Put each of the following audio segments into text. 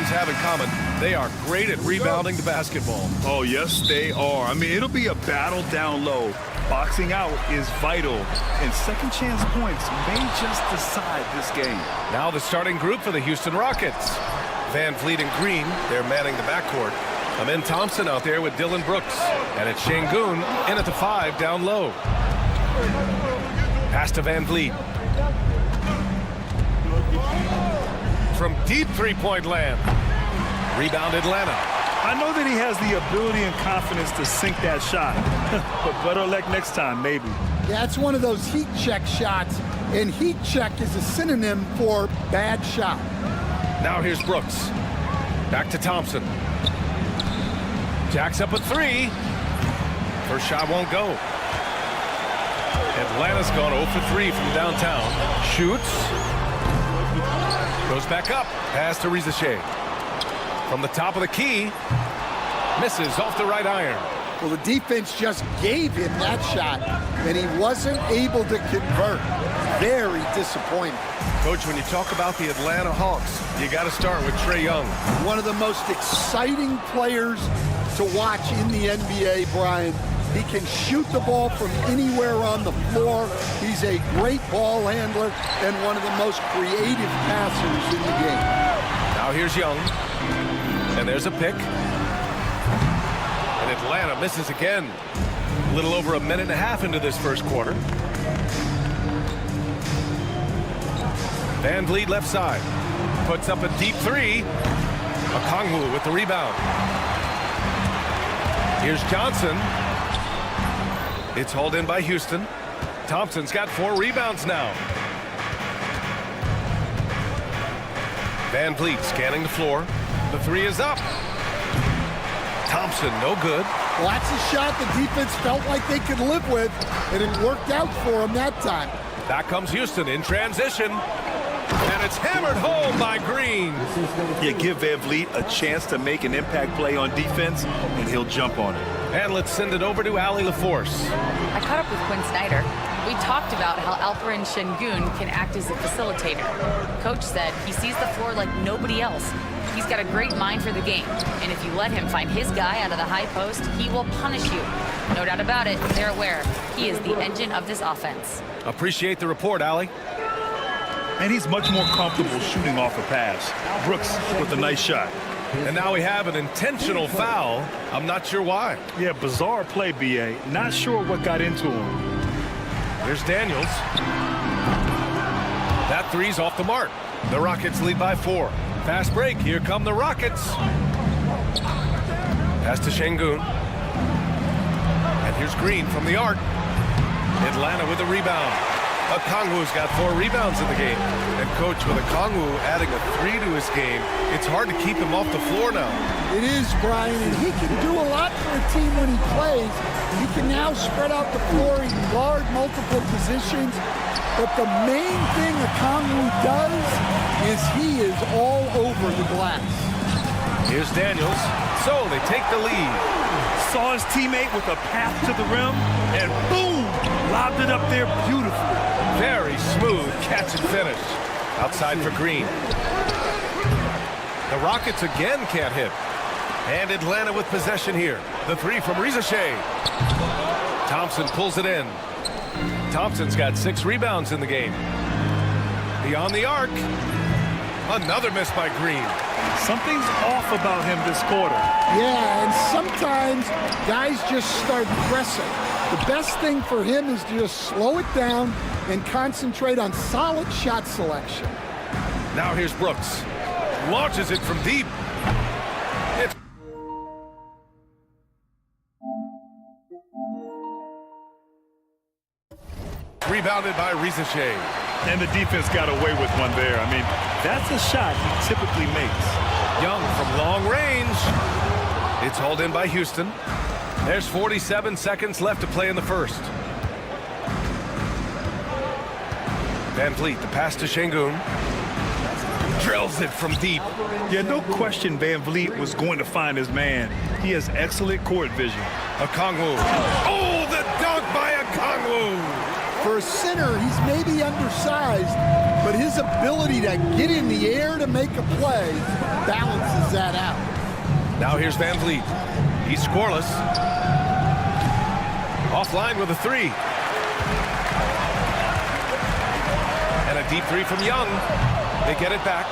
teams have in common, they are great at rebounding the basketball. Oh, yes, they are. I mean, it'll be a battle down low. Boxing out is vital, and second chance points may just decide this game. Now the starting group for the Houston Rockets. Van Vliet and Green, they're manning the backcourt. Amin Thompson out there with Dylan Brooks. And it's Şengün in at the 5 down low. Pass to Van Vliet. From deep three-point land. Rebound Atlanta. I know that he has the ability and confidence to sink that shot. But better luck next time, maybe. Yeah, it's one of those heat check shots. And heat check is a synonym for bad shot. Now here's Brooks. Back to Thompson. Jacks up a 3. First shot won't go. Atlanta's gone 0 for 3 from downtown. Shoots. Goes back up. Pass to Rizachet. From the top of the key. Misses off the right iron. Well, the defense just gave him that shot, and he wasn't able to convert. Very disappointing. Coach, when you talk about the Atlanta Hawks, you got to start with Trae Young. One of the most exciting players to watch in the NBA, Brian. He can shoot the ball from anywhere on the floor. He's a great ball handler and one of the most creative passers in the game. Now here's Young. And there's a pick. And Atlanta misses again. A little over a minute and a half into this first quarter. Van Vliet left side. Puts up a deep 3. Okongwu with the rebound. Here's Johnson. It's hauled in by Houston. Thompson's got 4 rebounds now. Van Vliet scanning the floor. The 3 is up. Thompson, no good. Well, that's a shot the defense felt like they could live with, and it worked out for them that time. Back comes Houston in transition. And it's hammered home by Green. Yeah, give Van Vliet a chance to make an impact play on defense, and he'll jump on it. And let's send it over to Allie LaForce. I caught up with Quinn Snyder. We talked about how Alperen Şengün can act as a facilitator. Coach said he sees the floor like nobody else. He's got a great mind for the game, and if you let him find his guy out of the high post, he will punish you. No doubt about it, they're aware. He is the engine of this offense. Appreciate the report, Allie. And he's much more comfortable shooting off a pass. Brooks with a nice shot. And now we have an intentional foul. I'm not sure why. Yeah, bizarre play, B.A. Not sure what got into him. Here's Daniels. That 3's off the mark. The Rockets lead by 4. Fast break. Here come the Rockets. Pass to Şengün. And here's Green from the arc. Atlanta with a rebound. Okongwu's got 4 rebounds in the game. And coach, with Okongwu adding a 3 to his game, it's hard to keep him off the floor now. It is, Brian, and he can do a lot for a team when he plays. He can now spread out the floor. He can guard multiple positions. But the main thing Okongwu does is he is all over the glass. Here's Daniels. So they take the lead. Saw his teammate with a path to the rim, and boom! Lobbed it up there beautifully. Very smooth catch and finish. Outside for Green. The Rockets again can't hit. And Atlanta with possession here. The 3 from Rizachet. Thompson pulls it in. Thompson's got 6 rebounds in the game. Beyond the arc. Another miss by Green. Something's off about him this quarter. Yeah, and sometimes guys just start pressing. The best thing for him is to just slow it down and concentrate on solid shot selection. Now here's Brooks. Launches it from deep. It's rebounded by Rizachet. And the defense got away with one there. I mean, that's a shot he typically makes. Young from long range. It's hauled in by Houston. There's 47 seconds left to play in the first. Van Vliet, the pass to Şengün. Drills it from deep. Yeah, no question Van Vliet was going to find his man. He has excellent court vision. Okongwu. Oh, the dunk by Okongwu. For For a center, he's maybe undersized, but his ability to get in the air to make a play balances that out. Now here's Van Vliet. He's scoreless. Offline with a three. And a deep three from Young. They get it back.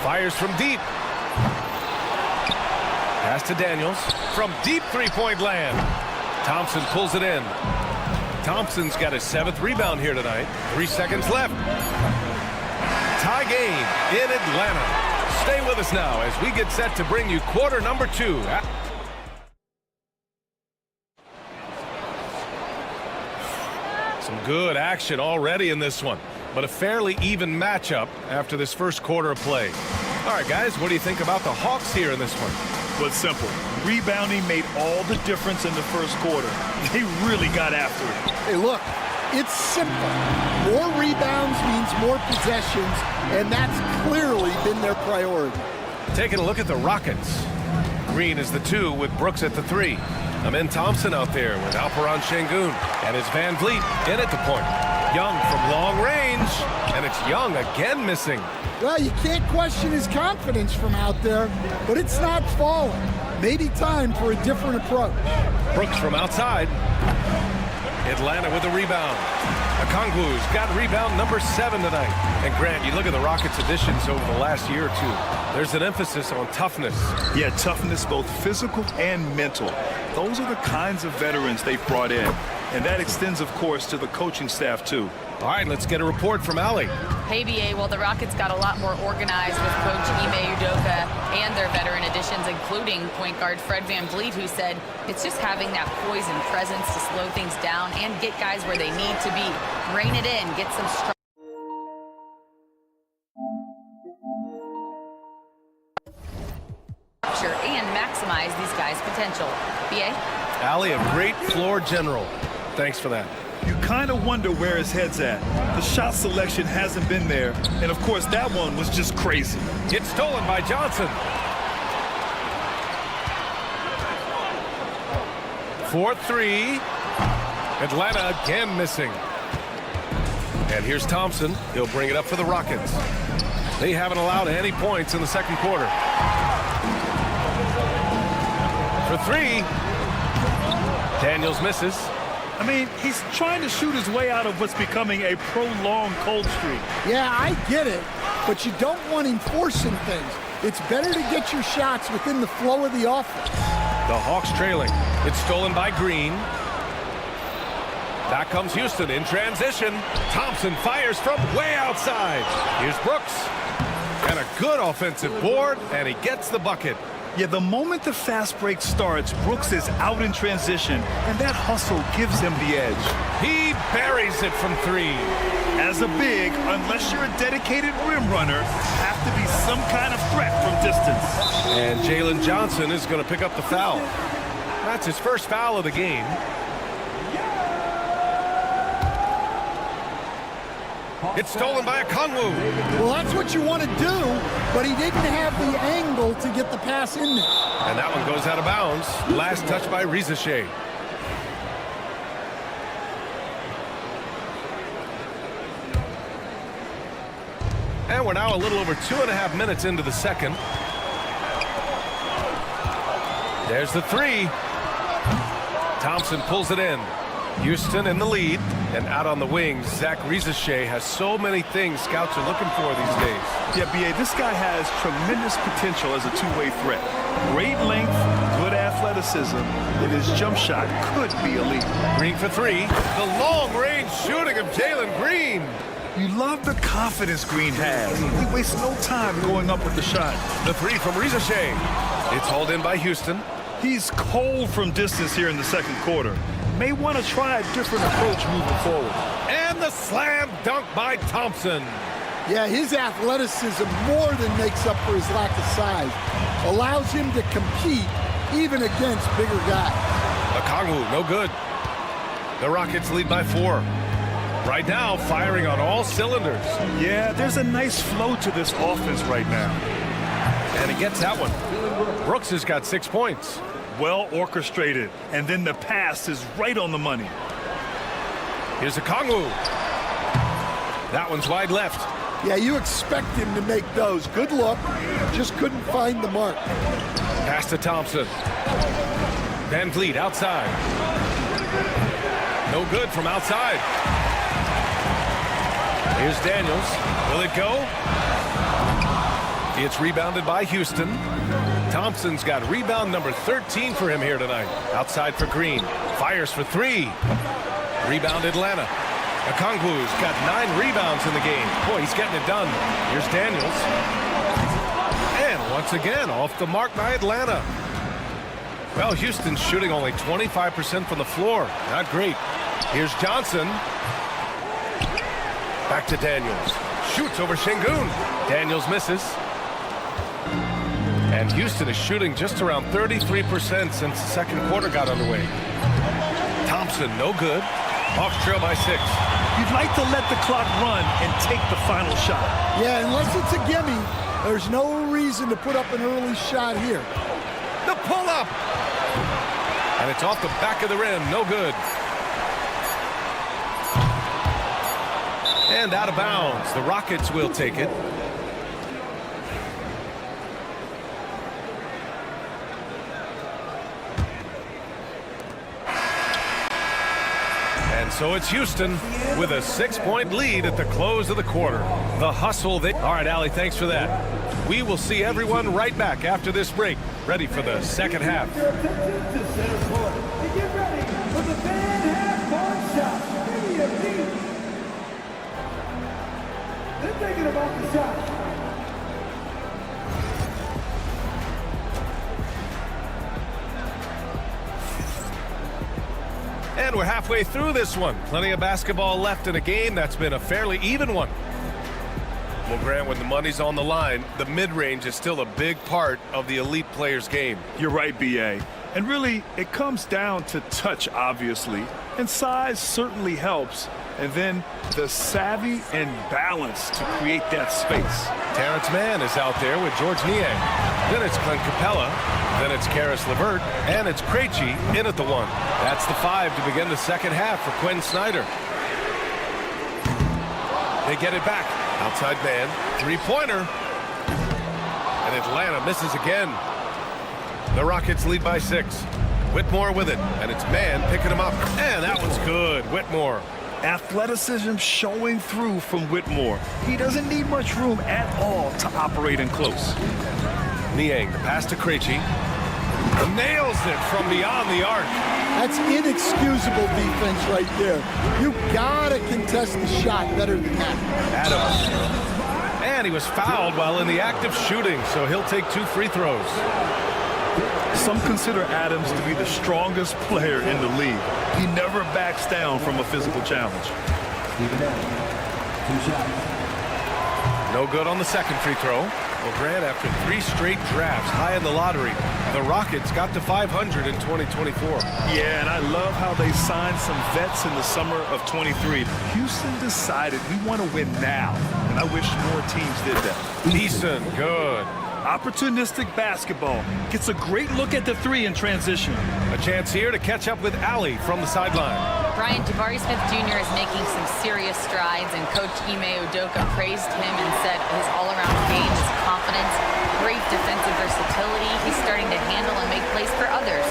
Fires from deep. Pass to Daniels. From deep three-point land. Thompson pulls it in. Thompson's got his 7th rebound here tonight. 3 seconds left. Tie game in Atlanta. Stay with us now as we get set to bring you quarter number 2. Some good action already in this one, but a fairly even matchup after this first quarter of play. All right, guys, what do you think about the Hawks here in this one? Well, it's simple. Rebounding made all the difference in the first quarter. They really got after it. Hey, look, it's simple. More rebounds means more possessions, and that's clearly been their priority. Taking a look at the Rockets. Green is the 2 with Brooks at the 3. Amin Thompson out there with Alperen Şengün, and it's Van Vliet in at the point. Young from long range, and it's Young again missing. Well, you can't question his confidence from out there, but it's not falling. Maybe time for a different approach. Brooks from outside. Atlanta with a rebound. Okongwu's got rebound number 7 tonight. And Grant, you look at the Rockets' additions over the last year or two. There's an emphasis on toughness. Yeah, toughness, both physical and mental. Those are the kinds of veterans they've brought in. And that extends, of course, to the coaching staff, too. All right, let's get a report from Allie. Hey, BA, well, the Rockets got a lot more organized with Coach Ime Udoka and their veteran additions, including point guard Fred Van Vliet, who said it's just having that poise and presence to slow things down and get guys where they need to be. Rein it in, get some structure, and maximize these guys' potential. BA? Allie, a great floor general. Thanks for that. You kind of wonder where his head's at. The shot selection hasn't been there. And, of course, that one was just crazy. It's stolen by Johnson. 4-3. Atlanta again missing. And here's Thompson. He'll bring it up for the Rockets. They haven't allowed any points in the second quarter. For 3. Daniels misses. I mean, he's trying to shoot his way out of what's becoming a prolonged cold streak. Yeah, I get it, but you don't want him forcing things. It's better to get your shots within the flow of the offense. The Hawks trailing. It's stolen by Green. Back comes Houston in transition. Thompson fires from way outside. Here's Brooks. And a good offensive board, and he gets the bucket. Yeah, the moment the fast break starts, Brooks is out in transition, and that hustle gives him the edge. He buries it from 3. As a big, unless you're a dedicated rim runner, have to be some kind of threat from distance. And Jalen Johnson is going to pick up the foul. That's his first foul of the game. It's stolen by Okongwu. Well, that's what you want to do, but he didn't have the angle to get the pass in there. And that one goes out of bounds. Last touch by Rizachet. And we're now a little over 2.5 minutes into the second. There's the 3. Thompson pulls it in. Houston in the lead, and out on the wings, Zach Rizachet has so many things scouts are looking for these days. Yeah, B.A., this guy has tremendous potential as a two-way threat. Great length, good athleticism, and his jump shot could be elite. Green for 3. The long-range shooting of Jalen Green. You love the confidence Green has. He wastes no time going up with the shot. The 3 from Rizachet. It's hauled in by Houston. He's cold from distance here in the second quarter. May want to try a different approach moving forward. And the slam dunk by Thompson. Yeah, his athleticism more than makes up for his lack of size. Allows him to compete even against bigger guys. Okongwu, no good. The Rockets lead by 4. Right now, firing on all cylinders. Yeah, there's a nice flow to this offense right now. And he gets that one. Brooks has got 6 points. Well orchestrated, and then the pass is right on the money. Here's a Kongwu. That one's wide left. Yeah, you expect him to make those. Good look. Just couldn't find the mark. Pass to Thompson. Van Vliet outside. No good from outside. Here's Daniels. Will it go? It's rebounded by Houston. Thompson's got rebound number 13 for him here tonight. Outside for Green. Fires for three. Rebound Atlanta. Okongwu's got 9 rebounds in the game. Boy, he's getting it done. Here's Daniels. And once again, off the mark by Atlanta. Well, Houston's shooting only 25% from the floor. Not great. Here's Johnson. Back to Daniels. Shoots over Şengün. Daniels misses. And Houston is shooting just around 33% since the second quarter got underway. Thompson, no good. Hawks trail by 6. You'd like to let the clock run and take the final shot. Yeah, unless it's a gimme, there's no reason to put up an early shot here. The pull-up. And it's off the back of the rim. No good. And out of bounds. The Rockets will take it. And so it's Houston with a 6-point lead at the close of the quarter. The hustle. All right, Allie, thanks for that. We will see everyone right back after this break, ready for the second half. They're thinking about the shot. And we're halfway through this one. Plenty of basketball left in a game that's been a fairly even one. Well, Grant, when the money's on the line, the mid-range is still a big part of the elite player's game. You're right, B.A. And really, it comes down to touch, obviously. And size certainly helps. And then the savvy and balance to create that space. Terrence Mann is out there with George Niang. Then it's Clint Capella. Then it's Karis LeVert. And it's Krejci in at the 1. That's the 5 to begin the second half for Quinn Snyder. They get it back. Outside man. Three-pointer. And Atlanta misses again. The Rockets lead by 6. Whitmore with it. And it's Mann picking him up. And that one's good. Whitmore. Athleticism showing through from Whitmore. He doesn't need much room at all to operate in close. Niang, the pass to Krejci. Nails it from beyond the arc. That's inexcusable defense right there. You gotta contest the shot better than that. Adams. And he was fouled while in the act of shooting, so he'll take 2 free throws. Some consider Adams to be the strongest player in the league. He never backs down from a physical challenge. No good on the second free throw. Well, Grant, after 3 straight drafts high in the lottery, the Rockets got to 500 in 2024. Yeah, and I love how they signed some vets in the summer of 23. Houston decided we want to win now, and I wish more teams did that. Decent, good. Opportunistic basketball. Gets a great look at the 3 in transition. A chance here to catch up with Allie from the sideline. Brian, Jabari Smith Jr. is making some serious strides, and Coach Ime Udoka praised him and said his all-around game, his confidence, great defensive versatility. He's starting to handle and make plays for others.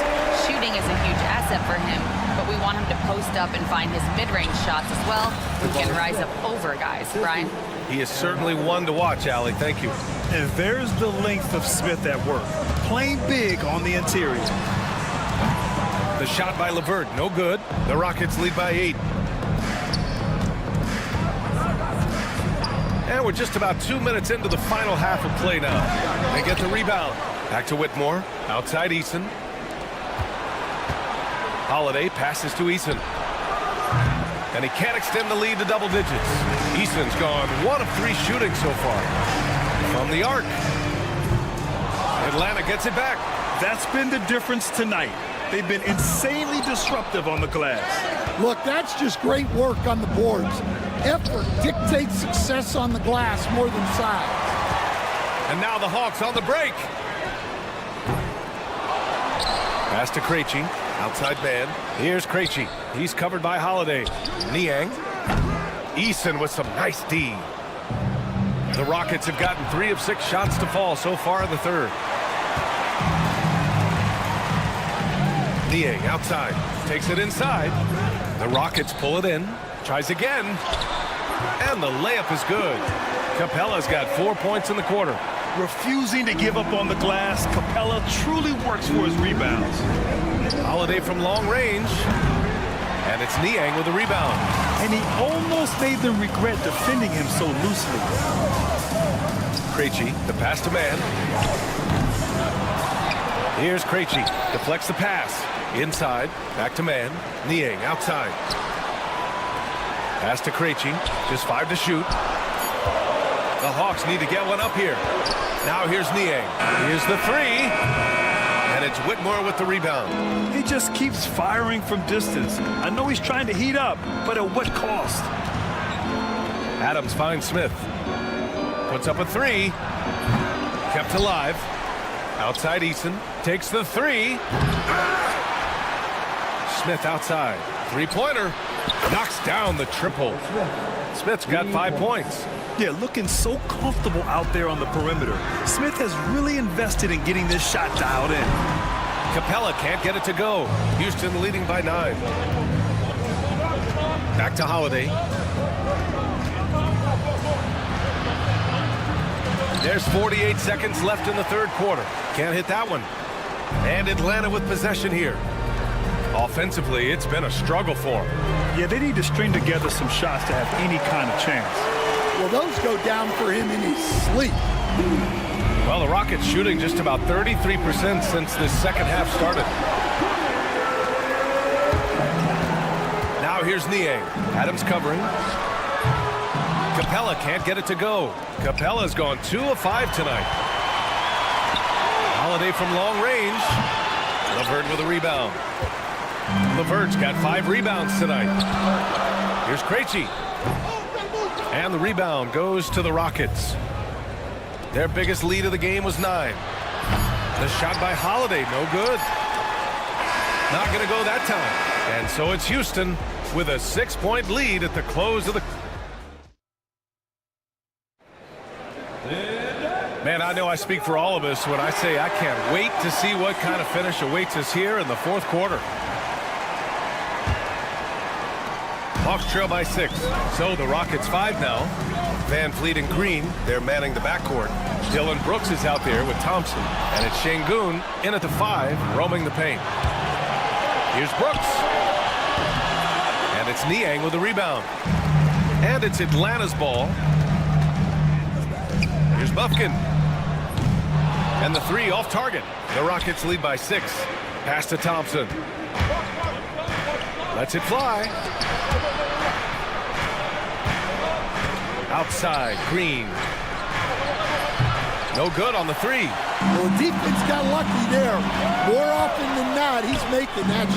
Shooting is a huge asset for him, but we want him to post up and find his mid-range shots as well. He can rise up over guys. Brian? He is certainly one to watch, Allie. Thank you. And there's the length of Smith at work. Playing big on the interior. The shot by LeVert, no good. The Rockets lead by 8. And we're just about 2 minutes into the final half of play now. They get the rebound. Back to Whitmore. Outside Eason. Holiday passes to Eason. And he can't extend the lead to double digits. Eason's gone 1 of 3 shooting so far. From the arc. Atlanta gets it back. That's been the difference tonight. They've been insanely disruptive on the glass. Look, that's just great work on the boards. Effort dictates success on the glass more than size. And now the Hawks on the break. Pass to Krejci. Outside man. Here's Krejci. He's covered by Holiday. Niang. Eason with some nice D. The Rockets have gotten 3 of 6 shots to fall so far in the third. Niang outside. Takes it inside. The Rockets pull it in. Tries again. And the layup is good. Capella's got 4 points in the quarter. Refusing to give up on the glass, Capella truly works for his rebounds. Holiday from long range. And it's Niang with a rebound. And he almost made them regret defending him so loosely. Krejci, the pass to man. Here's Krejci. Deflects the pass. Inside. Back to man. Niang outside. Pass to Krejci. Just 5 to shoot. The Hawks need to get one up here. Now here's Niang. Here's the 3. And it's Whitmore with the rebound. He just keeps firing from distance. I know he's trying to heat up, but at what cost? Adams finds Smith. Puts up a 3. Kept alive. Outside Eason. Takes the 3. Smith outside. 3-pointer. Knocks down the triple. Smith's got 5 points. Yeah, looking so comfortable out there on the perimeter. Smith has really invested in getting this shot dialed in. Capella can't get it to go. Houston leading by 9. Back to Holiday. There's 48 seconds left in the third quarter. Can't hit that one. And Atlanta with possession here. Offensively, it's been a struggle for them. Yeah, they need to string together some shots to have any kind of chance. Well, those go down for him in his sleep. Well, the Rockets shooting just about 33% since this second half started. Now here's Niang. Adams covering. Capella can't get it to go. Capella's gone 2 of 5 tonight. Holiday from long range. LeVert with a rebound. LeVert's got 5 rebounds tonight. Here's Krejci. And the rebound goes to the Rockets. Their biggest lead of the game was 9. The shot by Holiday, no good. Not going to go that time. And so it's Houston with a 6-point lead at the close of the... Man, I know I speak for all of us when I say I can't wait to see what kind of finish awaits us here in the fourth quarter. Hawks trail by 6. So the Rockets 5 now. Van Fleet and Green, they're manning the backcourt. Dylan Brooks is out there with Thompson. And it's Şengün in at the 5, roaming the paint. Here's Brooks. And it's Niang with the rebound. And it's Atlanta's ball. Here's Bufkin. And the 3 off target. The Rockets lead by 6. Pass to Thompson. Lets it fly. Outside, Green. No good on the 3. Well, the defense got lucky there. More often than not, he's making that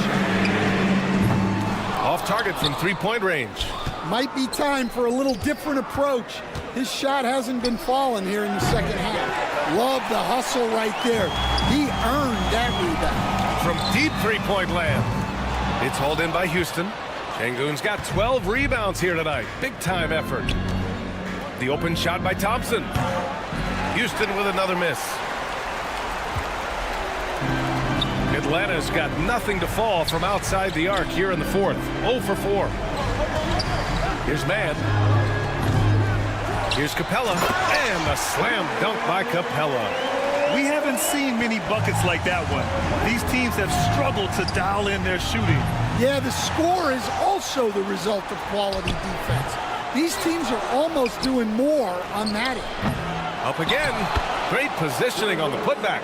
shot. Off target from 3-point range. Might be time for a little different approach. His shot hasn't been falling here in the second half. Love the hustle right there. He earned that rebound. From deep 3-point land. It's hauled in by Houston. Şengün's got 12 rebounds here tonight. Big time effort. The open shot by Thompson. Houston with another miss. Atlanta's got nothing to fall from outside the arc here in the fourth. 0 for 4. Here's Mann. Here's Capella. And a slam dunk by Capella. We haven't seen many buckets like that one. These teams have struggled to dial in their shooting. Yeah, the score is also the result of quality defense. These teams are almost doing more on that end. Up again. Great positioning on the putback.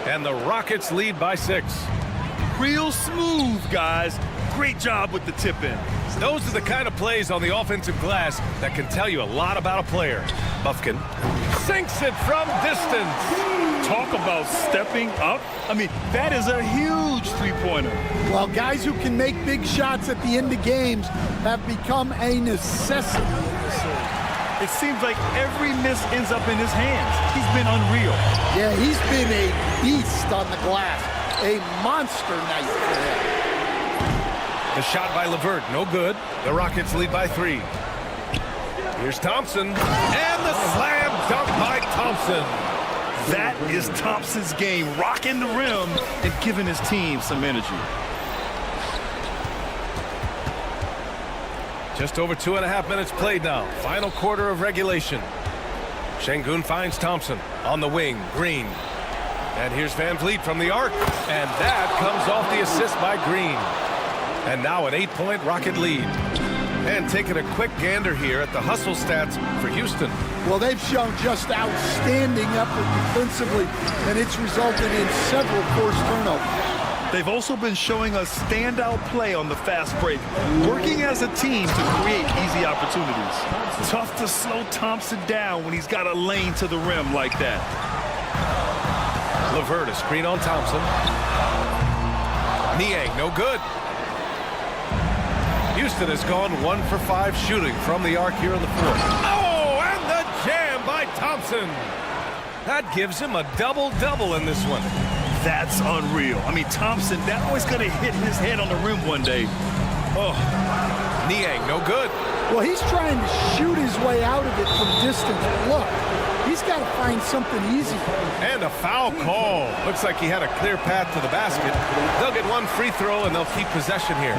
And the Rockets lead by 6. Real smooth, guys. Great job with the tip-in. Those are the kind of plays on the offensive glass that can tell you a lot about a player. Bufkin sinks it from distance. Talk about stepping up. I mean, that is a huge three-pointer. Well, guys who can make big shots at the end of games have become a necessity in this league. It seems like every miss ends up in his hands. He's been unreal. Yeah, he's been a beast on the glass. a monster night for him. The shot by LeVert, no good. The Rockets lead by 3. Here's Thompson, and the slam dunk by Thompson. That is Thompson's game, rocking the rim and giving his team some energy. Just over 2.5 minutes played now. Final quarter of regulation. Şengün finds Thompson on the wing. Green. And here's Van Vliet from the arc. And that comes off the assist by Green. And now an 8-point Rocket lead. And taking a quick gander here at the hustle stats for Houston. Well, they've shown just outstanding effort defensively, and it's resulted in several forced turnovers. They've also been showing us standout play on the fast break, working as a team to create easy opportunities. Tough to slow Thompson down when he's got a lane to the rim like that. LeVert, a screen on Thompson. Niang, no good. Houston has gone 1 for 5 shooting from the arc here in the fourth. Oh, and the jam by Thompson. That gives him a double-double in this one. That's unreal. I mean, Thompson, that always going to hit his head on the rim one day. Oh. Niang, no good. Well, he's trying to shoot his way out of it from distance. Look, he's got to find something easy. And a foul call. Looks like he had a clear path to the basket. They'll get one free throw, and they'll keep possession here.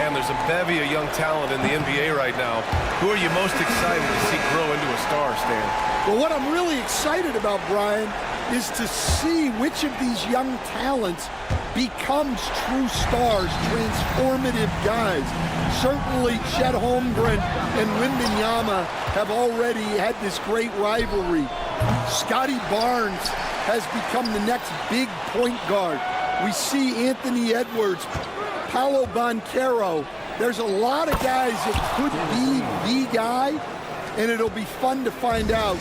And there's a bevy of young talent in the NBA right now. Who are you most excited to see grow into a star, Stan? Well, what I'm really excited about, Brian, is to see which of these young talents becomes true stars, transformative guys. Certainly, Chet Holmgren and Wembanyama have already had this great rivalry. Scotty Barnes has become the next big point guard. We see Anthony Edwards, Paolo Banchero. There's a lot of guys that could be the guy, and it'll be fun to find out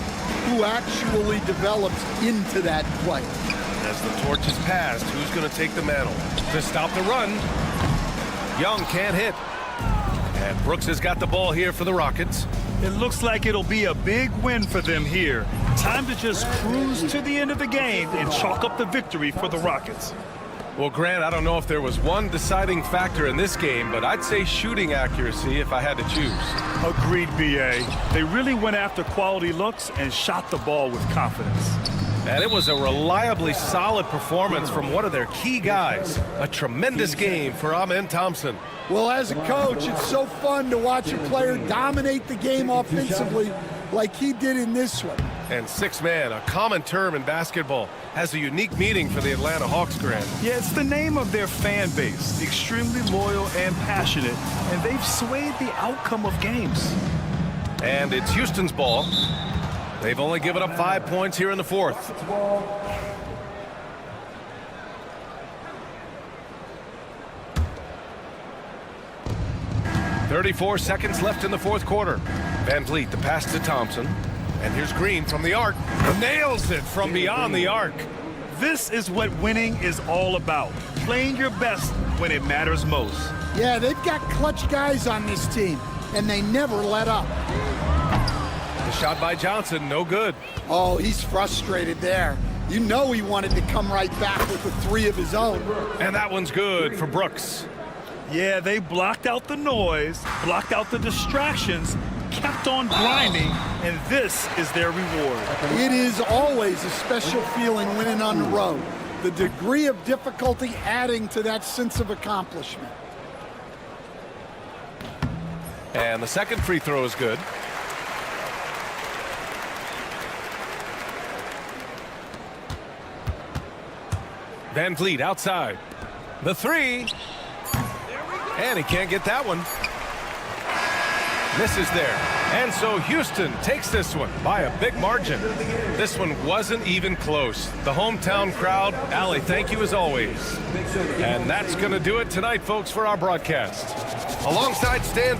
who actually develops into that play. As the torch is passed, who's going to take the mantle? To stop the run, Young can't hit. And Brooks has got the ball here for the Rockets. It looks like it'll be a big win for them here. Time to just cruise to the end of the game and chalk up the victory for the Rockets. Well, Grant, I don't know if there was one deciding factor in this game, but I'd say shooting accuracy if I had to choose. Agreed, B.A. They really went after quality looks and shot the ball with confidence. And it was a reliably solid performance from one of their key guys. A tremendous game for Amen Thompson. Well, as a coach, it's so fun to watch a player dominate the game offensively like he did in this one. And six-man, a common term in basketball, has a unique meaning for the Atlanta Hawks, Grant. Yeah, it's the name of their fan base. Extremely loyal and passionate, and they've swayed the outcome of games. And it's Houston's ball. They've only given up 5 points here in the fourth. .34 seconds left in the fourth quarter. Van Vliet, the pass to Thompson. And here's Green from the arc. Nails it from beyond the arc. This is what winning is all about. Playing your best when it matters most. Yeah, they've got clutch guys on this team, and they never let up. The shot by Johnson, no good. Oh, he's frustrated there. You know he wanted to come right back with a three of his own. And that one's good for Brooks. Yeah, they blocked out the noise, blocked out the distractions, kept on grinding, and this is their reward. It is always a special feeling winning on the road. The degree of difficulty adding to that sense of accomplishment. And the second free throw is good. Van Vliet outside. The three. And he can't get that one. Misses there. And so Houston takes this one by a big margin. This one wasn't even close. The hometown crowd, Allie, thank you as always. And that's going to do it tonight, folks, for our broadcast. Alongside Stan.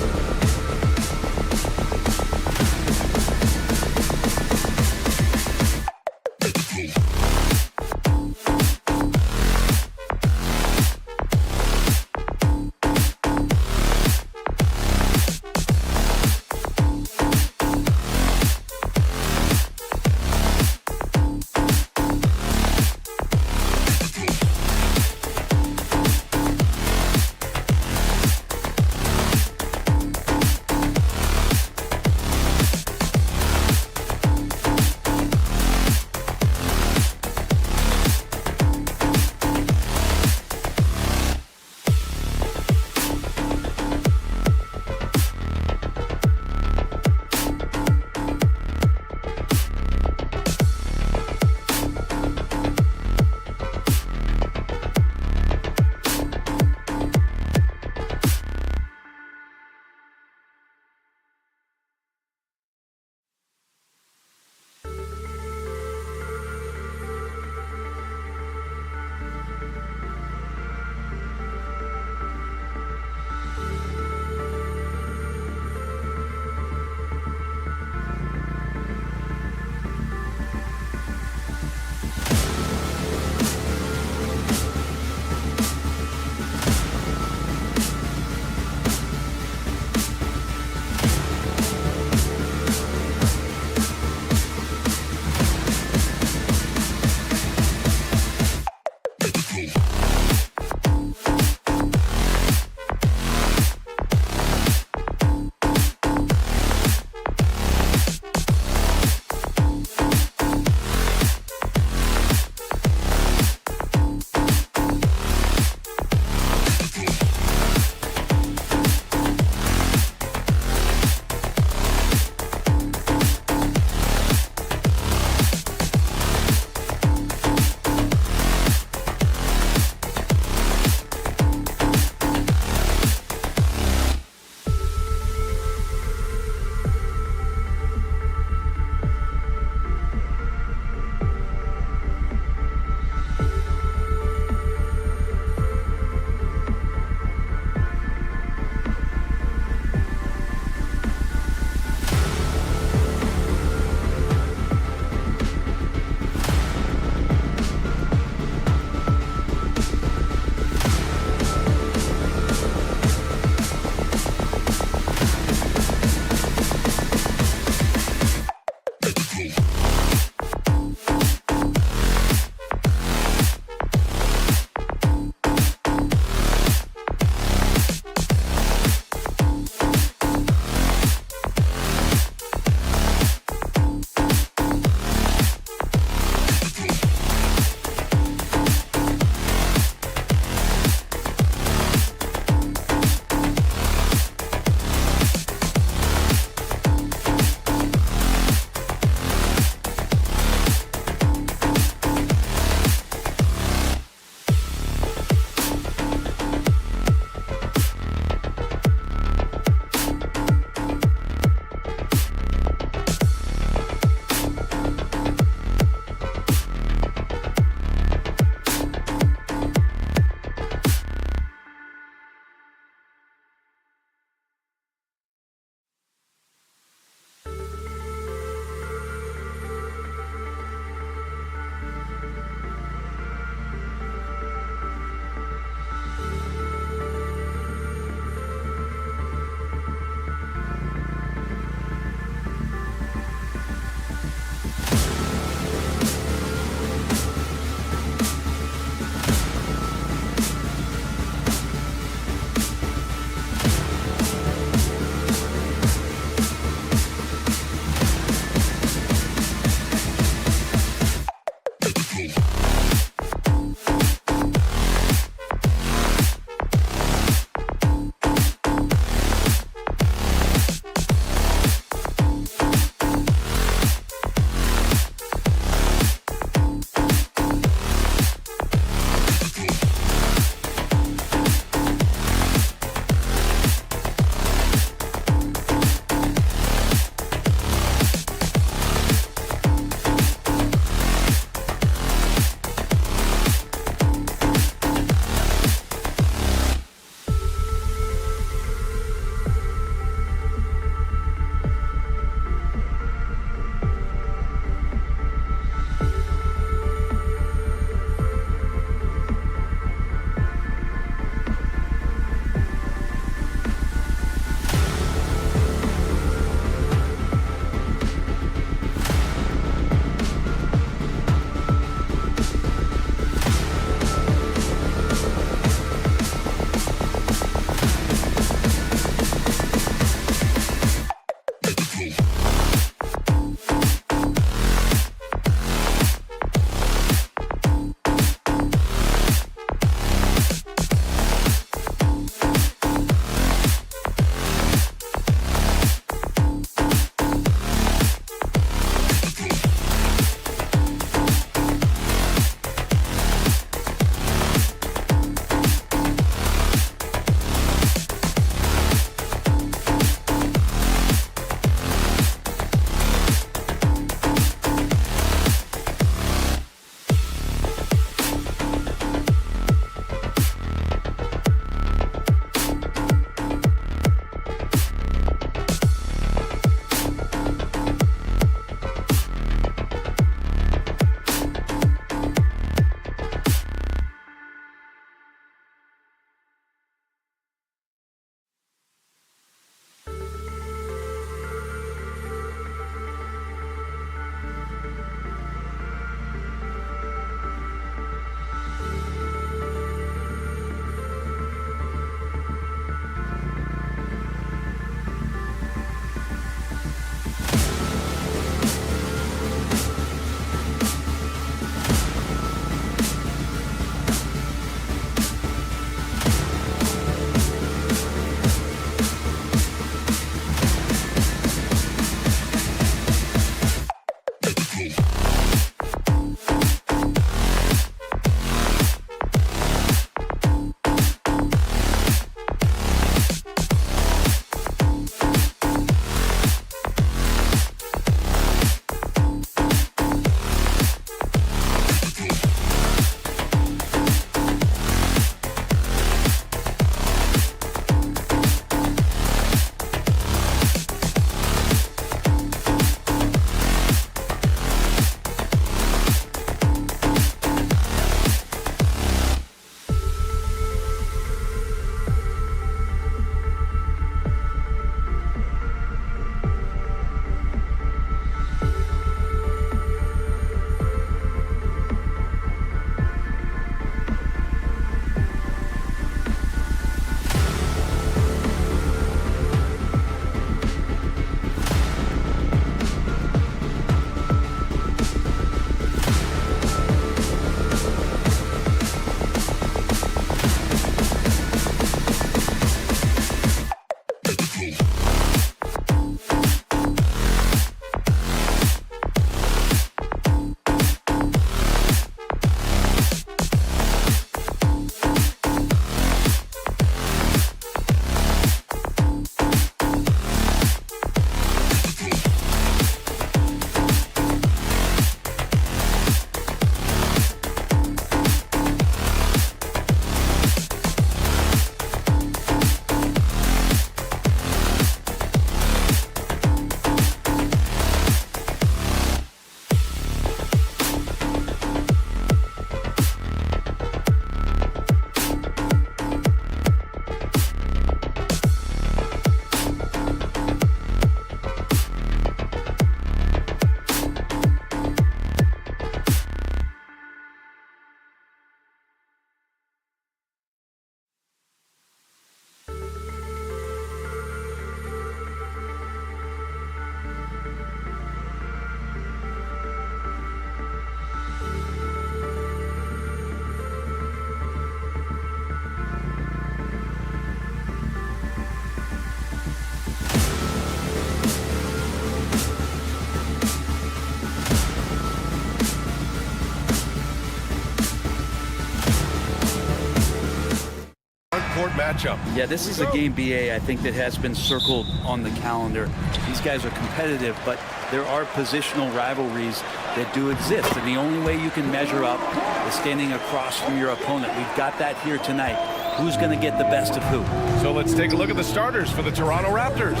matchup. Yeah, this is a game, BA, I think that has been circled on the calendar. These guys are competitive, but there are positional rivalries that do exist, and the only way you can measure up is standing across from your opponent. We've got that here tonight. Who's going to get the best of who? So let's take a look at the starters for the Toronto Raptors.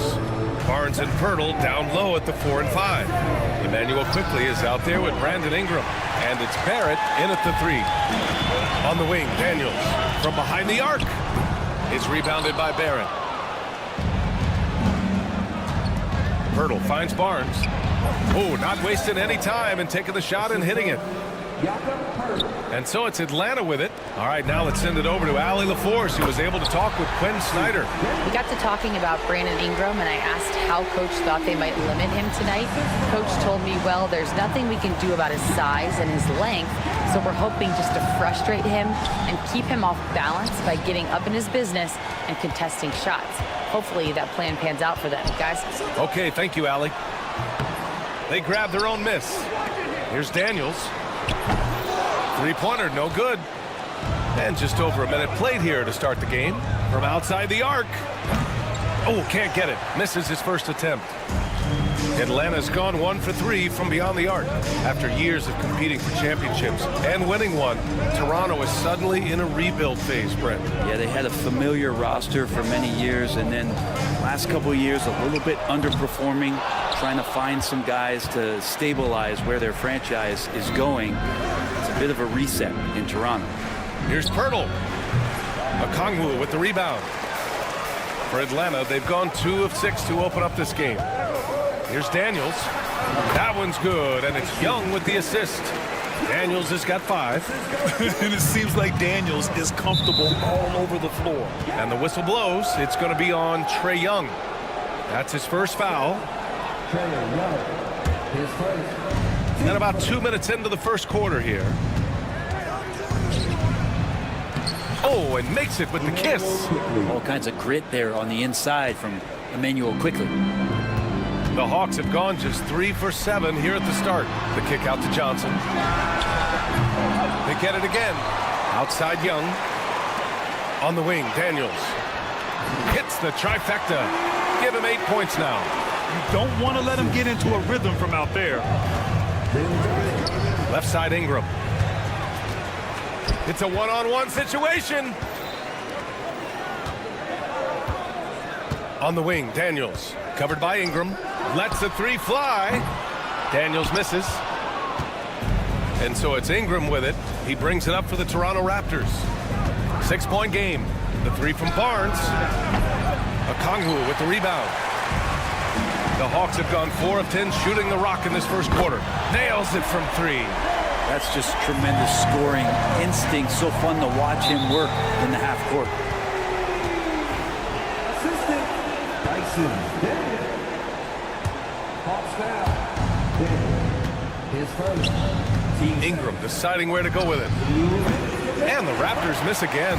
Barnes and Pirtle down low at the 4 and 5. Emmanuel quickly is out there with Brandon Ingram, and it's Barrett in at the 3. On the wing, Daniels from behind the arc. It's rebounded by Barrett. Pirtle finds Barnes. Oh, not wasting any time and taking the shot and hitting it. And so it's Atlanta with it. All right, now let's send it over to Allie LaForce, who was able to talk with Quinn Snyder. We got to talking about Brandon Ingram, and I asked how Coach thought they might limit him tonight. Coach told me, well, there's nothing we can do about his size and his length, so we're hoping just to frustrate him and keep him off balance by getting up in his business and contesting shots. Hopefully that plan pans out for them, guys. Okay, thank you, Allie. They grab their own miss. Here's Daniels. Three-pointer, no good. And just over a minute played here to start the game from outside the arc. Oh, can't get it. Misses his first attempt. Atlanta's gone 1 for 3 from beyond the arc. After years of competing for championships and winning one, Toronto is suddenly in a rebuild phase, Brent. Yeah, they had a familiar roster for many years, and then last couple of years a little bit underperforming, trying to find some guys to stabilize where their franchise is going. It's a bit of a reset in Toronto. Here's Pirtle. Okongwu with the rebound. For Atlanta, they've gone 2 of 6 to open up this game. Here's Daniels. That one's good, and it's Young with the assist. Daniels has got 5. And it seems like Daniels is comfortable all over the floor. And the whistle blows. It's going to be on Trae Young. That's his first foul. And about 2 minutes into the first quarter here. Oh, and makes it with the kiss. All kinds of grit there on the inside from Emmanuel quickly. The Hawks have gone just 3 for 7 here at the start. The kick out to Johnson. They get it again. Outside Young. On the wing, Daniels. Hits the trifecta. Give him 8 points now. You don't want to let him get into a rhythm from out there. Left side Ingram. It's a one-on-one situation. On the wing, Daniels. Covered by Ingram. Lets the 3 fly. Daniels misses. And so it's Ingram with it. He brings it up for the Toronto Raptors. 6-point game. The 3 from Barnes. Okongwu with the rebound. The Hawks have gone 4 of 10 shooting the rock in this first quarter. Nails it from 3. That's just tremendous scoring instinct. So fun to watch him work in the half court. Ingram deciding where to go with it. And the Raptors miss again.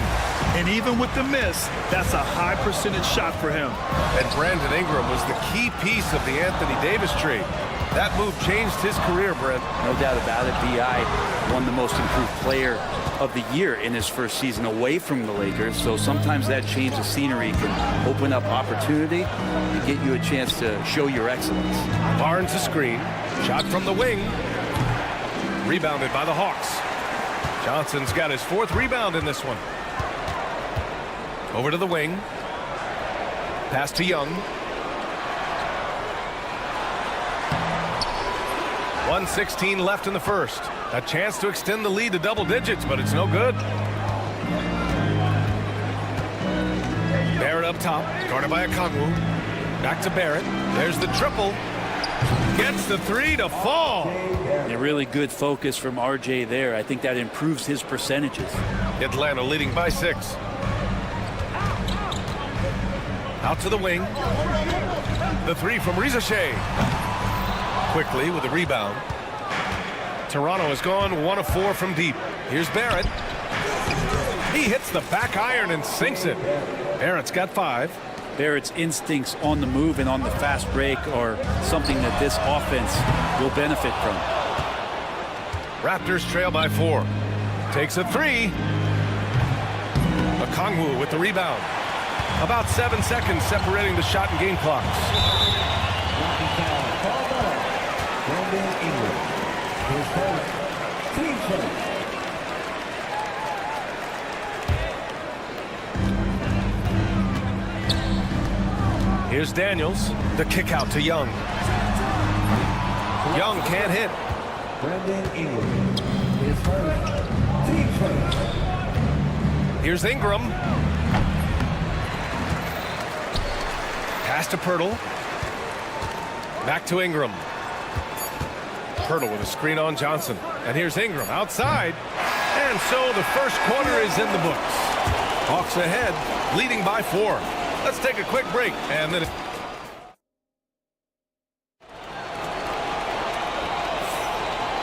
And even with the miss, that's a high percentage shot for him. And Brandon Ingram was the key piece of the Anthony Davis trade. That move changed his career, Brent. No doubt about it. B.I. won the most improved player of the year in his first season away from the Lakers. So sometimes that change of scenery can open up opportunity and get you a chance to show your excellence. Barnes a screen. Shot from the wing. Rebounded by the Hawks. Johnson's got his 4th rebound in this one. Over to the wing. Pass to Young. 1:16 left in the first. A chance to extend the lead to double digits, but it's no good. Barrett up top, guarded by Okongwu. Back to Barrett. There's the triple. Gets the 3 to fall. A really good focus from RJ there. I think that improves his percentages. Atlanta leading by 6. Out to the wing. The 3 from Rizachet. Quickly with a rebound. Toronto has gone 1 of 4 from deep. Here's Barrett. He hits the back iron and sinks it. Barrett's got 5. Barrett's instincts on the move and on the fast break are something that this offense will benefit from. Raptors trail by 4. Takes a 3. Okongwu with the rebound. About 7 seconds separating the shot and game clocks. Here's Daniels. The kick out to Young. Young can't hit. Here's Ingram. Pass to Pirtle. Back to Ingram. Pirtle with a screen on Johnson. And here's Ingram outside. And so the first quarter is in the books. Hawks ahead, leading by 4. Let's take a quick break. And then...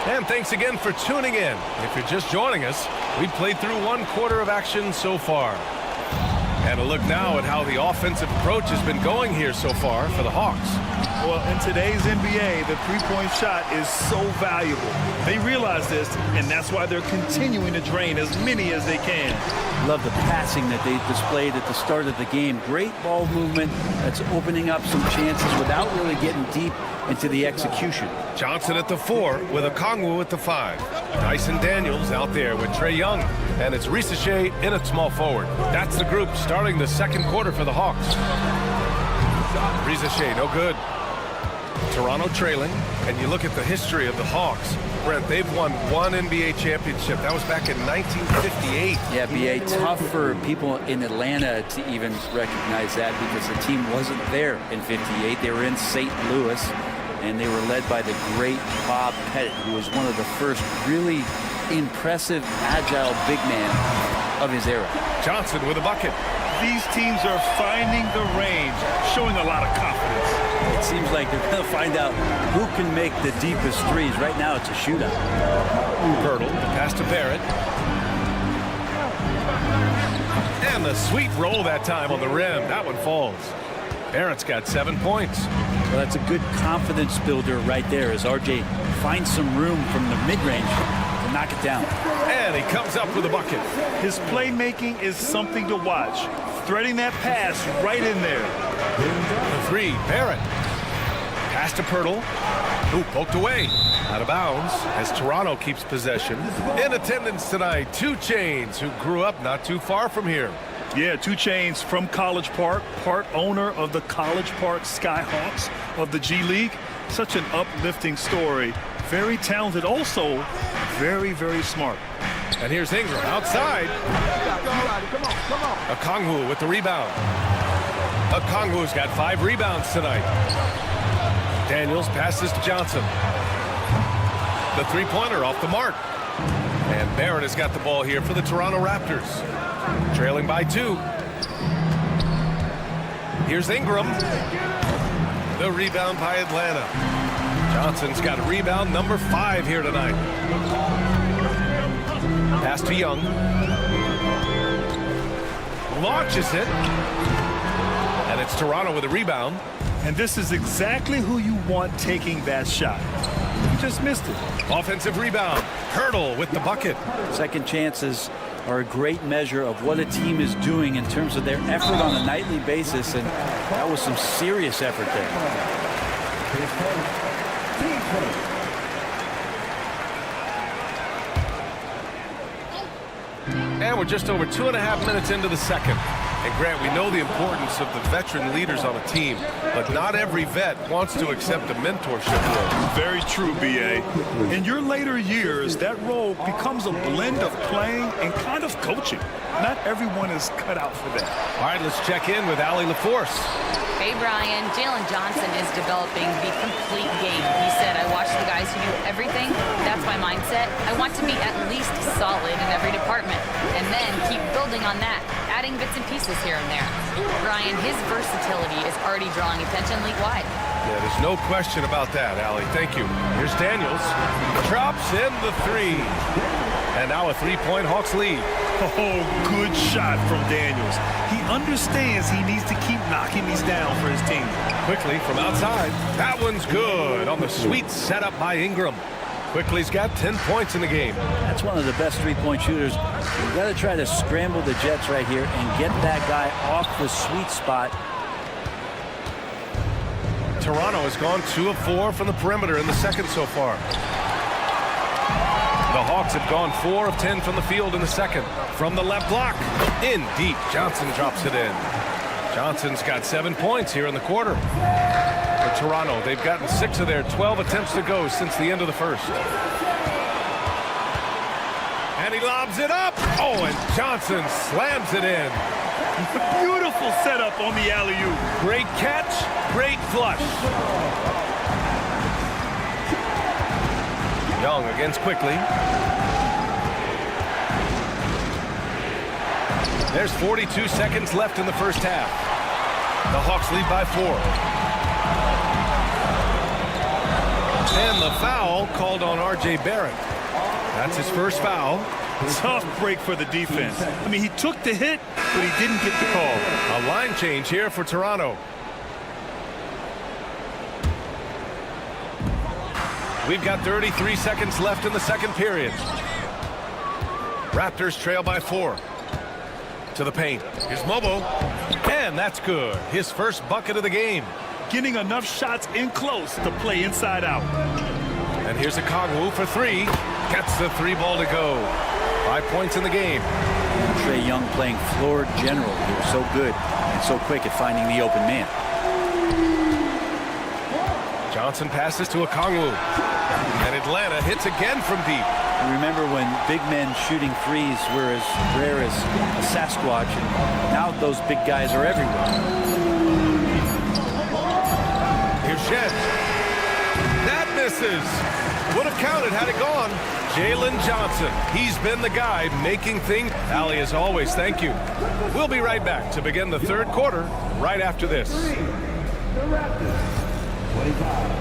And thanks again for tuning in. If you're just joining us, we've played through 1 quarter of action so far. And a look now at how the offensive approach has been going here so far for the Hawks. Well, in today's NBA, the three-point shot is so valuable. They realize this, and that's why they're continuing to drain as many as they can. Love the passing that they displayed at the start of the game. Great ball movement that's opening up some chances without really getting deep into the execution. Johnson at the 4 with Okongwu at the 5. Dyson Daniels out there with Trae Young. And it's Risache in at small forward. That's the group starting the second quarter for the Hawks. Risache, no good. Toronto trailing, and you look at the history of the Hawks. Brent, they've won 1 NBA championship. That was back in 1958. Yeah, B.A., tough for people in Atlanta to even recognize that because the team wasn't there in 58. They were in St. Louis, and they were led by the great Bob Pettit, who was one of the first really impressive, agile big man of his era. Johnson with a bucket. These teams are finding the range, showing a lot of confidence. It seems like they're going to find out who can make the deepest threes. Right now, it's a shootout. Pirtle, pass to Barrett. And the sweet roll that time on the rim. That one falls. Barrett's got 7 points. Well, that's a good confidence builder right there as RJ finds some room from the mid-range to knock it down. And he comes up with a bucket. His playmaking is something to watch. Threading that pass right in there. The 3, Barrett. Pass to Pirtle. Ooh, poked away. Out of bounds as Toronto keeps possession. In attendance tonight, 2 Chainz, who grew up not too far from here. Yeah, 2 Chainz from College Park, part owner of the College Park Skyhawks of the G League. Such an uplifting story. Very talented, also very, very smart. And here's Ingram outside. Okongwu with the rebound. Okongwu's got 5 rebounds tonight. Daniels passes to Johnson. The 3-pointer off the mark. And Barrett has got the ball here for the Toronto Raptors. Trailing by 2. Here's Ingram. The rebound by Atlanta. Johnson's got a rebound number 5 here tonight. Pass to Young. Launches it. And it's Toronto with a rebound. And this is exactly who you want taking that shot. You just missed it. Offensive rebound. Pirtle with the bucket. Second chances are a great measure of what a team is doing in terms of their effort on a nightly basis, and that was some serious effort there. And we're just over 2.5 minutes into the second. And Grant, we know the importance of the veteran leaders on a team, but not every vet wants to accept a mentorship role. Very true, B.A. In your later years, that role becomes a blend of playing and kind of coaching. Not everyone is cut out for that. All right, let's check in with Allie LaForce. Hey, Brian, Jalen Johnson is developing the complete game. He said, I watch the guys who do everything. That's my mindset. I want to be at least solid in every department and then keep building on that, adding bits and pieces here and there. Brian, his versatility is already drawing attention league-wide. Yeah, there's no question about that, Allie. Thank you. Here's Daniels. Drops in the 3. And now a 3-point Hawks lead. Oh, good shot from Daniels. He understands he needs to keep knocking these down for his team. Quickly from outside. That one's good on the sweet setup by Ingram. Quickly's got 10 points in the game. That's one of the best three-point shooters. You've got to try to scramble the Jets right here and get that guy off the sweet spot. Toronto has gone 2 of 4 from the perimeter in the second so far. The Hawks have gone 4 of 10 from the field in the second. From the left block, in deep, Johnson drops it in. Johnson's got 7 points here in the quarter. For Toronto, they've gotten 6 of their 12 attempts to go since the end of the first. And he lobs it up. Oh, and Johnson slams it in. Beautiful setup on the alley-oop. Great catch, great flush. Young against Quickly. There's 42 seconds left in the first half. The Hawks lead by 4. And the foul called on R.J. Barrett. That's his first foul. Tough break for the defense. I mean, he took the hit, but he didn't get the call. A line change here for Toronto. We've got 33 seconds left in the second period. Raptors trail by 4. To the paint. Here's Mobo. And that's good. His first bucket of the game. Getting enough shots in close to play inside out. And here's a Kongwu for 3. Gets the 3 ball to go. 5 points in the game. Trae Young playing floor general. He was so good and so quick at finding the open man. Johnson passes to a Kongwu. And Atlanta hits again from deep. Remember when big men shooting threes were as rare as a Sasquatch, and now those big guys are everywhere. Here's Shed. That misses. Would have counted had it gone. Jalen Johnson. He's been the guy making things. Allie, as always, thank you. We'll be right back to begin the third quarter right after this. The Raptors, 25.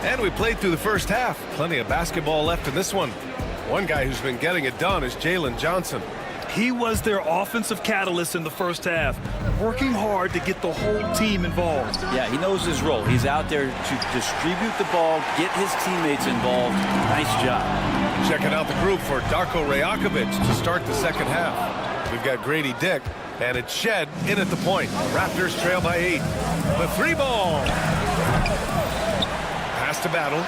And we played through the first half. Plenty of basketball left in this one. One guy who's been getting it done is Jalen Johnson. He was their offensive catalyst in the first half, working hard to get the whole team involved. Yeah, he knows his role. He's out there to distribute the ball, get his teammates involved. Nice job. Checking out the group for Darko Rajakovic to start the second half. We've got Grady Dick, and it's Shed in at the point. Raptors trail by 8. The 3 ball. Pass to Battle.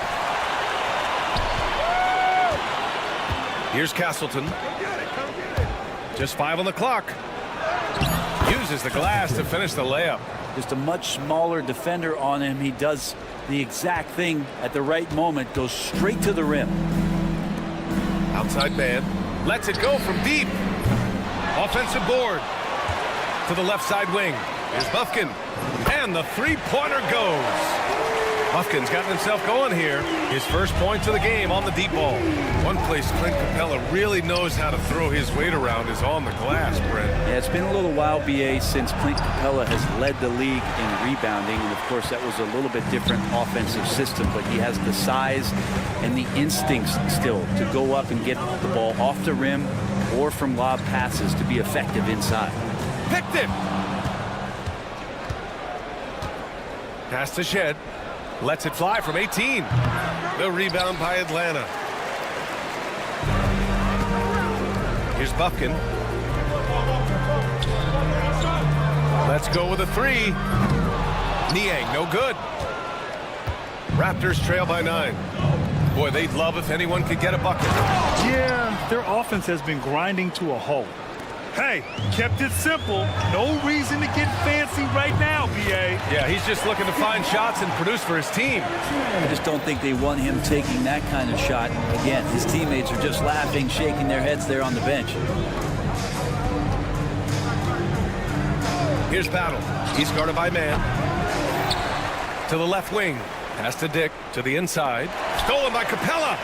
Here's Castleton. Just 5 on the clock. Uses the glass to finish the layup. Just a much smaller defender on him. He does the exact thing at the right moment. Goes straight to the rim. Outside man. Lets it go from deep. Offensive board. To the left side wing. Here's Bufkin. And the 3-pointer goes. Bufkin's gotten himself going here. His first points of the game on the deep ball. One place Clint Capella really knows how to throw his weight around is on the glass, Brent. Yeah, it's been a little while, BA, since Clint Capella has led the league in rebounding. And, of course, that was a little bit different offensive system. But he has the size and the instincts still to go up and get the ball off the rim or from lob passes to be effective inside. Picked it. Pass to Shed. Lets it fly from 18. The rebound by Atlanta. Here's Bufkin. Let's go with a 3. Niang, no good. Raptors trail by 9. Boy, they'd love if anyone could get a bucket. Yeah, their offense has been grinding to a halt. Hey, kept it simple. No reason to get fancy right now, BA. Yeah, he's just looking to find shots and produce for his team. I just don't think they want him taking that kind of shot. Again, his teammates are just laughing, shaking their heads there on the bench. Here's Battle. He's guarded by man. To the left wing. Pass to Dick. To the inside. Stolen by Capella.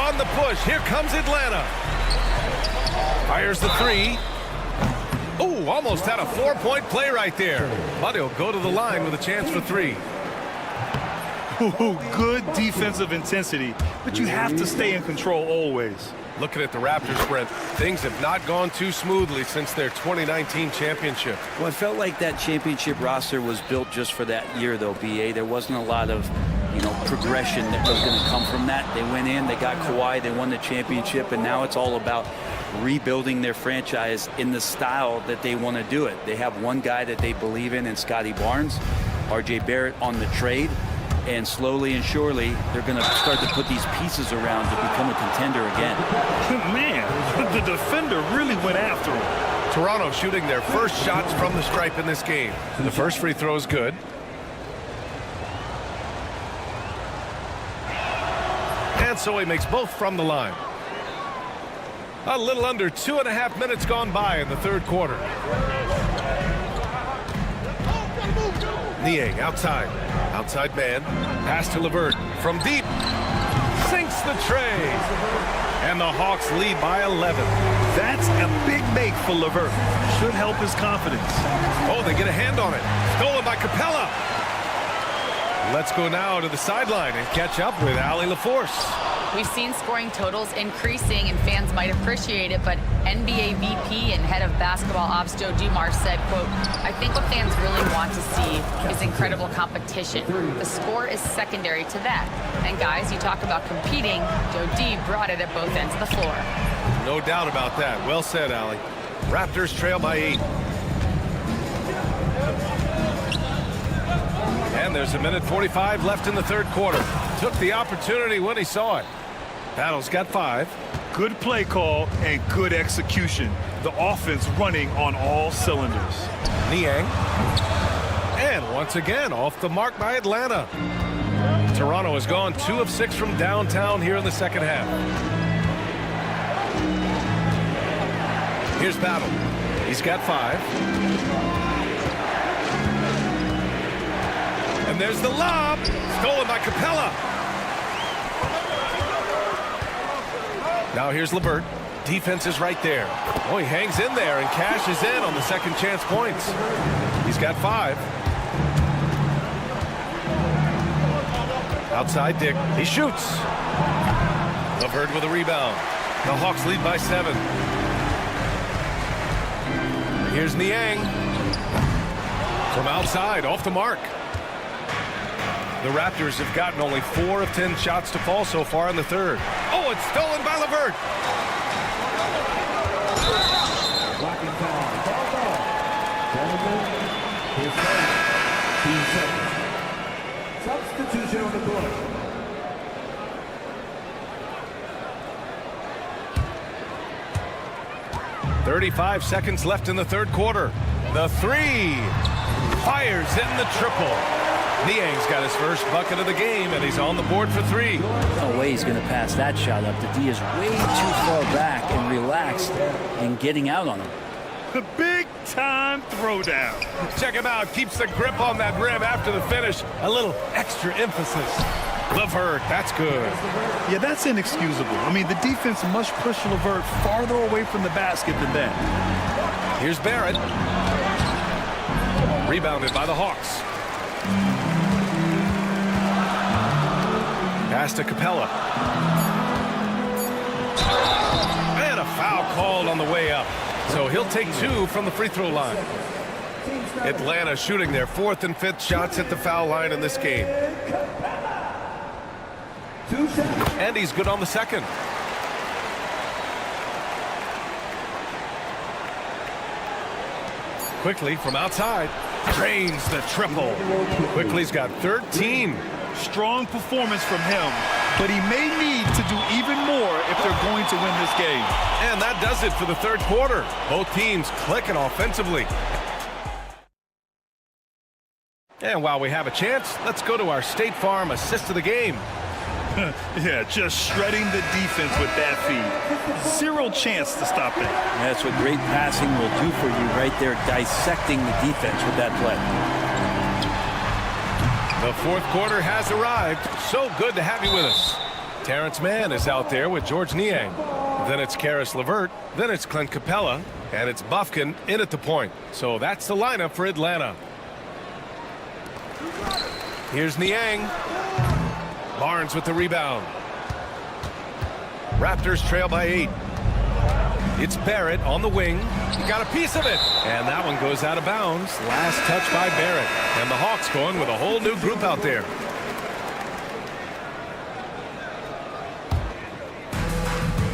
On the push. Here comes Atlanta. Fires the 3. Ooh, almost had a 4-point play right there. But he'll go to the line with a chance for 3. Ooh, good defensive intensity, but you have to stay in control always. Looking at the Raptors, Brent, things have not gone too smoothly since their 2019 championship. Well, it felt like that championship roster was built just for that year, though, B.A. There wasn't a lot of, progression that was going to come from that. They went in, they got Kawhi, they won the championship, and now it's all about rebuilding their franchise in the style that they want to do it. They have one guy that they believe in Scotty Barnes, R.J. Barrett on the trade, and slowly and surely they're going to start to put these pieces around to become a contender again. Man, the defender really went after him. Toronto shooting their first shots from the stripe in this game. The first free throw is good. And so he makes both from the line. A little under 2.5 minutes gone by in the third quarter. Niang outside. Outside man. Pass to LeVert. From deep. Sinks the tray. And the Hawks lead by 11. That's a big make for LeVert. Should help his confidence. Oh, they get a hand on it. Stolen by Capella. Let's go now to the sideline and catch up with Allie LaForce. We've seen scoring totals increasing, and fans might appreciate it, but NBA VP and head of basketball ops Joe Dumars said, quote, "I think what fans really want to see is incredible competition. The score is secondary to that. And guys, you talk about competing, Joe D brought it at both ends of the floor." No doubt about that. Well said, Allie. Raptors trail by 8. And there's 1:45 left in the third quarter. Took the opportunity when he saw it. Battle's got 5. Good play call and good execution. The offense running on all cylinders. Niang. And once again, off the mark by Atlanta. Toronto has gone 2 of 6 from downtown here in the second half. Here's Battle. He's got 5. And there's the lob. Stolen by Capella. Now here's LeVert. Defense is right there. Oh, he hangs in there and cashes in on the second chance points. He's got 5. Outside Dick. He shoots. LeVert with a rebound. The Hawks lead by 7. Here's Niang. From outside, off the mark. The Raptors have gotten only 4 of 10 shots to fall so far in the third. Oh, it's stolen by LeVert. Blocking foul. His substitution on the court. .35 seconds left in the third quarter. The 3. Fires in the triple. Niang's got his first bucket of the game, and he's on the board for 3. No way he's going to pass that shot up. The D is way too far back and relaxed and getting out on him. The big-time throwdown. Check him out. Keeps the grip on that rim after the finish. A little extra emphasis. LeVert, that's good. Yeah, that's inexcusable. I mean, the defense must push LeVert farther away from the basket than that. Here's Barrett. Rebounded by the Hawks. Pass to Capella. And a foul called on the way up. So he'll take 2 from the free throw line. Atlanta shooting their 4th and 5th shots at the foul line in this game. And he's good on the second. Quickly from outside. Drains the triple. Quickly's got 13. Strong performance from him, but he may need to do even more if they're going to win this game. And that does it for the third quarter. Both teams clicking offensively. And while we have a chance, let's go to our State Farm assist of the game. Yeah, just shredding the defense with that feed. 0 chance to stop that. That's what great passing will do for you right there, dissecting the defense with that play. The fourth quarter has arrived. So good to have you with us. Terrence Mann is out there with George Niang. Then it's Karis LeVert. Then it's Clint Capella. And it's Bufkin in at the point. So that's the lineup for Atlanta. Here's Niang. Barnes with the rebound. Raptors trail by 8. It's Barrett on the wing. He got a piece of it. And that one goes out of bounds. Last touch by Barrett. And the Hawks going with a whole new group out there.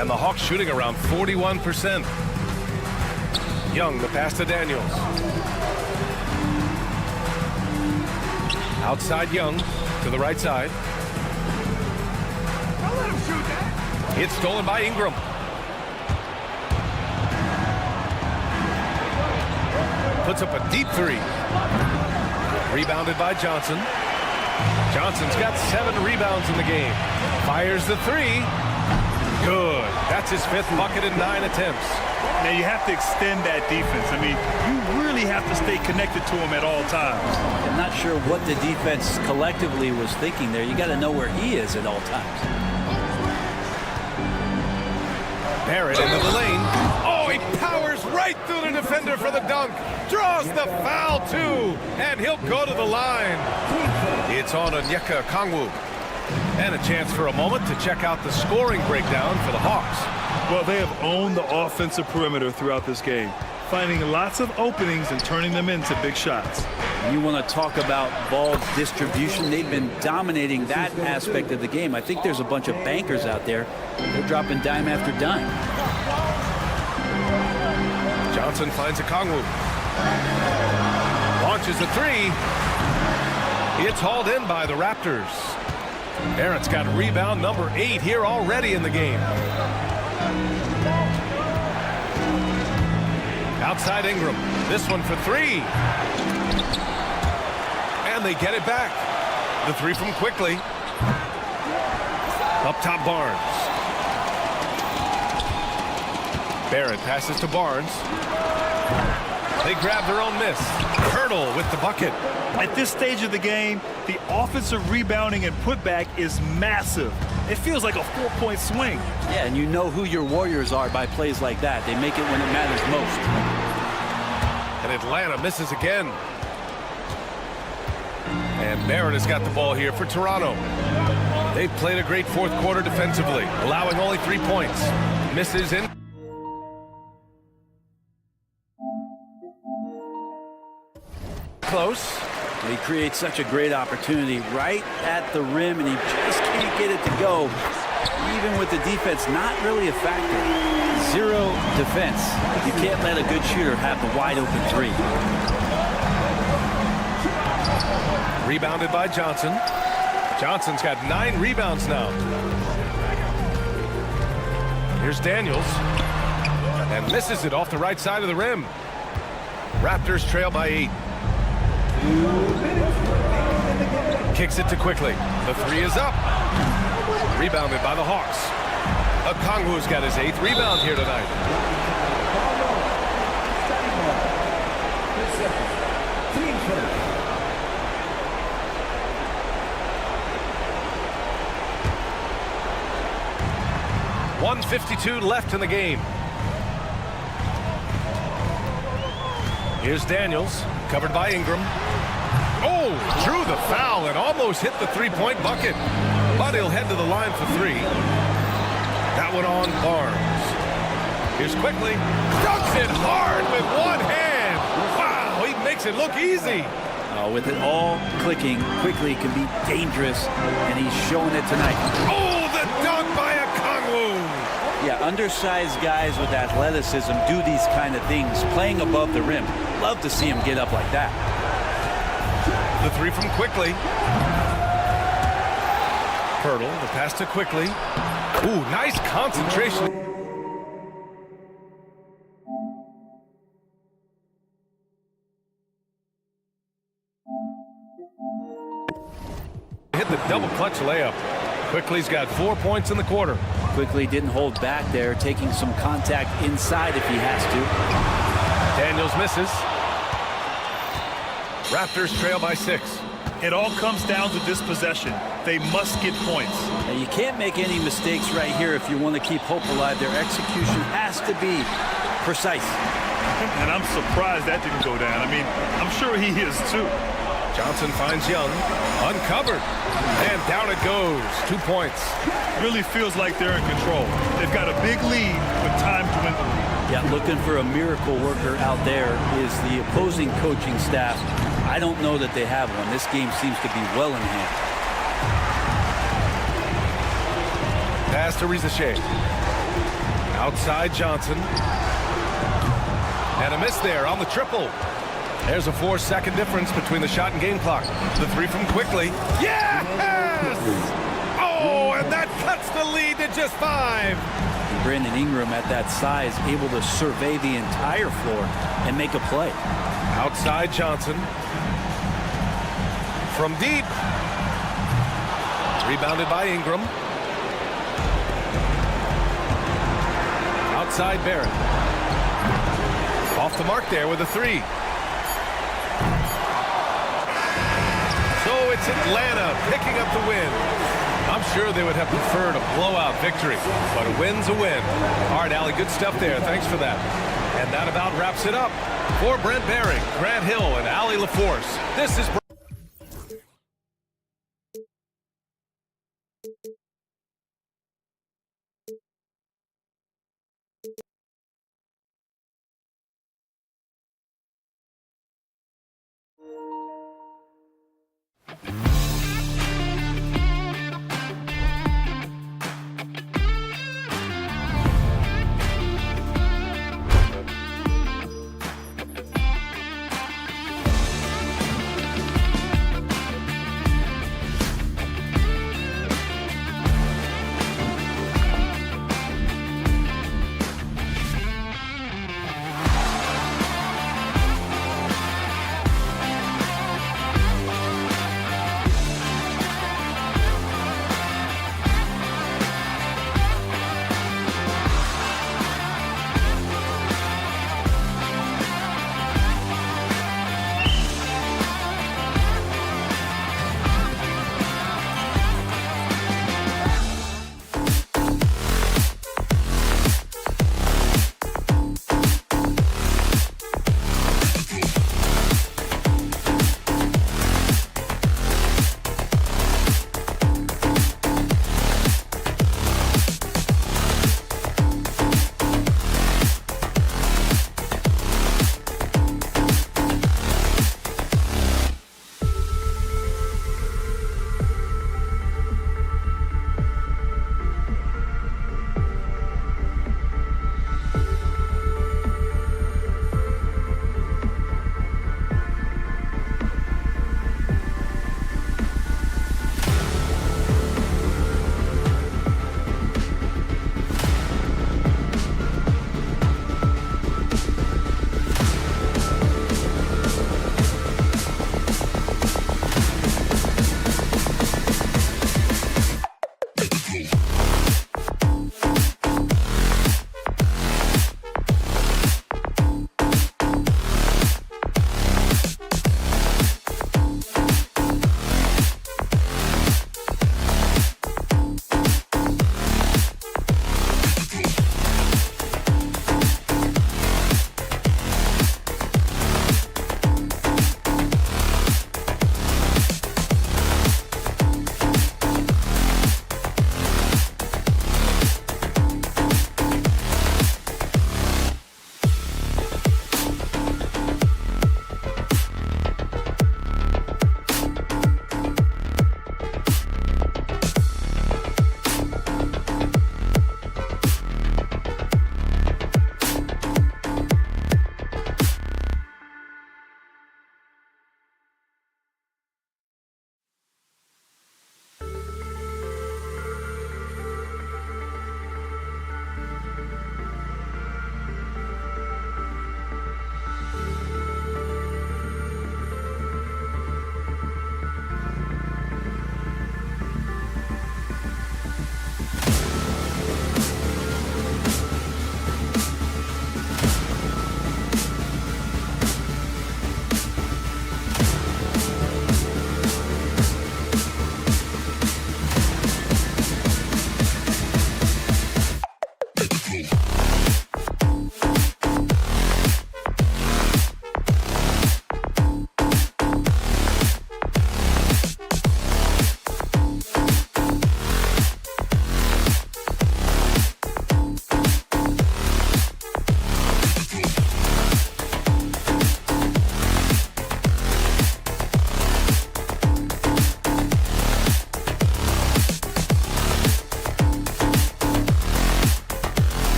And the Hawks shooting around 41%. Young, the pass to Daniels. Outside Young to the right side. Don't let him shoot that. It's stolen by Ingram. Puts up a deep three. Rebounded by Johnson. Johnson's got 7 rebounds in the game. Fires the three. Good. That's his 5th bucket in 9 attempts. Now you have to extend that defense. I mean, you really have to stay connected to him at all times. I'm not sure what the defense collectively was thinking there. You got to know where he is at all times. Barrett into the lane. Oh, he powers right through the defender for the dunk. Draws the foul, too. And he'll go to the line. It's on Onyeka Okongwu. And a chance for a moment to check out the scoring breakdown for the Hawks. Well, they have owned the offensive perimeter throughout this game, finding lots of openings and turning them into big shots. You want to talk about ball distribution. They've been dominating that aspect of the game. I think there's a bunch of bankers out there. They're dropping dime after dime. Johnson finds Okongwu. Launches a three. It's hauled in by the Raptors. Barrett's got rebound number 8 here already in the game. Outside Ingram. This one for 3. And they get it back. The 3 from Quickly. Up top Barnes. Barrett passes to Barnes. They grab their own miss. Hurdle with the bucket. At this stage of the game, the offensive rebounding and putback is massive. It feels like a 4-point swing. Yeah, and you know who your Warriors are by plays like that. They make it when it matters most. And Atlanta misses again. And Barrett has got the ball here for Toronto. They've played a great 4th quarter defensively, allowing only 3 points. Misses in. Close. He creates such a great opportunity right at the rim, and he just can't get it to go. Even with the defense not really a factor. 0 defense. You can't let a good shooter have the wide open 3. Rebounded by Johnson. Johnson's got 9 rebounds now. Here's Daniels. And misses it off the right side of the rim. Raptors trail by 8. Kicks it to Quickly. The 3 is up. Rebounded by the Hawks. Okongwu's got his 8th rebound here tonight. .152 left in the game. Here's Daniels, covered by Ingram. Oh, drew the foul and almost hit the 3-point bucket. But he'll head to the line for 3. That one on Barnes. Here's Quickly. Dunks it hard with one hand. Wow, he makes it look easy. With it all clicking, Quickly can be dangerous, and he's showing it tonight. Oh, the dunk by Okongwu. Yeah, undersized guys with athleticism do these kind of things, playing above the rim. Love to see him get up like that. The 3 from Quickly. Hurdle, the pass to Quickly. Ooh, nice concentration. Hit the double clutch layup. Quickly's got 4 points in the quarter. Quickly didn't hold back there, taking some contact inside if he has to. Daniels misses. Raptors trail by 6. It all comes down to this possession. They must get points. Now, you can't make any mistakes right here if you want to keep hope alive. Their execution has to be precise. And I'm surprised that didn't go down. I mean, I'm sure he is too. Johnson finds Young. Uncovered. And down it goes. 2 points. Really feels like they're in control. They've got a big lead with time dwindling. Yeah, looking for a miracle worker out there is the opposing coaching staff. I don't know that they have one. This game seems to be well in hand. Pass to Rizachet. Outside Johnson. And a miss there on the triple. There's a 4-second difference between the shot and game clock. The three from Quickly. Yes! Oh, and that cuts the lead to just 5. Brandon Ingram at that size, able to survey the entire floor and make a play. Outside Johnson. From deep. Rebounded by Ingram. Outside Barrett. Off the mark there with a 3. So it's Atlanta picking up the win. I'm sure they would have preferred a blowout victory, but a win's a win. All right, Allie, good stuff there. Thanks for that. And that about wraps it up. For Brent Behring, Grant Hill, and Allie LaForce, this is...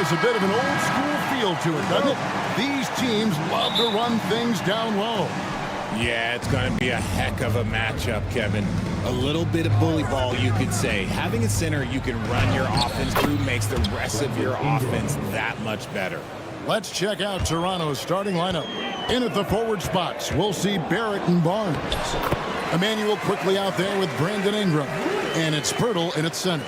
has a bit of an old school feel to it, doesn't it? These teams love to run things down low. Yeah, it's going to be a heck of a matchup, Kevin. A little bit of bully ball, you could say. Having a center you can run your offense through makes the rest of your offense that much better. Let's check out Toronto's starting lineup. In at the forward spots, we'll see Barrett and Barnes. Emmanuel quickly out there with Brandon Ingram. And it's Pirtle in its center.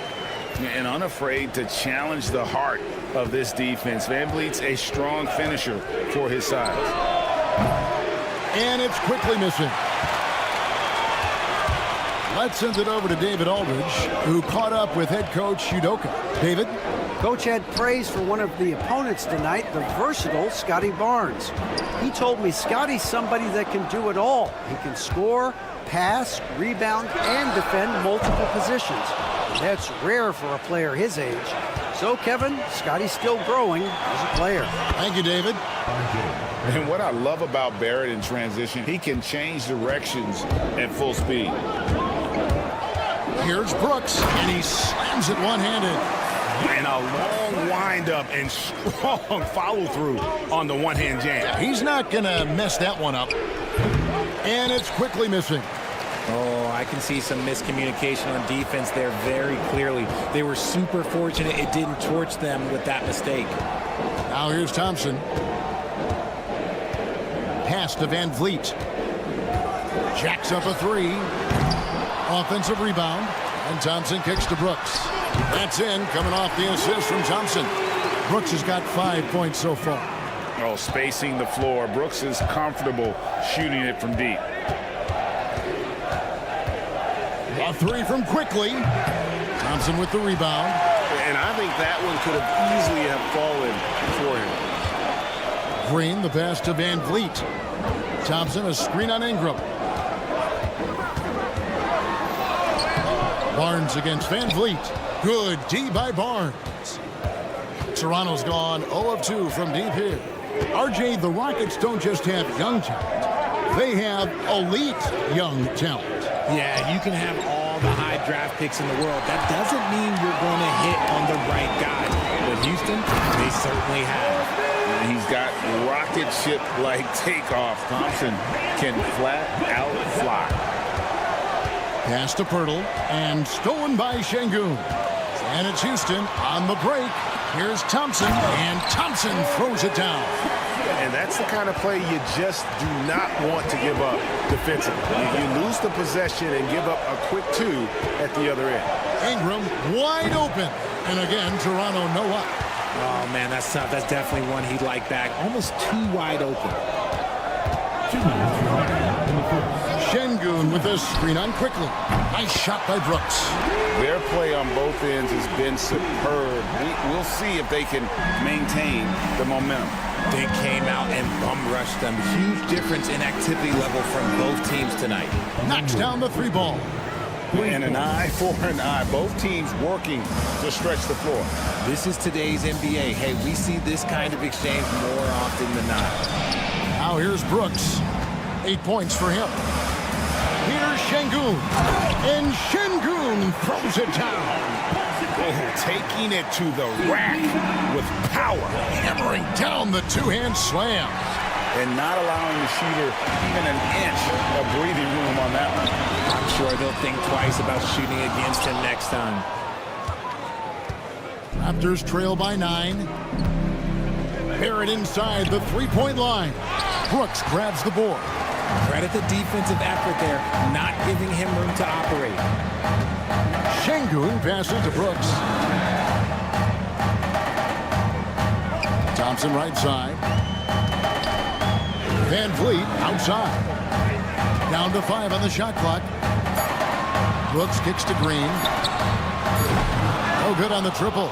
And unafraid to challenge the heart of this defense. VanVleet's a strong finisher for his size. And it's quickly missing. Let's send it over to David Aldridge, who caught up with head coach Udoka. David? Coach had praise for one of the opponents tonight, the versatile Scotty Barnes. He told me Scotty's somebody that can do it all. He can score, pass, rebound, and defend multiple positions. That's rare for a player his age. So, Kevin, Scotty's still growing as a player. Thank you, David. And what I love about Barrett in transition, he can change directions at full speed. Here's Brooks, and he slams it one-handed. And a long windup and strong follow-through on the one-hand jam. He's not going to mess that one up. And it's quickly missing. Oh, I can see some miscommunication on defense there very clearly. They were super fortunate it didn't torch them with that mistake. Now here's Thompson. Pass to VanVleet. Jacks up a three. Offensive rebound. And Thompson kicks to Brooks. That's in, coming off the assist from Thompson. Brooks has got 5 points so far. Oh, spacing the floor. Brooks is comfortable shooting it from deep. A three from quickly. Thompson with the rebound. And I think that one could have easily have fallen for him. Green, the pass to VanVleet. Thompson, a screen on Ingram. Barnes against VanVleet. Good D by Barnes. Toronto's gone 0 of 2 from deep here. RJ, the Rockets don't just have young talent. They have elite young talent. Yeah, you can have all the high draft picks in the world. That doesn't mean you're going to hit on the right guy. But Houston, they certainly have. And he's got rocket ship-like takeoff. Thompson can flat out fly. Pass to Pirtle, and stolen by Şengün. And it's Houston on the break. Here's Thompson, and Thompson throws it down. And that's the kind of play you just do not want to give up defensively. You lose the possession and give up a quick two at the other end. Ingram wide open. And again, Toronto no up. Oh, man, that's tough. That's definitely one he'd like back. Almost too wide open. Şengün with a screen on quickly. Nice shot by Brooks. Their play on both ends has been superb. We'll see if they can maintain the momentum. They came out and bum rushed them. Huge difference in activity level from both teams tonight. Knocks down the three ball. And an eye for an eye. Both teams working to stretch the floor. This is today's NBA. Hey, we see this kind of exchange more often than not. Now here's Brooks. 8 points for him. Here's Şengün. And Şengün throws it down. Oh, taking it to the rack with power. Hammering down the two-hand slam. And not allowing the shooter even an inch of breathing room on that one. I'm sure they'll think twice about shooting against him next time. Raptors trail by 9. Barrett inside the three-point line. Brooks grabs the board. Credit the defensive effort there, not giving him room to operate. Şengün passes to Brooks. Thompson right side. VanVleet outside. Down to 5 on the shot clock. Brooks kicks to Green. No good on the triple.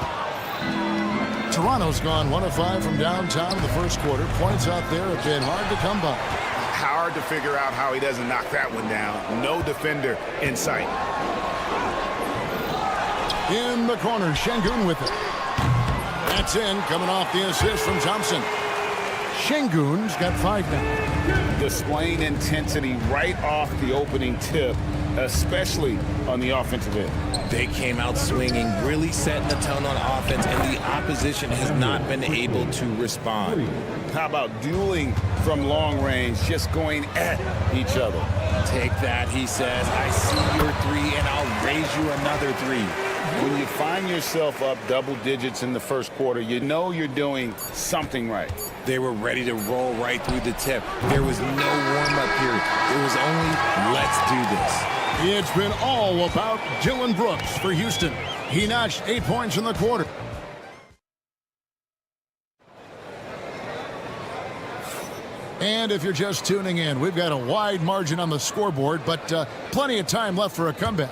Toronto's gone 1 of 5 from downtown in the first quarter. Points out there have been hard to come by. Hard to figure out how he doesn't knock that one down. No defender in sight. In the corner, Şengün with it. That's in, coming off the assist from Thompson. Şengün's got 5 now. Displaying intensity right off the opening tip, especially on the offensive end. They came out swinging, really setting the tone on offense, and the opposition has not been able to respond. How about dueling from long range, just going at each other? Take that, he says. I see your 3, and I'll raise you another 3. When you find yourself up double digits in the first quarter, you know you're doing something right. They were ready to roll right through the tip. There was no warm-up period. It was only, let's do this. It's been all about Dillon Brooks for Houston. He notched 8 points in the quarter. And if you're just tuning in, we've got a wide margin on the scoreboard, but plenty of time left for a comeback.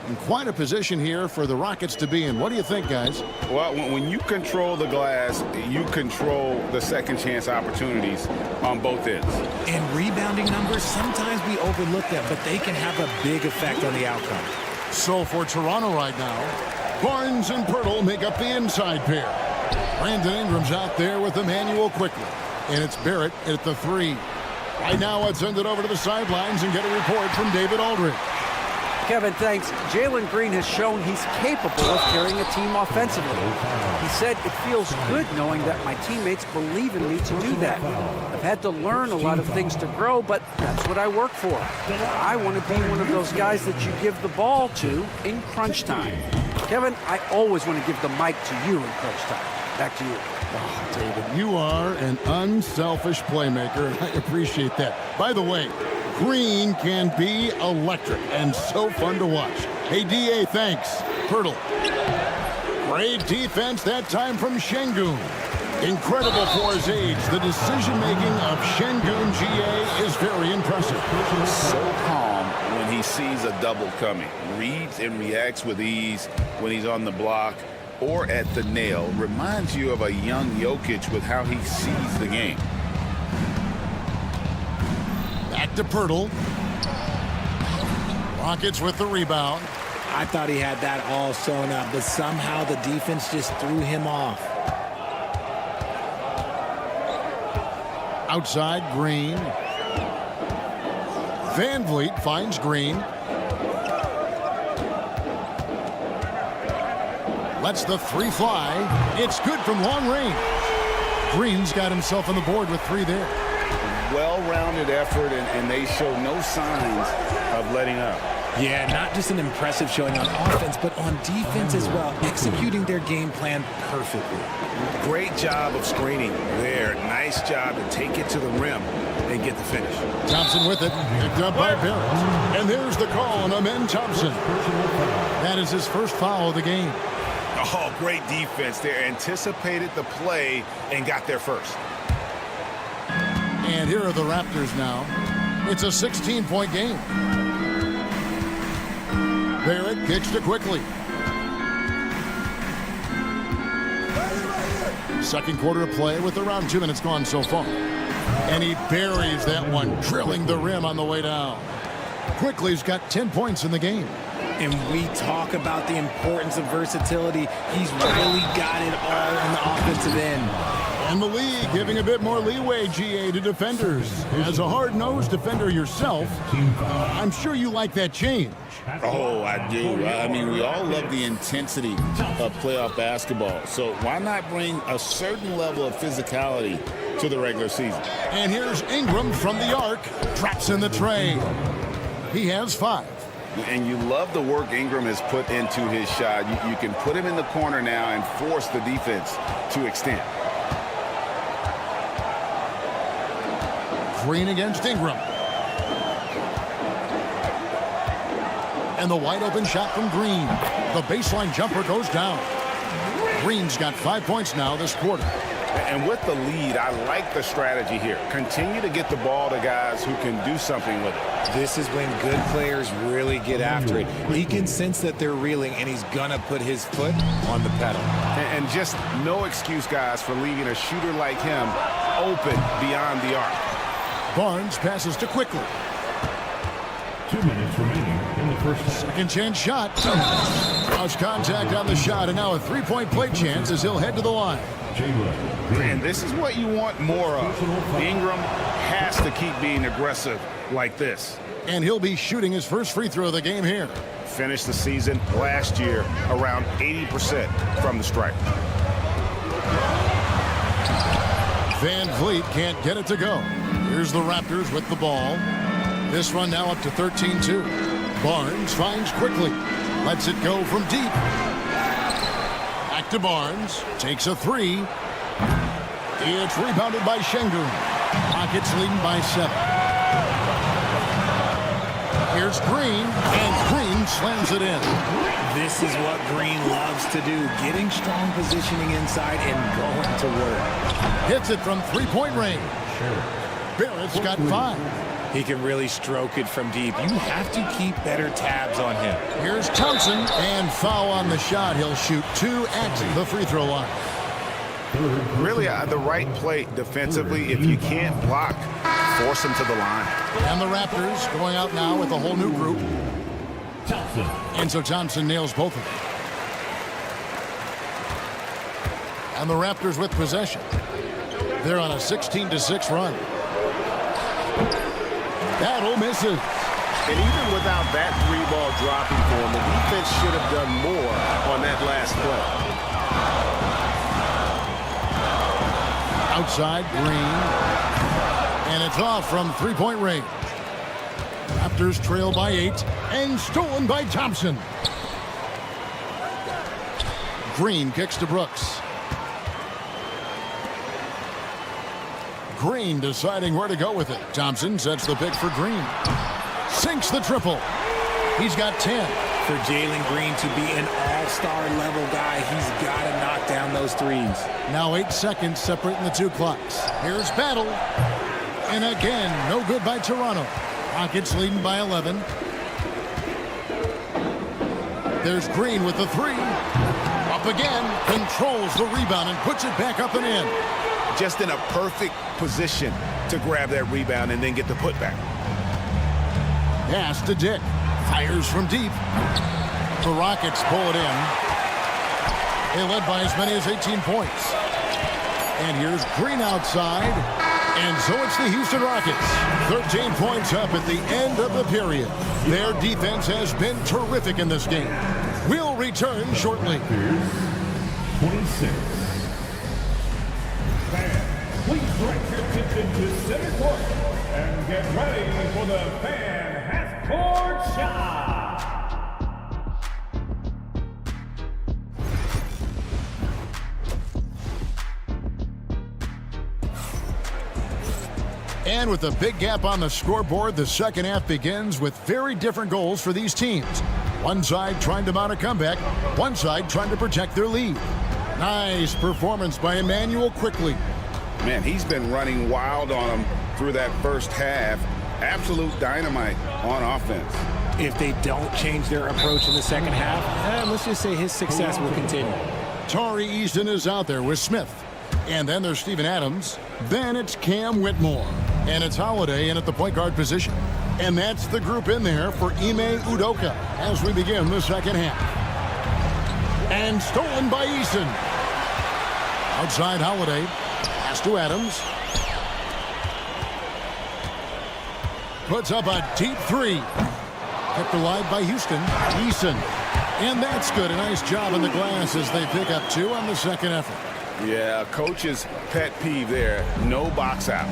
And quite a position here for the Rockets to be in. What do you think, guys? Well, when you control the glass, you control the second chance opportunities on both ends. And rebounding numbers, sometimes we overlook them, but they can have a big effect on the outcome. So for Toronto right now, Barnes and Pirtle make up the inside pair. Brandon Ingram's out there with Emmanuel quickly. And it's Barrett at the 3. Right now, let's send it over to the sidelines and get a report from David Aldridge. Kevin, thanks. Jalen Green has shown he's capable of carrying a team offensively. He said, it feels good knowing that my teammates believe in me to do that. I've had to learn a lot of things to grow, but that's what I work for. I want to be one of those guys that you give the ball to in crunch time. Kevin, I always want to give the mic to you in crunch time. Back to you. Oh, David, you are an unselfish playmaker, and I appreciate that. By the way, Green can be electric and so fun to watch. Hey, D.A., thanks. Pirtle. Great defense that time from Şengün. Incredible for his age. The decision-making of Şengün, G.A., is very impressive. So calm when he sees a double coming. Reads and reacts with ease when he's on the block or at the nail. Reminds you of a young Jokic with how he sees the game. Back to Pirtle. Rockets with the rebound. I thought he had that all sewn up, but somehow the defense just threw him off. Outside, Green. Van Vliet finds Green. Lets the 3 fly. It's good from long range. Green's got himself on the board with 3 there. Well-rounded effort, and they show no signs of letting up. Yeah, not just an impressive showing on offense, but on defense as well, executing their game plan perfectly. Great job of screening there. Nice job to take it to the rim and get the finish. Thompson with it, picked up by Barrett. And there's the call on Amen Thompson. That is his first foul of the game. Oh, great defense there. Anticipated the play and got there first. And here are the Raptors now. It's a 16-point game. Barrett kicks to quickly. Second quarter of play with around 2 minutes gone so far. And he buries that one, drilling the rim on the way down. Quickly's got 10 points in the game. And we talk about the importance of versatility. He's really got it all on the offensive end. And the league giving a bit more leeway, GA, to defenders. As a hard-nosed defender yourself, I'm sure you like that change. Oh, I do. I mean, we all love the intensity of playoff basketball. So why not bring a certain level of physicality to the regular season? And here's Ingram from the arc. Drops in the tray. He has 5. And you love the work Ingram has put into his shot. You can put him in the corner now and force the defense to extend. Green against Ingram. And the wide open shot from Green. The baseline jumper goes down. Green's got 5 points now this quarter. And with the lead, I like the strategy here. Continue to get the ball to guys who can do something with it. This is when good players really get after it. He can sense that they're reeling, and he's going to put his foot on the pedal. And just no excuse, guys, for leaving a shooter like him open beyond the arc. Barnes passes to Quickly. 2 minutes remaining in the first half. Second chance shot. Cross contact on the shot, and now a 3-point play chance as he'll head to the line. And this is what you want more of. Ingram has to keep being aggressive like this. And he'll be shooting his first free throw of the game here. Finished the season last year around 80% from the stripe. Van Vliet can't get it to go. Here's the Raptors with the ball. This run now up to 13-2. Barnes finds quickly. Lets it go from deep. Back to Barnes. Takes a three. It's rebounded by Şengün. Rockets leading by 7. Here's Green, and Green slams it in. This is what Green loves to do, getting strong positioning inside and going to work. Hits it from three-point range. Barrett's got 5. He can really stroke it from deep. You have to keep better tabs on him. Here's Thompson, and foul on the shot. He'll shoot 2 at the free throw line. Really, the right play defensively. If you can't block, force him to the line. And the Raptors going out now with a whole new group. And so Thompson nails both of them. And the Raptors with possession. They're on a 16-6 run. Battle misses. And even without that 3-ball dropping for him, the defense should have done more on that last play. Outside, Green. And it's off from three-point range. Raptors trail by 8 and stolen by Thompson. Green kicks to Brooks. Green deciding where to go with it. Thompson sets the pick for Green. Sinks the triple. He's got 10. For Jalen Green to be an all-star level guy, he's got to knock down those threes. Now 8 seconds separating the two clocks. Here's Battle. And again, no good by Toronto. Rockets leading by 11. There's Green with the 3. Up again. Controls the rebound and puts it back up and in. Just in a perfect position to grab that rebound and then get the putback. Pass to Dick. Fires from deep. The Rockets pull it in. They led by as many as 18 points. And here's Green outside. And so it's the Houston Rockets. 13 points up at the end of the period. Their defense has been terrific in this game. We'll return shortly. 26. Please direct your attention to center court and get ready for the fan half-court shot. And with a big gap on the scoreboard, the second half begins with very different goals for these teams. One side trying to mount a comeback, one side trying to protect their lead. Nice performance by Emmanuel quickly. Man, he's been running wild on them through that first half. Absolute dynamite on offense. If they don't change their approach in the second half, let's just say his success will continue. Tari Easton is out there with Smith. And then there's Steven Adams. Then it's Cam Whitmore. And it's Holiday in at the point guard position. And that's the group in there for Ime Udoka as we begin the second half. And stolen by Easton. Outside Holiday. Pass to Adams. Puts up a deep 3. Kept alive by Houston. Easton. And that's good. A nice job on the glass as they pick up 2 on the second effort. Yeah, coach's pet peeve there. No box out.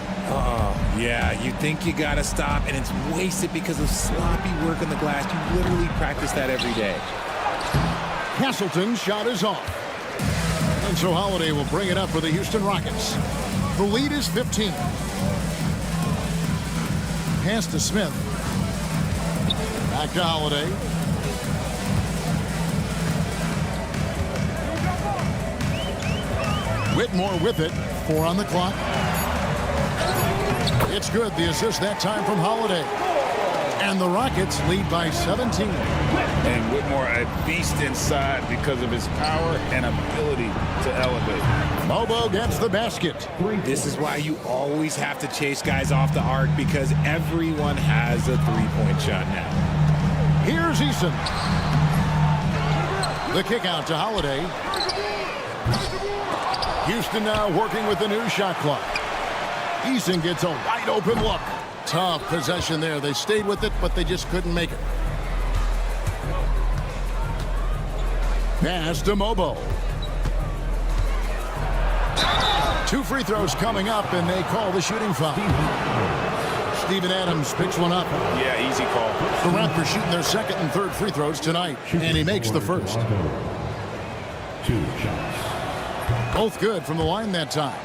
Yeah, you think you got to stop, and it's wasted because of sloppy work on the glass. You literally practice that every day. Castleton's shot is off. And so Holiday will bring it up for the Houston Rockets. The lead is 15. Pass to Smith. Back to Holiday. Whitmore with it. 4 on the clock. It's good. The assist that time from Holiday. And the Rockets lead by 17. And Whitmore a beast inside because of his power and ability to elevate. Bobo gets the basket. This is why you always have to chase guys off the arc, because everyone has a three-point shot now. Here's Easton. The kick out to Holiday. Houston now working with the new shot clock. Eason gets a wide open look. Tough possession there. They stayed with it, but they just couldn't make it. Pass to Mobo. 2 free throws coming up, and they call the shooting foul. Steven Adams picks one up. Yeah, easy call. The Raptors shooting their second and third free throws tonight, and he makes the first. 2 shots. Both good from the line that time.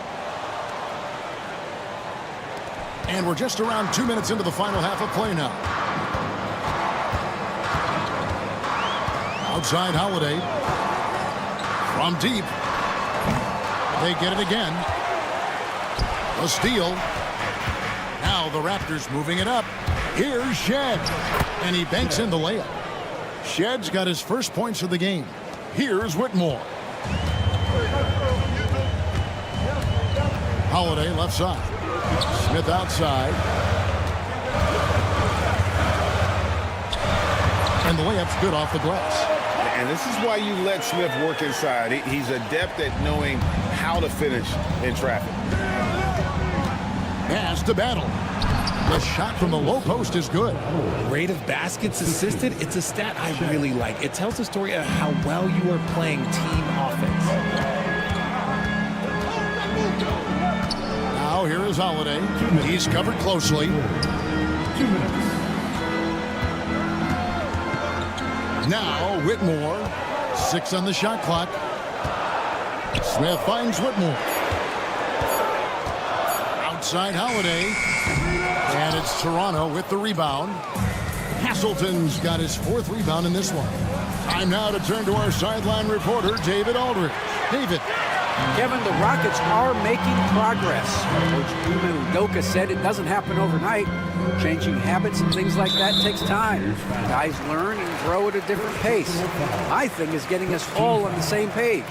And we're just around 2 minutes into the final half of play now. Outside Holiday. From deep. They get it again. A steal. Now the Raptors moving it up. Here's Shed. And he banks in the layup. Shed's got his first points of the game. Here's Whitmore. Holiday left side. Smith outside. And the layup's good off the glass. And this is why you let Smith work inside. He's adept at knowing how to finish in traffic. Pass to Battle. The shot from the low post is good. Rate of baskets assisted, it's a stat I really like. It tells the story of how well you are playing team offense. Now here is Holiday. He's covered closely. 2 minutes. Now Whitmore. 6 on the shot clock. Smith finds Whitmore. Outside Holiday. And it's Toronto with the rebound. Hasselton's got his 4th rebound in this one. Time now to turn to our sideline reporter, David Aldridge. David. Kevin, the Rockets are making progress. Coach Luka said it doesn't happen overnight. Changing habits and things like that takes time. Guys learn and grow at a different pace. My thing is getting us all on the same page.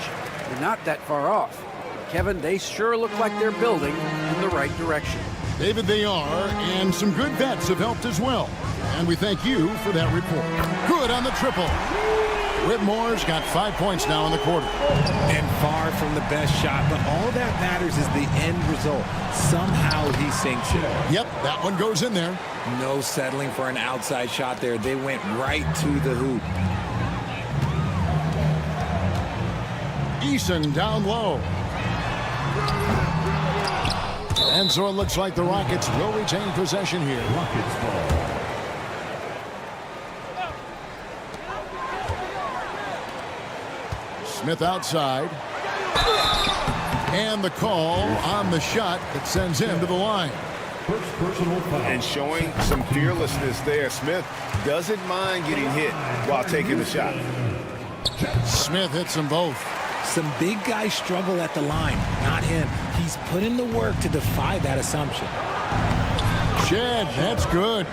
We're not that far off. Kevin, they sure look like they're building in the right direction. David, they are, and some good vets have helped as well. And we thank you for that report. Good on the triple. Whitmore's got 5 points now in the quarter. And far from the best shot, but all that matters is the end result. Somehow he sinks it. Yep, that one goes in there. No settling for an outside shot there. They went right to the hoop. Eason down low. And so it looks like the Rockets will retain possession here. Rockets ball. Smith outside. And the call on the shot that sends him to the line. First personal foul. And showing some fearlessness there. Smith doesn't mind getting hit while taking the shot. Smith hits them both. Some big guys struggle at the line, not him. He's put in the work to defy that assumption. Shed, that's good.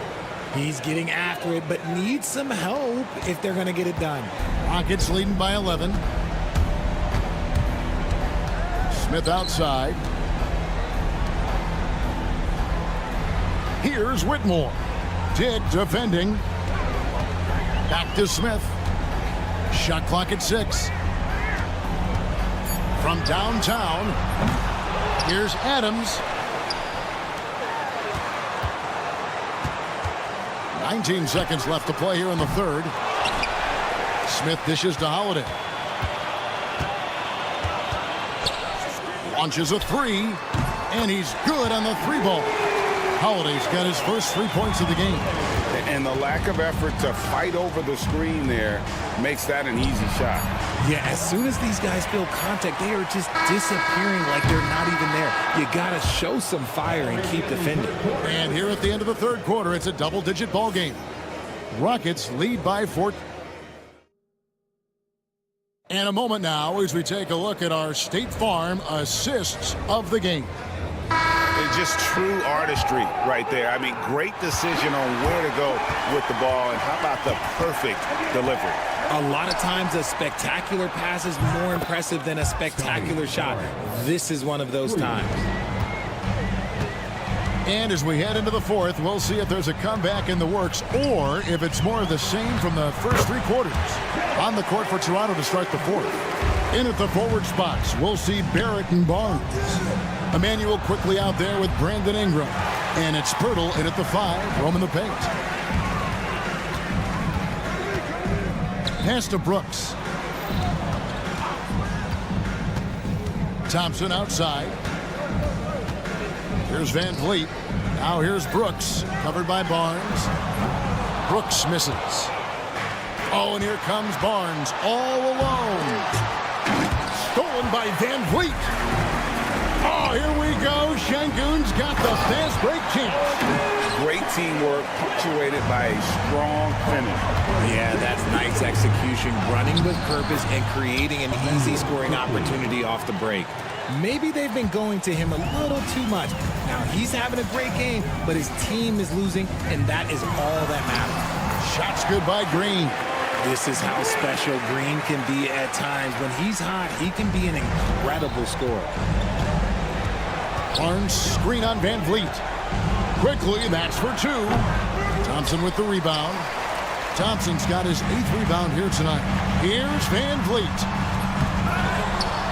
He's getting after it, but needs some help if they're going to get it done. Rockets leading by 11. Smith outside. Here's Whitmore. Dick defending. Back to Smith. Shot clock at 6. From downtown, here's Adams. 19 seconds left to play here in the third. Smith dishes to Holiday. Launches a 3, and he's good on the 3-ball. Holiday's got his first 3 points of the game. And the lack of effort to fight over the screen there makes that an easy shot. Yeah, as soon as these guys feel contact, they are just disappearing like they're not even there. You got to show some fire and keep defending. And here at the end of the third quarter, it's a double-digit ball game. Rockets lead by 4. And a moment now as we take a look at our State Farm assists of the game. It's just true artistry right there. I mean, great decision on where to go with the ball, and how about the perfect delivery? A lot of times a spectacular pass is more impressive than a spectacular shot. This is one of those times. And as we head into the fourth, we'll see if there's a comeback in the works or if it's more of the same from the first 3 quarters. On the court for Toronto to start the fourth. In at the forward spots, we'll see Barrett and Barnes. Emmanuel quickly out there with Brandon Ingram. And it's Pirtle in at the 5, roaming the paint. Pass to Brooks. Thompson outside. Here's Van Vliet. Now here's Brooks, covered by Barnes. Brooks misses. Oh, and here comes Barnes all alone. Stolen by Van Vliet. Oh, here we go. Şengün's got the fast break chance. Great teamwork, punctuated by a strong finish. Yeah, that's nice execution, running with purpose and creating an easy scoring opportunity off the break. Maybe they've been going to him a little too much. Now, he's having a great game, but his team is losing, and that is all that matters. Shots good by Green. This is how special Green can be at times. When he's hot, he can be an incredible scorer. Barnes screen on Van Vliet. Quickly, that's for 2. Thompson with the rebound. Thompson's got his 8th rebound here tonight. Here's Van Vliet.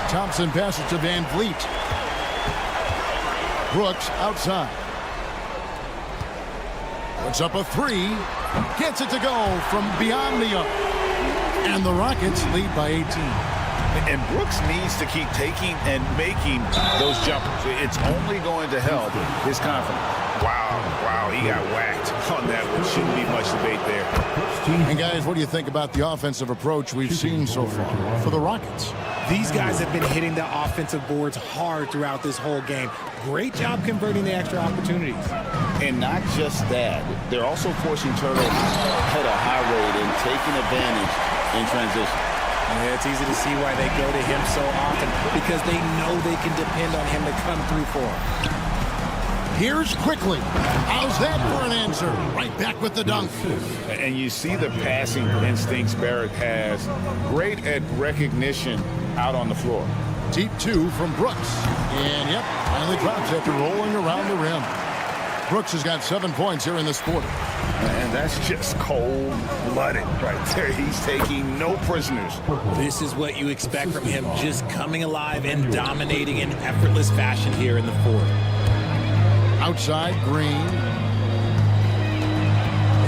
Thompson passes to Van Vliet. Brooks outside. Puts up a 3. Gets it to go from beyond the arc. And the Rockets lead by 18. And Brooks needs to keep taking and making those jumpers. It's only going to help his confidence. Wow, he got whacked on that one. Shouldn't be much debate there. And guys, what do you think about the offensive approach we've seen so far for the Rockets? These guys have been hitting the offensive boards hard throughout this whole game. Great job converting the extra opportunities. And not just that, they're also forcing turnovers at a high rate and taking advantage in transition. Yeah, it's easy to see why they go to him so often, because they know they can depend on him to come through for them. Here's Quickly. How's that for an answer? Right back with the dunk. And you see the passing instincts Barrett has. Great at recognition out on the floor. Deep 2 from Brooks. And yep, finally drops after rolling around the rim. Brooks has got 7 points here in this quarter. And that's just cold-blooded right there. He's taking no prisoners. This is what you expect from him, just coming alive and dominating in effortless fashion here in the fourth. Outside, Green.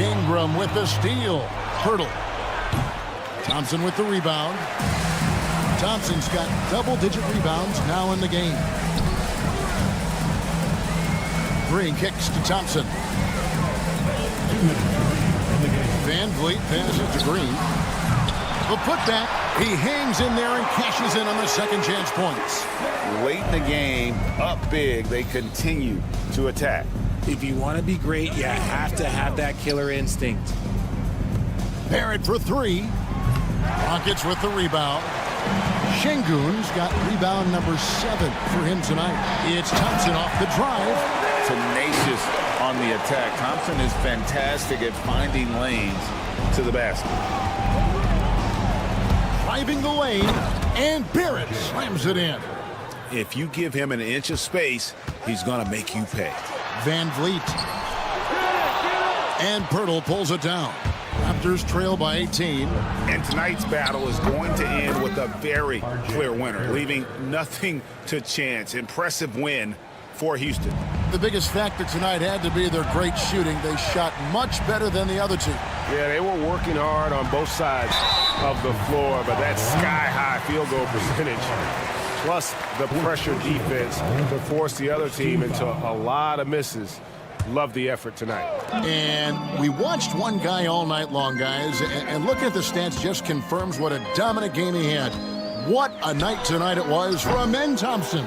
Ingram with the steal. Pirtle. Thompson with the rebound. Thompson's got double-digit rebounds now in the game. Green kicks to Thompson. Van Vliet passes to Green. The putback. He hangs in there and cashes in on the second chance points. Late in the game, up big, they continue to attack. If you want to be great, you have to have that killer instinct. Barrett for 3. Rockets with the rebound. Şengün's got rebound number 7 for him tonight. It's Thompson off the drive. Tenacious on the attack. Thompson is fantastic at finding lanes to the basket. Driving the lane, and Barrett slams it in. If you give him an inch of space, he's going to make you pay. Van Vliet. And Pirtle pulls it down. Raptors trail by 18. And tonight's battle is going to end with a very clear winner, leaving nothing to chance. Impressive win for Houston. The biggest factor tonight had to be their great shooting. They shot much better than the other two. Yeah, they were working hard on both sides of the floor, but that sky-high field goal percentage, plus the pressure defense to force the other team into a lot of misses. Love the effort tonight. And we watched one guy all night long, guys, and looking at the stats just confirms what a dominant game he had. What a night tonight it was for Amen Thompson.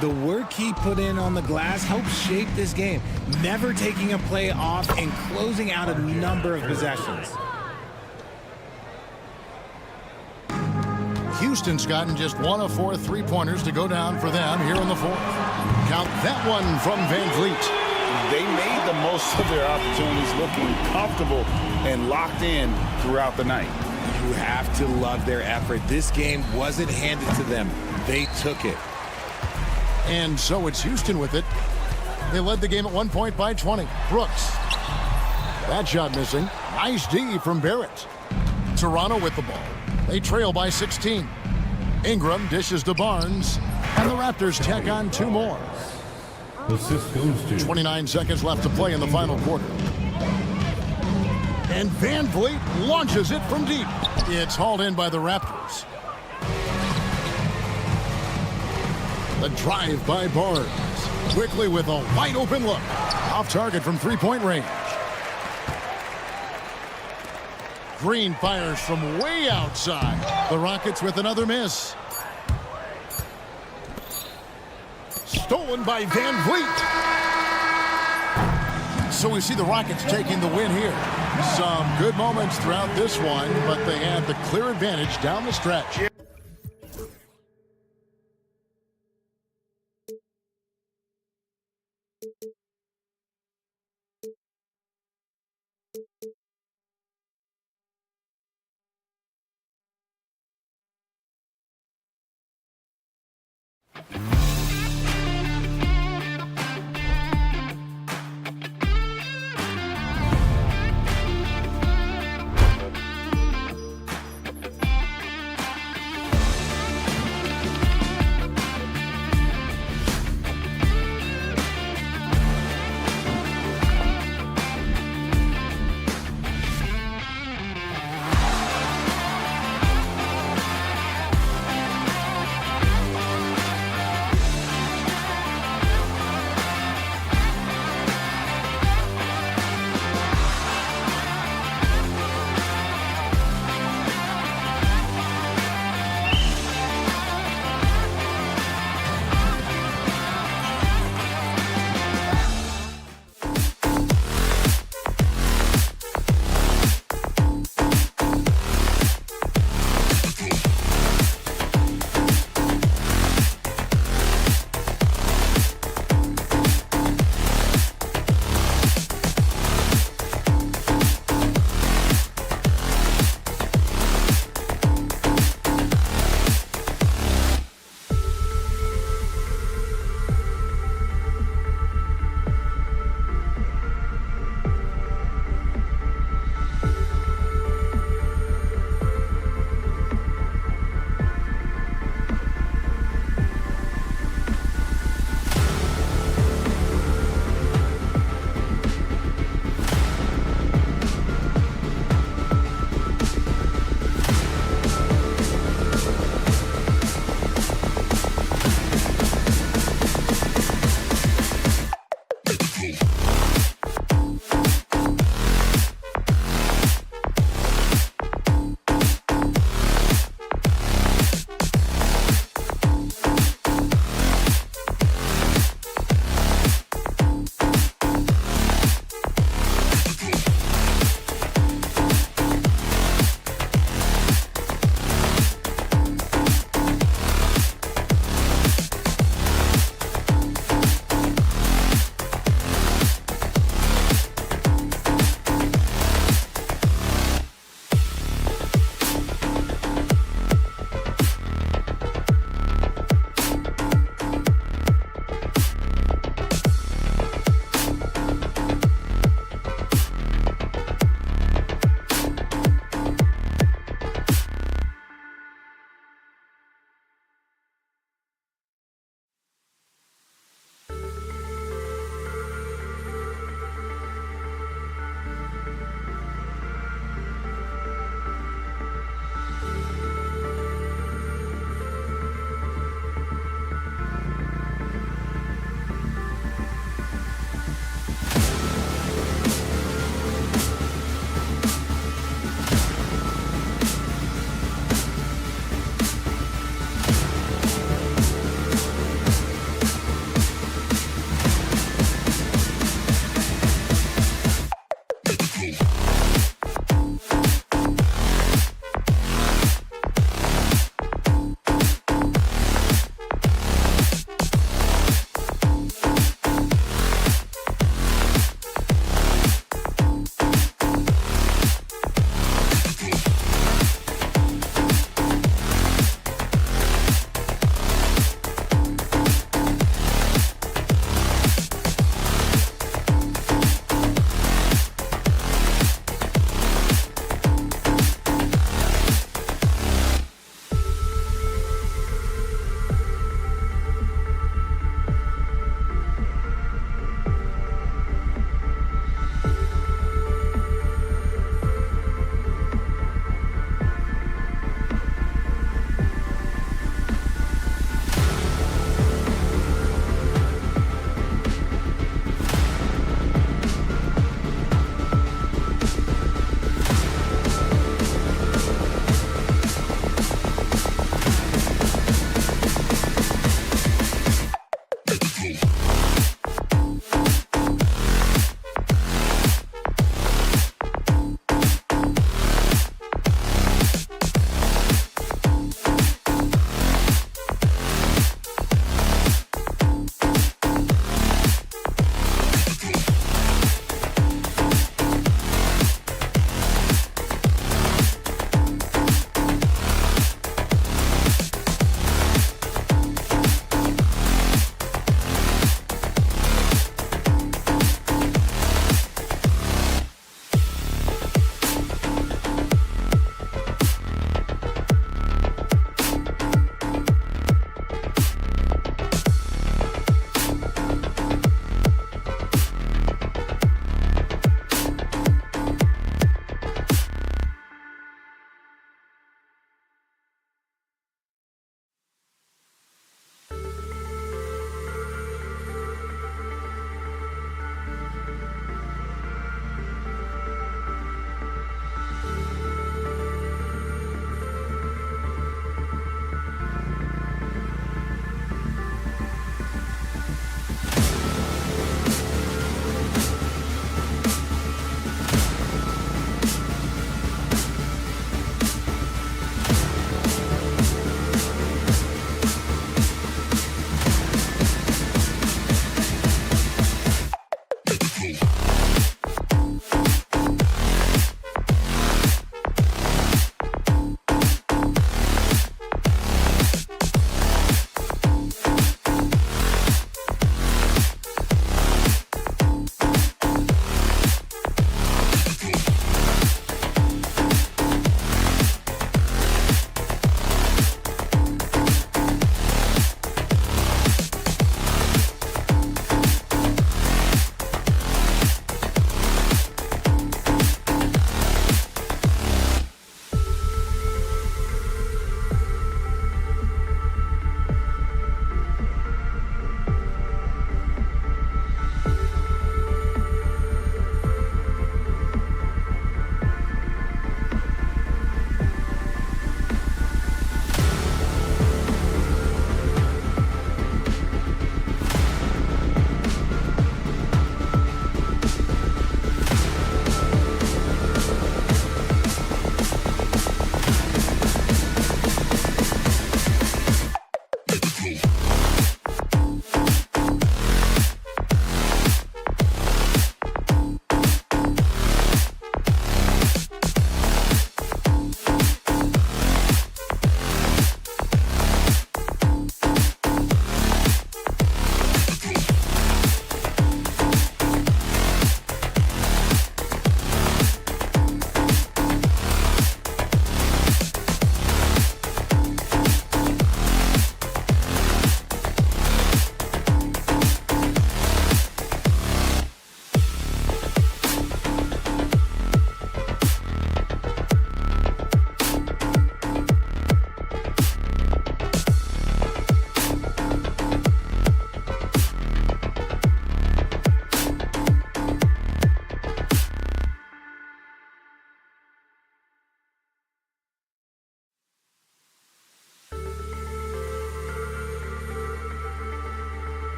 The work he put in on the glass helped shape this game, never taking a play off and closing out a number of possessions. Houston's gotten just 1 of 4 3-pointers to go down for them here in the fourth. Count that one from Van Vliet. They made the most of their opportunities, looking comfortable and locked in throughout the night. You have to love their effort. This game wasn't handed to them. They took it. And so it's Houston with it. They led the game at 1 point by 20. Brooks. That shot missing. Nice D from Barrett. Toronto with the ball. They trail by 16. Ingram dishes to Barnes, and the Raptors tack on 2 more. Assist goes to 29 seconds left to play in the final quarter. And Van Vliet launches it from deep. It's hauled in by the Raptors. The drive by Barnes. Quickly with a wide open look. Off target from 3-point range. Green fires from way outside. The Rockets with another miss. Stolen by Van Vliet. So we see the Rockets taking the win here. Some good moments throughout this one, but they had the clear advantage down the stretch.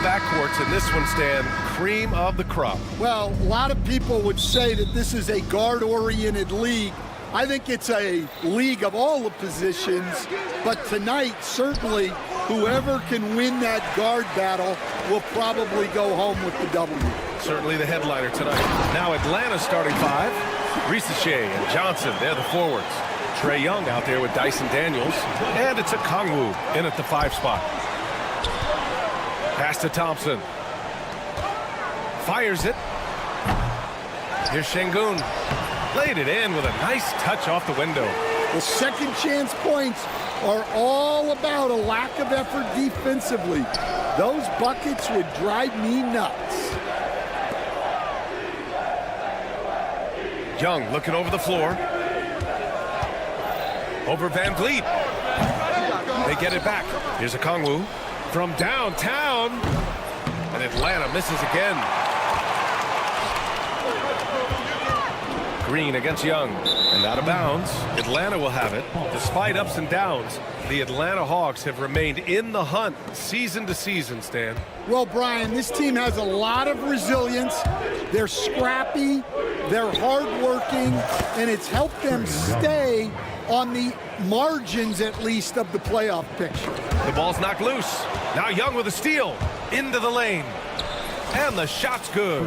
backcourts in this one, Stan, cream of the crop. Well, a lot of people would say that this is a guard-oriented league. I think it's a league of all the positions, but tonight, certainly, whoever can win that guard battle will probably go home with the W. Certainly the headliner tonight. Now Atlanta starting five. Risache and Johnson, they're the forwards. Trae Young out there with Dyson Daniels. And it's a Kongwu in at the 5 spot. Pass to Thompson. Fires it. Here's Şengün. Laid it in with a nice touch off the window. The second chance points are all about a lack of effort defensively. Those buckets would drive me nuts. Young looking over the floor. Over Van Vliet. They get it back. Here's a Kongwu from downtown. And Atlanta misses again. Green against Young. And out of bounds. Atlanta will have it. Despite ups and downs, the Atlanta Hawks have remained in the hunt season to season, Stan. Well, Brian, this team has a lot of resilience. They're scrappy. They're hardworking. And it's helped them stay on the margins, at least, of the playoff picture. The ball's knocked loose. Now Young with a steal. Into the lane. And the shot's good.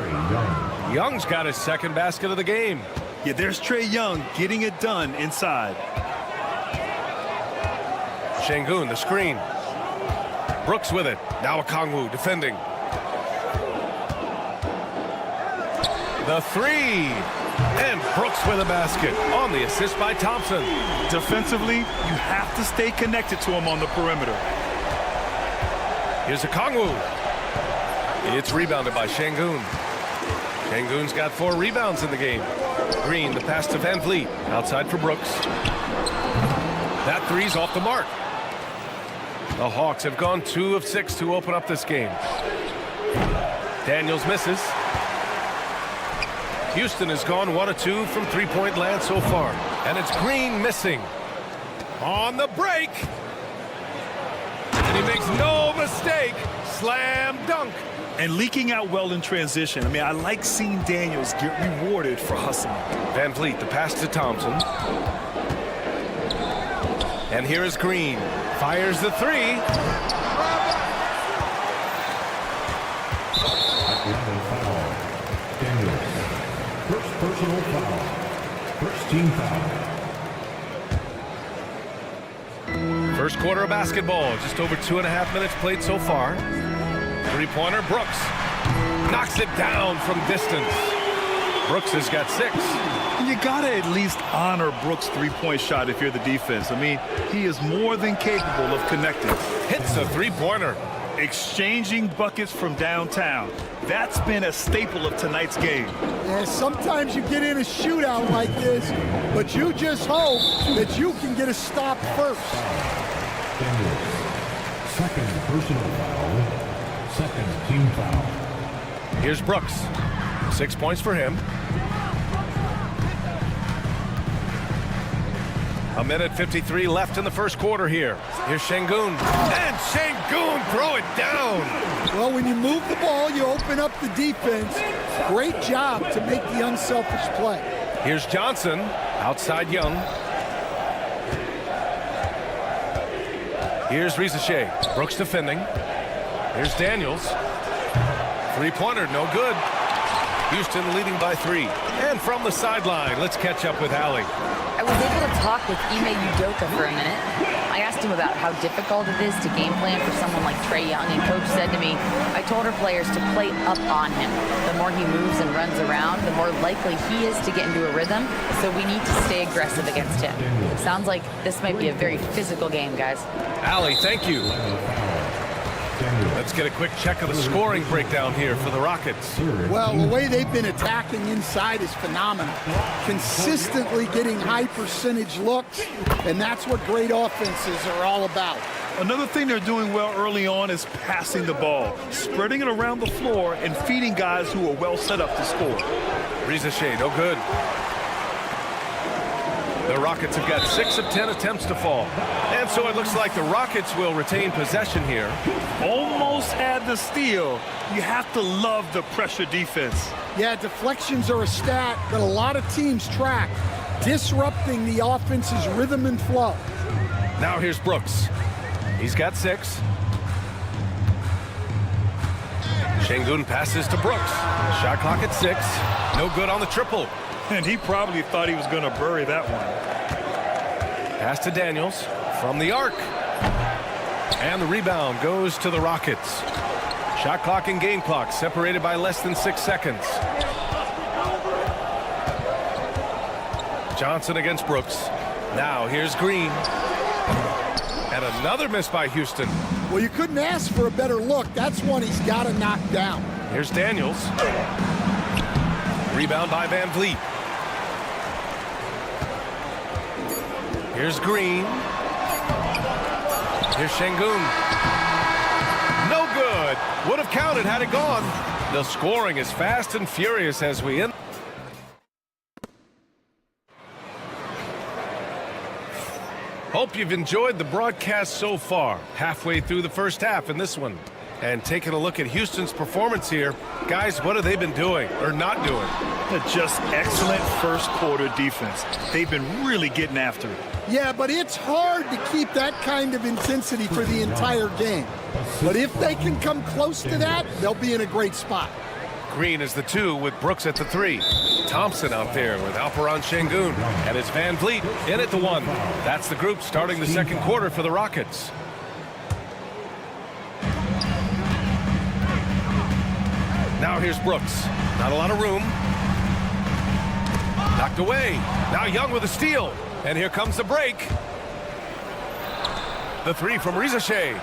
Young's got his second basket of the game. Yeah, there's Trae Young getting it done inside. Şengün, the screen. Brooks with it. Now a Kongwu defending. The three. And Brooks with a basket on the assist by Thompson. Defensively, you have to stay connected to him on the perimeter. Here's a Kongwu. It's rebounded by Şengün. Şengün's got 4 rebounds in the game. Green, the pass to Van Vliet. Outside for Brooks. That three's off the mark. The Hawks have gone 2 of 6 to open up this game. Daniels misses. Houston has gone 1 of 2 from three-point land so far. And it's Green missing. On the break. And he makes no mistake. Slam dunk. And leaking out well in transition. I mean, I like seeing Daniels get rewarded for hustling. Van Vliet, the pass to Thompson. And here is Green. Fires the three. Daniels. First personal foul. First team foul. First quarter of basketball. Just over 2.5 minutes played so far. Three-pointer, Brooks. Knocks it down from distance. Brooks has got 6. You gotta at least honor Brooks' three-point shot if you're the defense. I mean, he is more than capable of connecting. Hits a three-pointer. Exchanging buckets from downtown. That's been a staple of tonight's game. Yeah, sometimes you get in a shootout like this, but you just hope that you can get a stop first. Daniels. Second personal foul. Second team foul. Here's Brooks. 6 points for him. 1:53 left in the first quarter here. Here's Şengün. And Şengün throw it down. Well, when you move the ball, you open up the defense. Great job to make the unselfish play. Here's Johnson. Outside Young. Here's Rizachet. Brooks defending. Here's Daniels. Three-pointer, no good. Houston leading by 3. And from the sideline, let's catch up with Allie. I was able to talk with Ime Udoka for a minute. I asked him about how difficult it is to game plan for someone like Trae Young, and Coach said to me, I told our players to play up on him. The more he moves and runs around, the more likely he is to get into a rhythm, so we need to stay aggressive against him. Sounds like this might be a very physical game, guys. Allie, thank you. Let's get a quick check of the scoring breakdown here for the Rockets. Well, the way they've been attacking inside is phenomenal. Consistently getting high percentage looks, and that's what great offenses are all about. Another thing they're doing well early on is passing the ball, spreading it around the floor and feeding guys who are well set up to score. Rizachet, no good. The Rockets have got 6 of 10 attempts to fall. And so it looks like the Rockets will retain possession here. Almost had the steal. You have to love the pressure defense. Yeah, deflections are a stat that a lot of teams track, disrupting the offense's rhythm and flow. Now here's Brooks. He's got 6. Şengün passes to Brooks. Shot clock at 6. No good on the triple. And he probably thought he was going to bury that one. Pass to Daniels from the arc. And the rebound goes to the Rockets. Shot clock and game clock separated by less than 6 seconds. Johnson against Brooks. Now here's Green. And another miss by Houston. Well, you couldn't ask for a better look. That's one he's got to knock down. Here's Daniels. Rebound by Van Vliet. Here's Green. Here's Şengün. No good. Would have counted had it gone. The scoring is fast and furious as we end. Hope you've enjoyed the broadcast so far. Halfway through the first half in this one. And taking a look at Houston's performance here, guys, what have they been doing or not doing? Just excellent first quarter defense. They've been really getting after it. Yeah, but it's hard to keep that kind of intensity for the entire game. But if they can come close to that, they'll be in a great spot. Green is the 2 with Brooks at the 3. Thompson out there with Alperen Şengün. And it's Van Vliet in at the 1. That's the group starting the second quarter for the Rockets. Now here's Brooks. Not a lot of room. Knocked away. Now Young with a steal. And here comes the break. The 3 from Rizachet.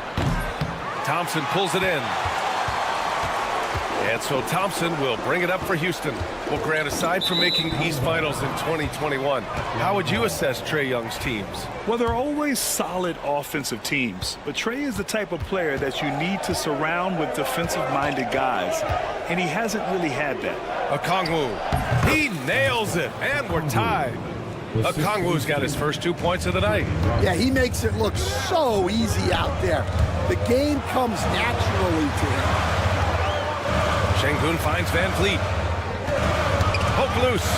Thompson pulls it in. And so Thompson will bring it up for Houston. Well, Grant, aside from making East Finals in 2021, how would you assess Trae Young's teams? Well, they're always solid offensive teams. But Trae is the type of player that you need to surround with defensive-minded guys. And he hasn't really had that. Okongwu. He nails it. And we're tied. Okongwu's got his first 2 points of the night. Yeah, he makes it look so easy out there. The game comes naturally to him. Şengün finds Van Vliet. Poke loose.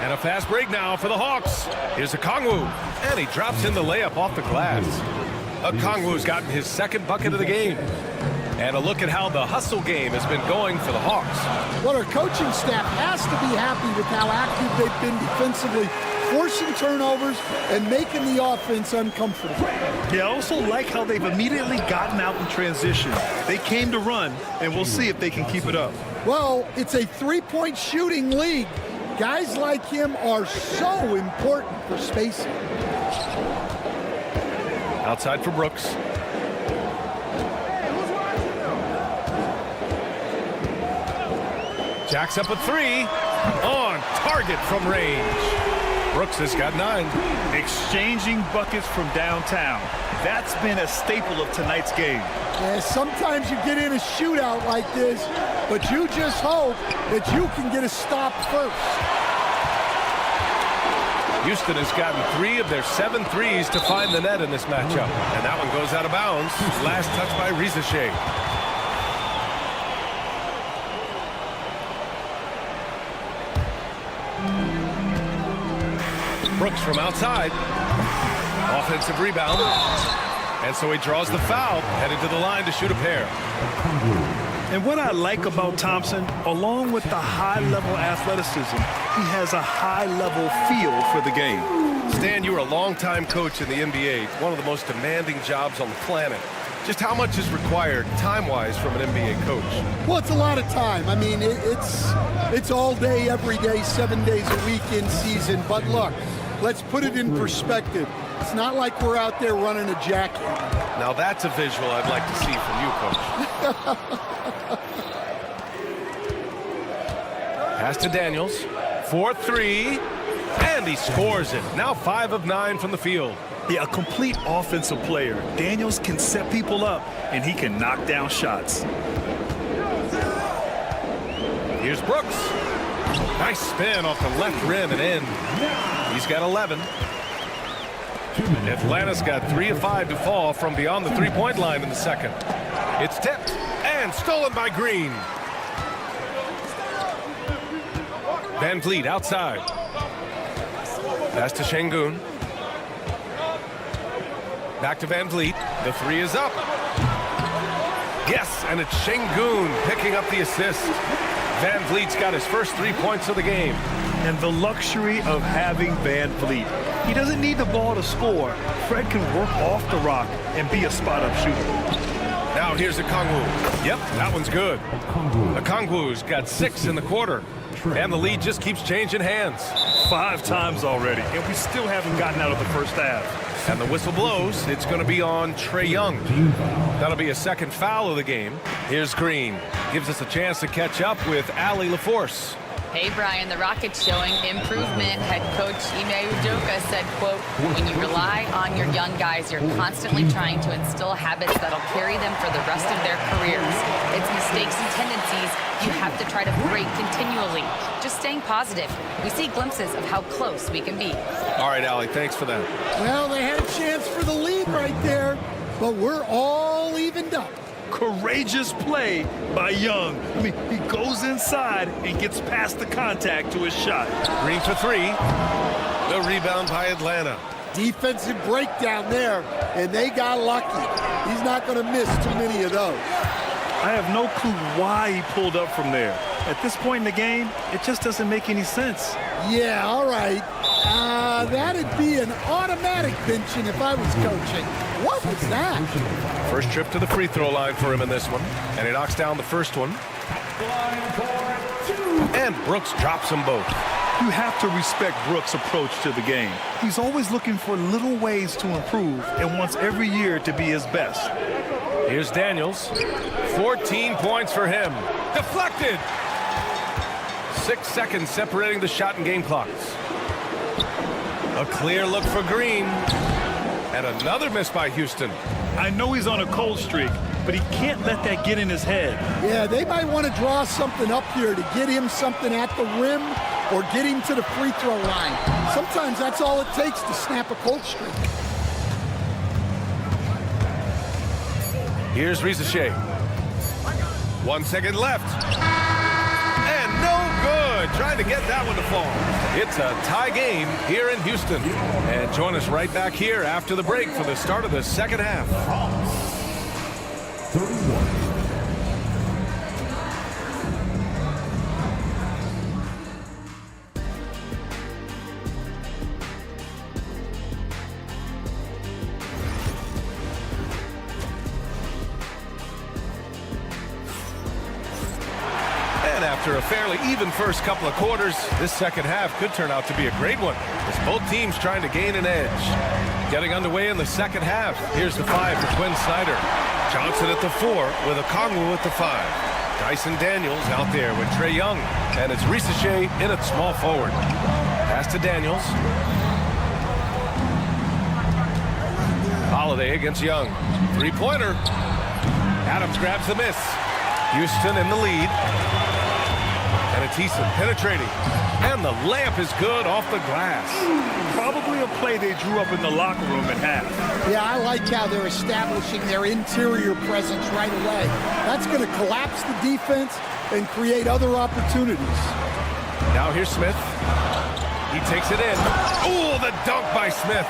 And a fast break now for the Hawks. Here's Okongwu. And he drops in the layup off the glass. Okongwu's gotten his second bucket of the game. And a look at how the hustle game has been going for the Hawks. Well, our coaching staff has to be happy with how active they've been defensively, forcing turnovers and making the offense uncomfortable. Yeah, I also like how they've immediately gotten out in transition. They came to run, and we'll see if they can keep it up. Well, it's a three-point shooting league. Guys like him are so important for spacing. Outside for Brooks. Jacks up a 3. On target from range. Brooks has got 9. Exchanging buckets from downtown. That's been a staple of tonight's game. Yeah, sometimes you get in a shootout like this, but you just hope that you can get a stop first. Houston has gotten 3 of their 7 threes to find the net in this matchup. And that one goes out of bounds. Last touch by Rizachet. Brooks from outside. Offensive rebound. And so he draws the foul, headed to the line to shoot a pair. And what I like about Thompson, along with the high-level athleticism, he has a high-level feel for the game. Stan, you were a longtime coach in the NBA, one of the most demanding jobs on the planet. Just how much is required time-wise from an NBA coach? Well, it's a lot of time. I mean, it's all day, every day, 7 days a week in season. But look, let's put it in perspective. It's not like we're out there running a jacket. Now that's a visual I'd like to see from you, Coach. Pass to Daniels. 4-3. And he scores it. Now 5 of 9 from the field. Yeah, a complete offensive player. Daniels can set people up, and he can knock down shots. Here's Brooks. Nice spin off the left rim and in. He's got 11. Atlanta's got 3 of 5 to fall from beyond the three-point line in the second. It's tipped and stolen by Green. Van Vliet outside. Pass to Şengün. Back to Van Vliet. The 3 is up. Yes, and it's Şengün picking up the assist. Van Vliet's got his first 3 points of the game. And the luxury of having Van Vliet. He doesn't need the ball to score. Fred can work off the rock and be a spot-up shooter. Now here's Okongwu. Yep, that one's good. Okongwu's got 6 in the quarter. And the lead just keeps changing hands. 5 times already, and we still haven't gotten out of the first half. And the whistle blows. It's going to be on Trae Young. That'll be a second foul of the game. Here's Green. Gives us a chance to catch up with Allie LaForce. Hey, Brian, the Rockets showing improvement. Head coach Ime Udoka said, quote, when you rely on your young guys, you're constantly trying to instill habits that'll carry them for the rest of their careers. It's mistakes and tendencies you have to try to break continually. Just staying positive. We see glimpses of how close we can be. All right, Allie, thanks for that. Well, they had a chance for the lead right there, but we're all evened up. Courageous play by Young. I mean, he goes inside and gets past the contact to his shot. Green for 3. The rebound by Atlanta. Defensive breakdown there, and they got lucky. He's not going to miss too many of those. I have no clue why he pulled up from there. At this point in the game, it just doesn't make any sense. Yeah, all right. That'd be an automatic benching if I was coaching. What was that? First trip to the free throw line for him in this one. And he knocks down the first one. And Brooks drops them both. You have to respect Brooks' approach to the game. He's always looking for little ways to improve and wants every year to be his best. Here's Daniels. 14 points for him. Deflected. 6 seconds separating the shot and game clocks. A clear look for Green. And another miss by Houston. I know he's on a cold streak, but he can't let that get in his head. Yeah, they might want to draw something up here to get him something at the rim or get him to the free throw line. Sometimes that's all it takes to snap a cold streak. Here's Rizachet. 1 second left. And no good. Trying to get that one to fall. It's a tie game here in Houston. And join us right back here after the break for the start of the second half. 31. After a fairly even first couple of quarters, this second half could turn out to be a great one, as both teams trying to gain an edge. Getting underway in the second half. Here's the 5 for Quinn Snyder. Johnson at the 4 with Okongwu at the 5. Dyson Daniels out there with Trae Young, and it's Rizachet in at small forward. Pass to Daniels. Holiday against Young. Three-pointer. Adams grabs the miss. Houston in the lead. And it's Eason penetrating. And the layup is good off the glass. Probably a play they drew up in the locker room at half. Yeah, I like how they're establishing their interior presence right away. That's going to collapse the defense and create other opportunities. Now here's Smith. He takes it in. Oh, the dunk by Smith.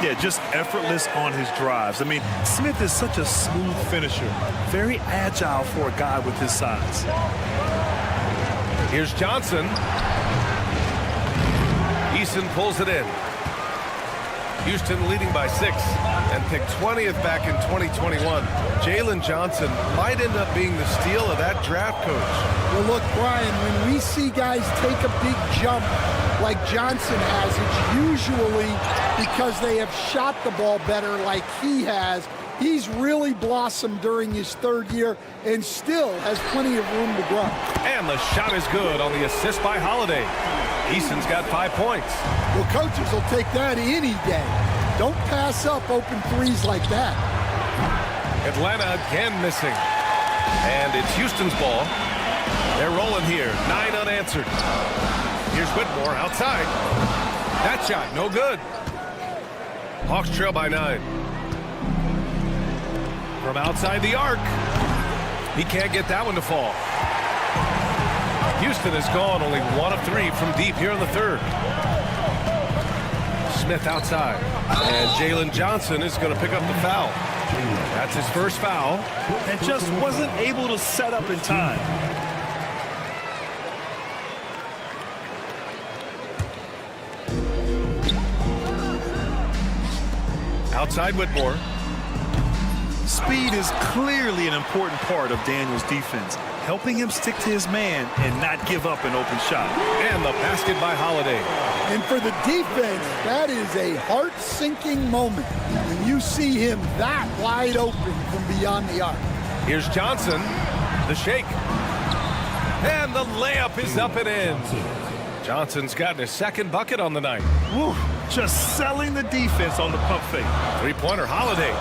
Yeah, just effortless on his drives. I mean, Smith is such a smooth finisher. Very agile for a guy with his size. Here's Johnson. Eason pulls it in. Houston leading by 6 and picked 20th back in 2021. Jalen Johnson might end up being the steal of that draft, Coach. Well, look, Brian, when we see guys take a big jump like Johnson has, it's usually because they have shot the ball better like he has. He's really blossomed during his 3rd year and still has plenty of room to grow. And the shot is good on the assist by Holiday. Eason's got 5 points. Well, coaches will take that any day. Don't pass up open threes like that. Atlanta again missing. And it's Houston's ball. They're rolling here. 9 unanswered. Here's Whitmore outside. That shot, no good. Hawks trail by 9. From outside the arc. He can't get that one to fall. Houston has gone only 1 of 3 from deep here in the 3rd. Smith outside. And Jalen Johnson is going to pick up the foul. That's his first foul. And just wasn't able to set up in time. Outside Whitmore. Speed is clearly an important part of Daniel's defense, helping him stick to his man and not give up an open shot. And the basket by Holiday. And for the defense, that is a heart-sinking moment when you see him that wide open from beyond the arc. Here's Johnson, the shake. And the layup is up and in. Johnson's gotten his 2nd bucket on the night. Woo, just selling the defense on the pump fake. Three-pointer, Holiday.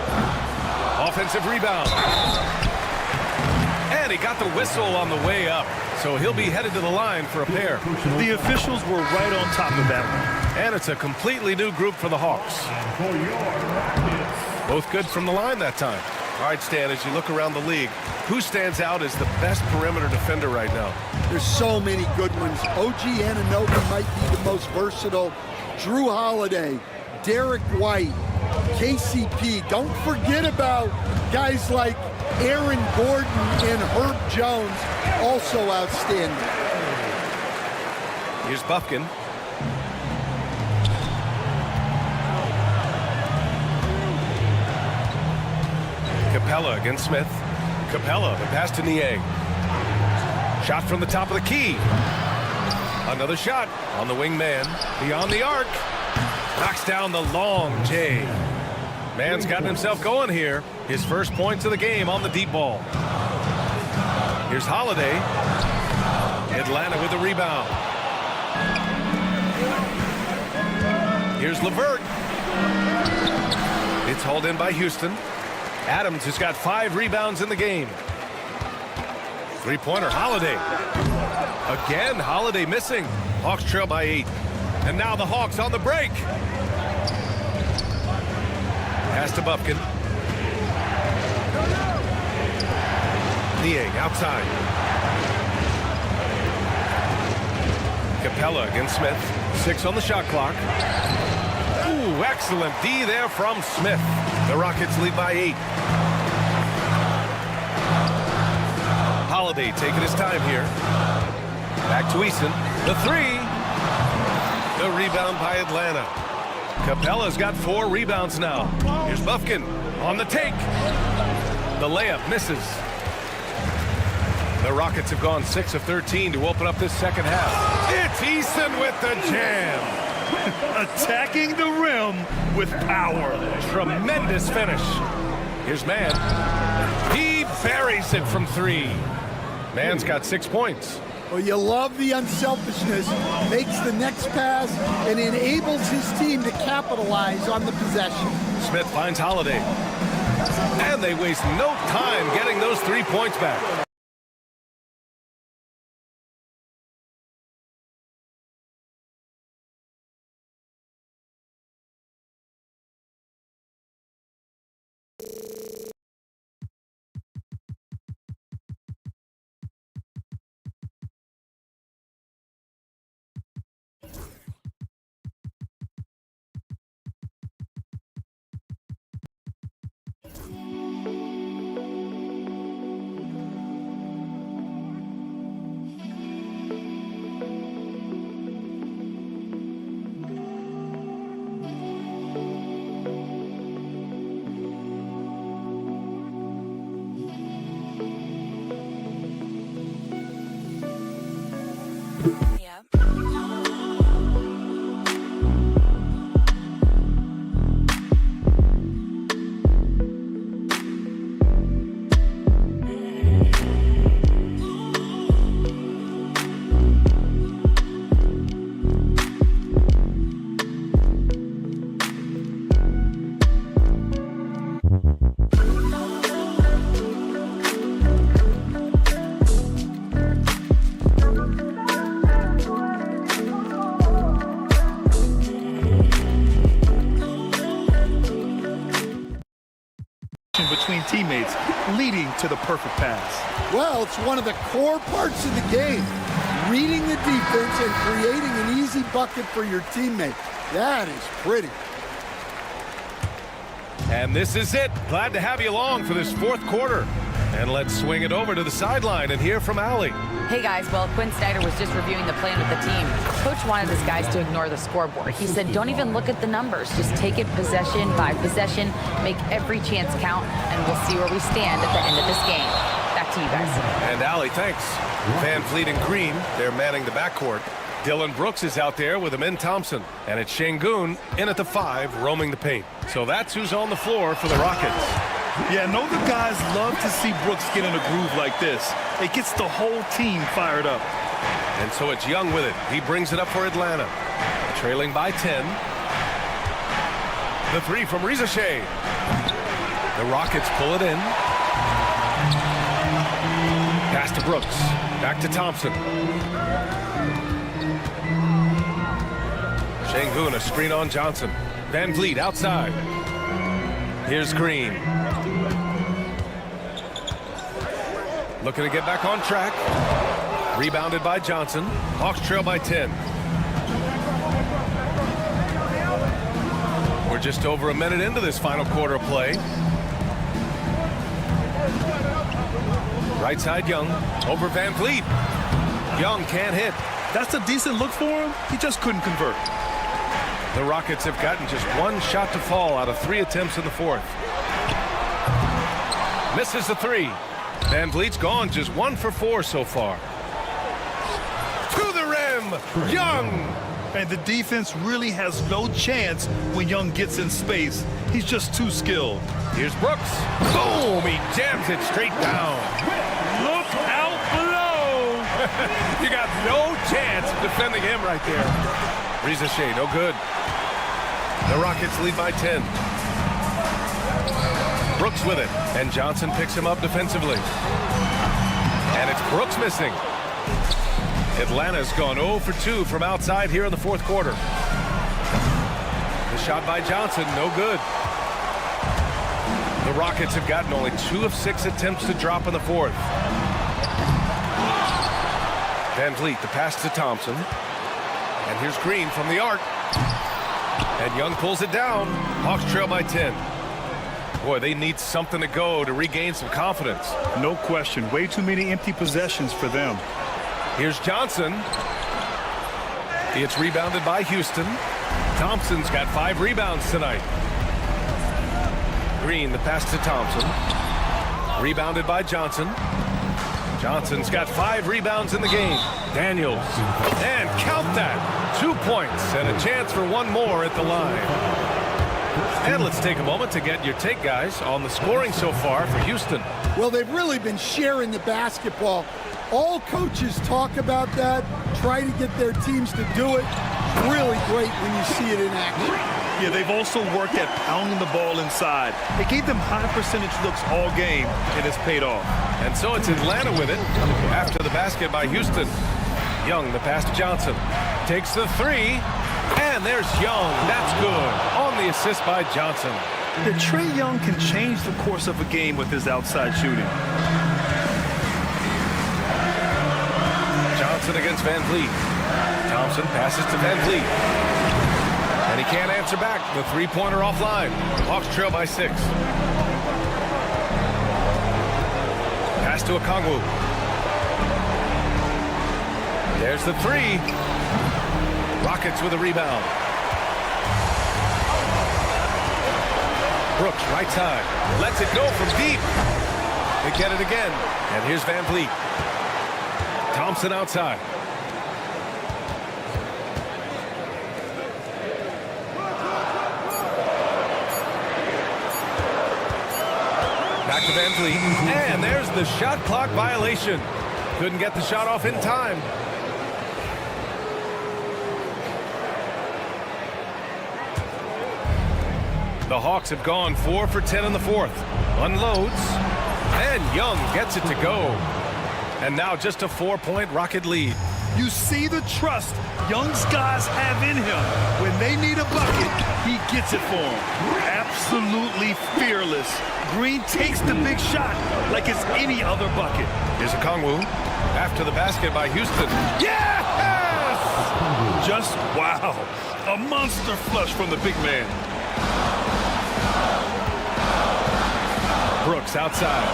Offensive rebound. And he got the whistle on the way up. So he'll be headed to the line for a pair. The officials were right on top of that one. And it's a completely new group for the Hawks. Both good from the line that time. All right, Stan, as you look around the league, who stands out as the best perimeter defender right now? There's so many good ones. OG Anunoby might be the most versatile. Drew Holiday, Derek White, KCP. Don't forget about guys like Aaron Gordon and Herb Jones, also outstanding. Here's Bufkin. Capella against Smith. Capella, the pass to Niang. Shot from the top of the key. Another shot on the wing man. Beyond the arc. Knocks down the long J. Man's gotten himself going here. His first points of the game on the deep ball. Here's Holiday. Atlanta with the rebound. Here's LeVert. It's hauled in by Houston. Adams has got 5 rebounds in the game. Three-pointer, Holiday. Again, Holiday missing. Hawks trail by 8. And now the Hawks on the break. Pass to Bufkin. Niang outside. Capella against Smith. 6 on the shot clock. Ooh, excellent D there from Smith. The Rockets lead by 8. Holiday taking his time here. Back to Eason. The 3. The rebound by Atlanta. Capella's got 4 rebounds now. Here's Bufkin on the take. The layup misses. The Rockets have gone 6 of 13 to open up this second half. It's Eason with the jam. Attacking the rim with power. Tremendous finish. Here's Mann. He buries it from 3. Mann's got 6 points. Well, you love the unselfishness, makes the next pass, and enables his team to capitalize on the possession. Smith finds Holiday. And they waste no time getting those 3 points back. Between teammates, leading to the perfect pass. Well, it's one of the core parts of the game. Reading the defense and creating an easy bucket for your teammate. That is pretty. And this is it. Glad to have you along for this fourth quarter. And let's swing it over to the sideline and hear from Allie. Hey guys, well, Quinn Snyder was just reviewing the plan with the team. Coach wanted his guys to ignore the scoreboard. He said, don't even look at the numbers. Just take it possession by possession, make every chance count, and we'll see where we stand at the end of this game. Back to you guys. And Allie, thanks. Van Fleet and Green, they're manning the backcourt. Dylan Brooks is out there with Amin Thompson. And it's Şengün in at the 5, roaming the paint. So that's who's on the floor for the Rockets. Yeah, I know the guys love to see Brooks get in a groove like this. It gets the whole team fired up. And so it's Young with it. He brings it up for Atlanta. Trailing by 10. The 3 from Rizachet. The Rockets pull it in. Pass to Brooks. Back to Thompson. Şengün, a screen on Johnson. Van Vliet outside. Here's Green. Looking to get back on track. Rebounded by Johnson. Hawks trail by 10. We're just over a minute into this final quarter of play. Right side Young. Over Van Vliet. Young can't hit. That's a decent look for him. He just couldn't convert. The Rockets have gotten just one shot to fall out of 3 attempts in the fourth. Misses the 3. Van Vliet's gone just 1 for 4 so far. To the rim, Young. And the defense really has no chance when Young gets in space. He's just too skilled. Here's Brooks. Boom, he jams it straight down. Look out below. You got no chance of defending him right there. Rizachet, no good. The Rockets lead by 10. Brooks with it, and Johnson picks him up defensively. And it's Brooks missing. Atlanta's gone 0 for 2 from outside here in the fourth quarter. The shot by Johnson, no good. The Rockets have gotten only 2 of 6 attempts to drop in the fourth. Van Vliet, the pass to Thompson. And here's Green from the arc. And Young pulls it down. Hawks trail by 10. Boy, they need something to go to regain some confidence. No question. Way too many empty possessions for them. Here's Johnson. It's rebounded by Houston. Thompson's got 5 rebounds tonight. Green, the pass to Thompson. Rebounded by Johnson. Johnson's got 5 rebounds in the game. Daniels. And count that. 2 points and a chance for 1 more at the line. And let's take a moment to get your take, guys, on the scoring so far for Houston. Well, they've really been sharing the basketball. All coaches talk about that, try to get their teams to do it. Really great when you see it in action. Yeah, they've also worked at pounding the ball inside. It gave them high percentage looks all game, and it's paid off. And so it's Atlanta with it after the basket by Houston. Young, the pass to Johnson. Takes the three, and there's Young. That's good. On the assist by Johnson. Yeah, Trae Young can change the course of a game with his outside shooting. Johnson against Van Vliet. Thompson passes to Van Vliet. And he can't answer back. The three-pointer offline. Hawks trail by 6. Pass to Okongwu. There's the three. Rockets with a rebound. Brooks, right side. Lets it go from deep. They get it again. And here's Van Vliet. Thompson outside. Back to Van Vliet. And there's the shot clock violation. Couldn't get the shot off in time. The Hawks have gone 4 for 10 in the fourth. Unloads. And Young gets it to go. And now just a 4-point Rocket lead. You see the trust Young's guys have in him. When they need a bucket, he gets it for them. Absolutely fearless. Green takes the big shot like it's any other bucket. Here's Okongwu after the basket by Houston. Yes! Just wow. A monster flush from the big man. Brooks outside.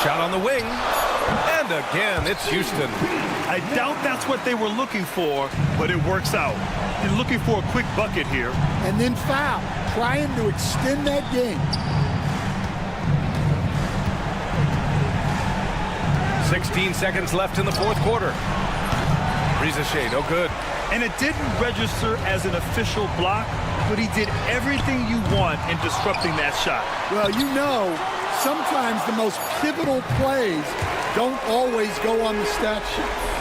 Shot on the wing. And again, it's Houston. I doubt that's what they were looking for, but it works out. You're looking for a quick bucket here. And then foul, trying to extend that game. 16 seconds left in the fourth quarter. Freez, no good. And it didn't register as an official block, but he did everything you want in disrupting that shot. Well, you know, sometimes the most pivotal plays don't always go on the stat sheet.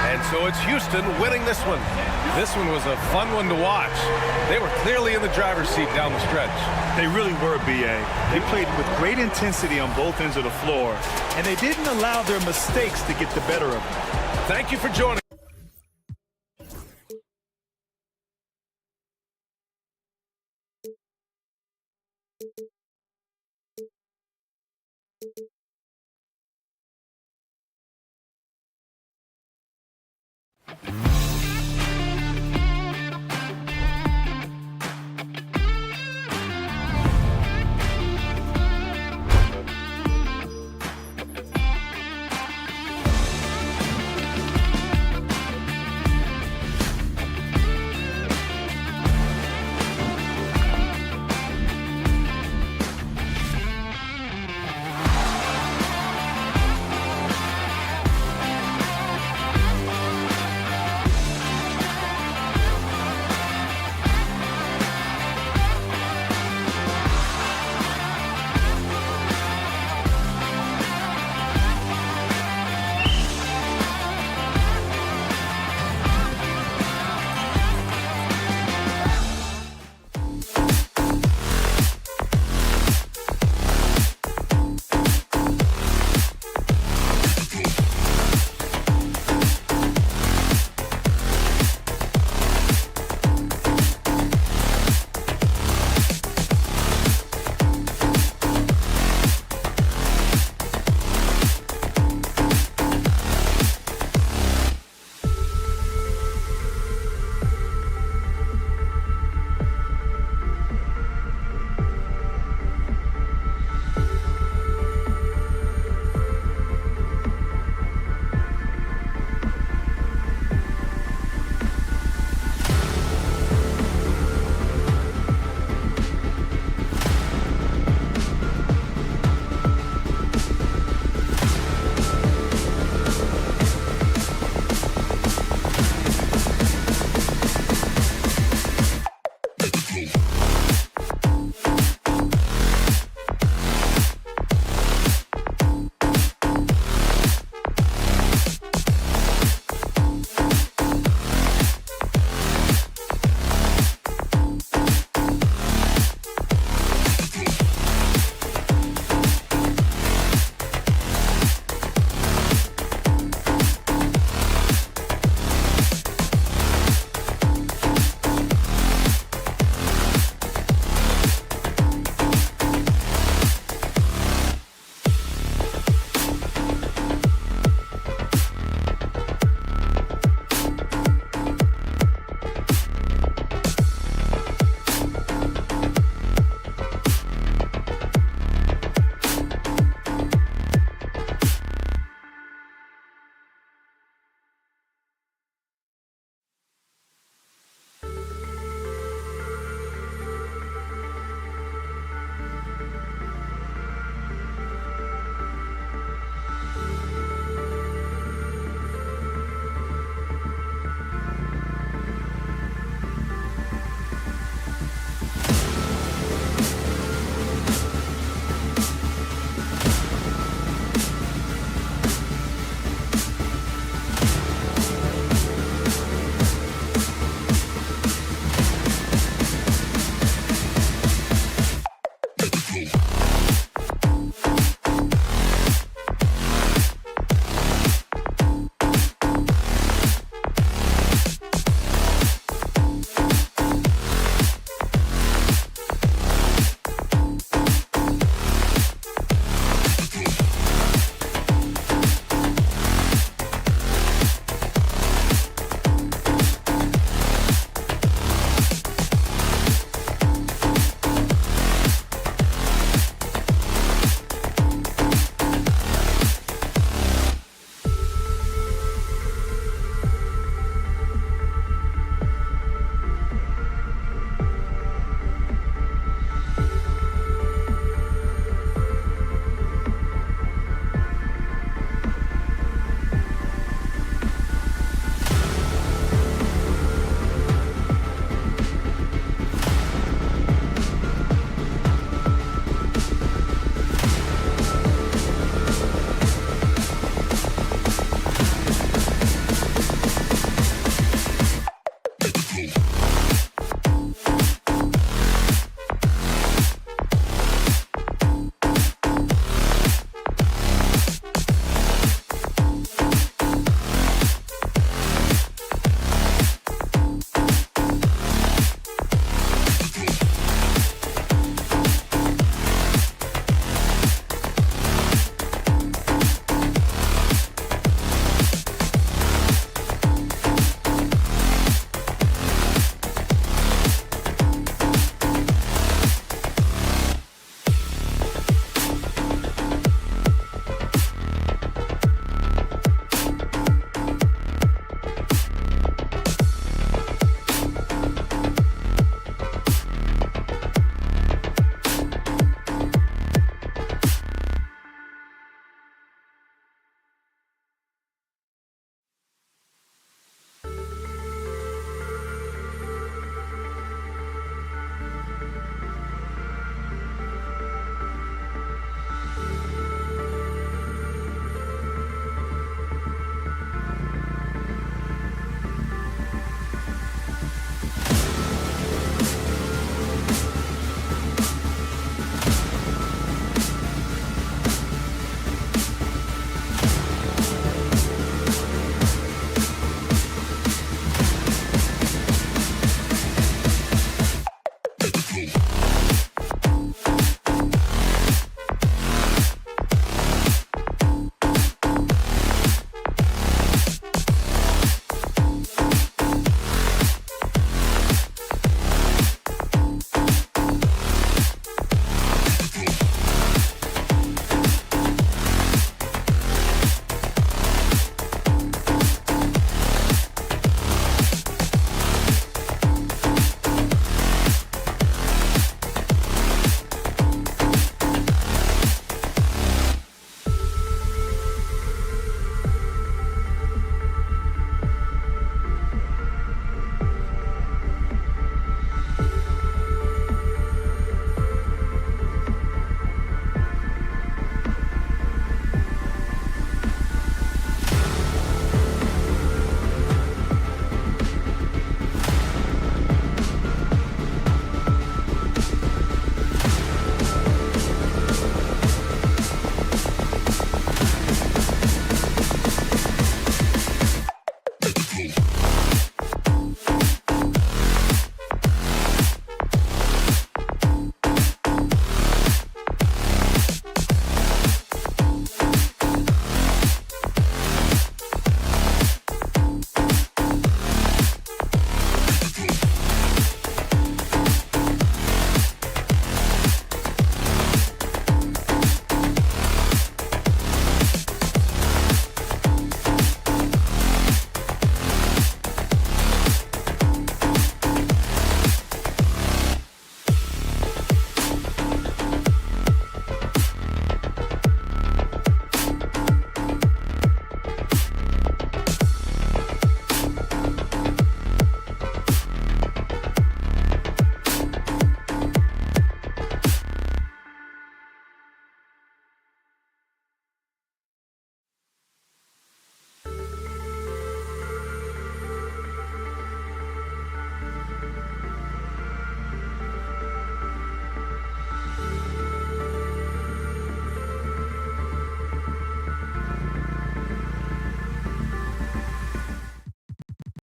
And so it's Houston winning this one. This one was a fun one to watch. They were clearly in the driver's seat down the stretch. They really were, B.A. They played with great intensity on both ends of the floor, and they didn't allow their mistakes to get the better of them. Thank you for joining.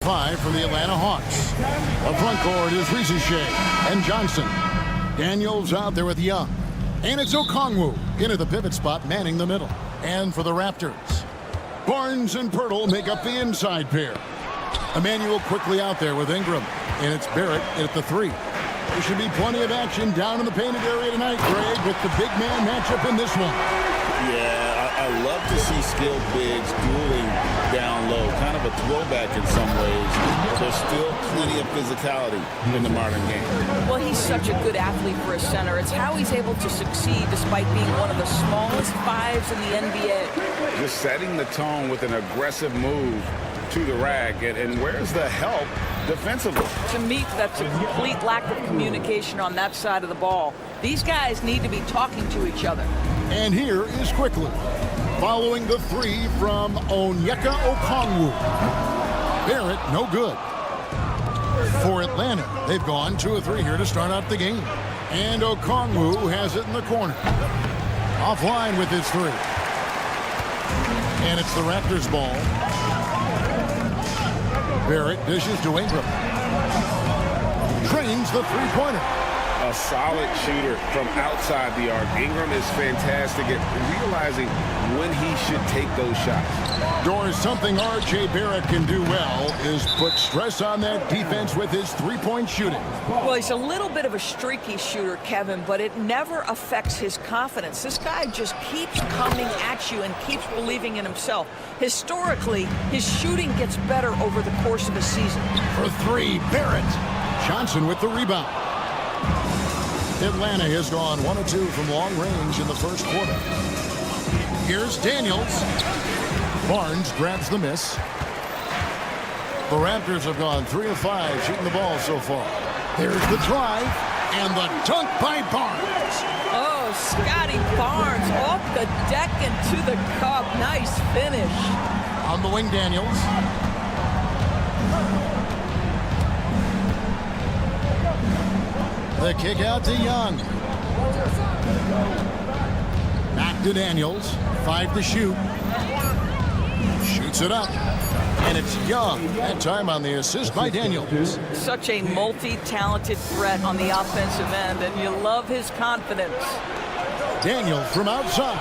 5 for the Atlanta Hawks. The front court is Freez and Johnson. Daniels out there with Young. And it's Okongwu into the pivot spot, manning the middle. And for the Raptors, Barnes and Pirtle make up the inside pair. Emmanuel quickly out there with Ingram. And it's Barrett at the 3. There should be plenty of action down in the painted area tonight, Greg, with the big man matchup in this one. Yeah, I love to see skilled bigs dueling down low. Kind of a throwback in some ways. But there's still plenty of physicality in the modern game. Well, he's such a good athlete for a center. It's how he's able to succeed despite being one of the smallest 5s in the NBA. Just setting the tone with an aggressive move to the rack. And where's the help defensively? To me, that's a complete lack of communication on that side of the ball. These guys need to be talking to each other. And here is quickly, following the 3 from Onyeka Okongwu. Barrett, no good. For Atlanta, they've gone 2 of 3 here to start out the game. And Okongwu has it in the corner. Offline with his 3. And it's the Raptors' ball. Barrett dishes to Ingram. Trains the three-pointer. A solid shooter from outside the arc. Ingram is fantastic at realizing when he should take those shots. Doris, something R.J. Barrett can do well is put stress on that defense with his three-point shooting. Well, he's a little bit of a streaky shooter, Kevin, but it never affects his confidence. This guy just keeps coming at you and keeps believing in himself. Historically, his shooting gets better over the course of a season. For 3, Barrett. Johnson with the rebound. Atlanta has gone 1 of 2 from long range in the first quarter. Here's Daniels. Barnes grabs the miss. The Raptors have gone 3 of 5 shooting the ball so far. There's the drive and the dunk by Barnes. Oh, Scotty Barnes off the deck and to the cup. Nice finish. On the wing, Daniels. The kick out to Young. Back to Daniels. 5 to shoot. Shoots it up. And it's Young. That time on the assist by Daniels. Such a multi-talented threat on the offensive end, and you love his confidence. Daniels from outside.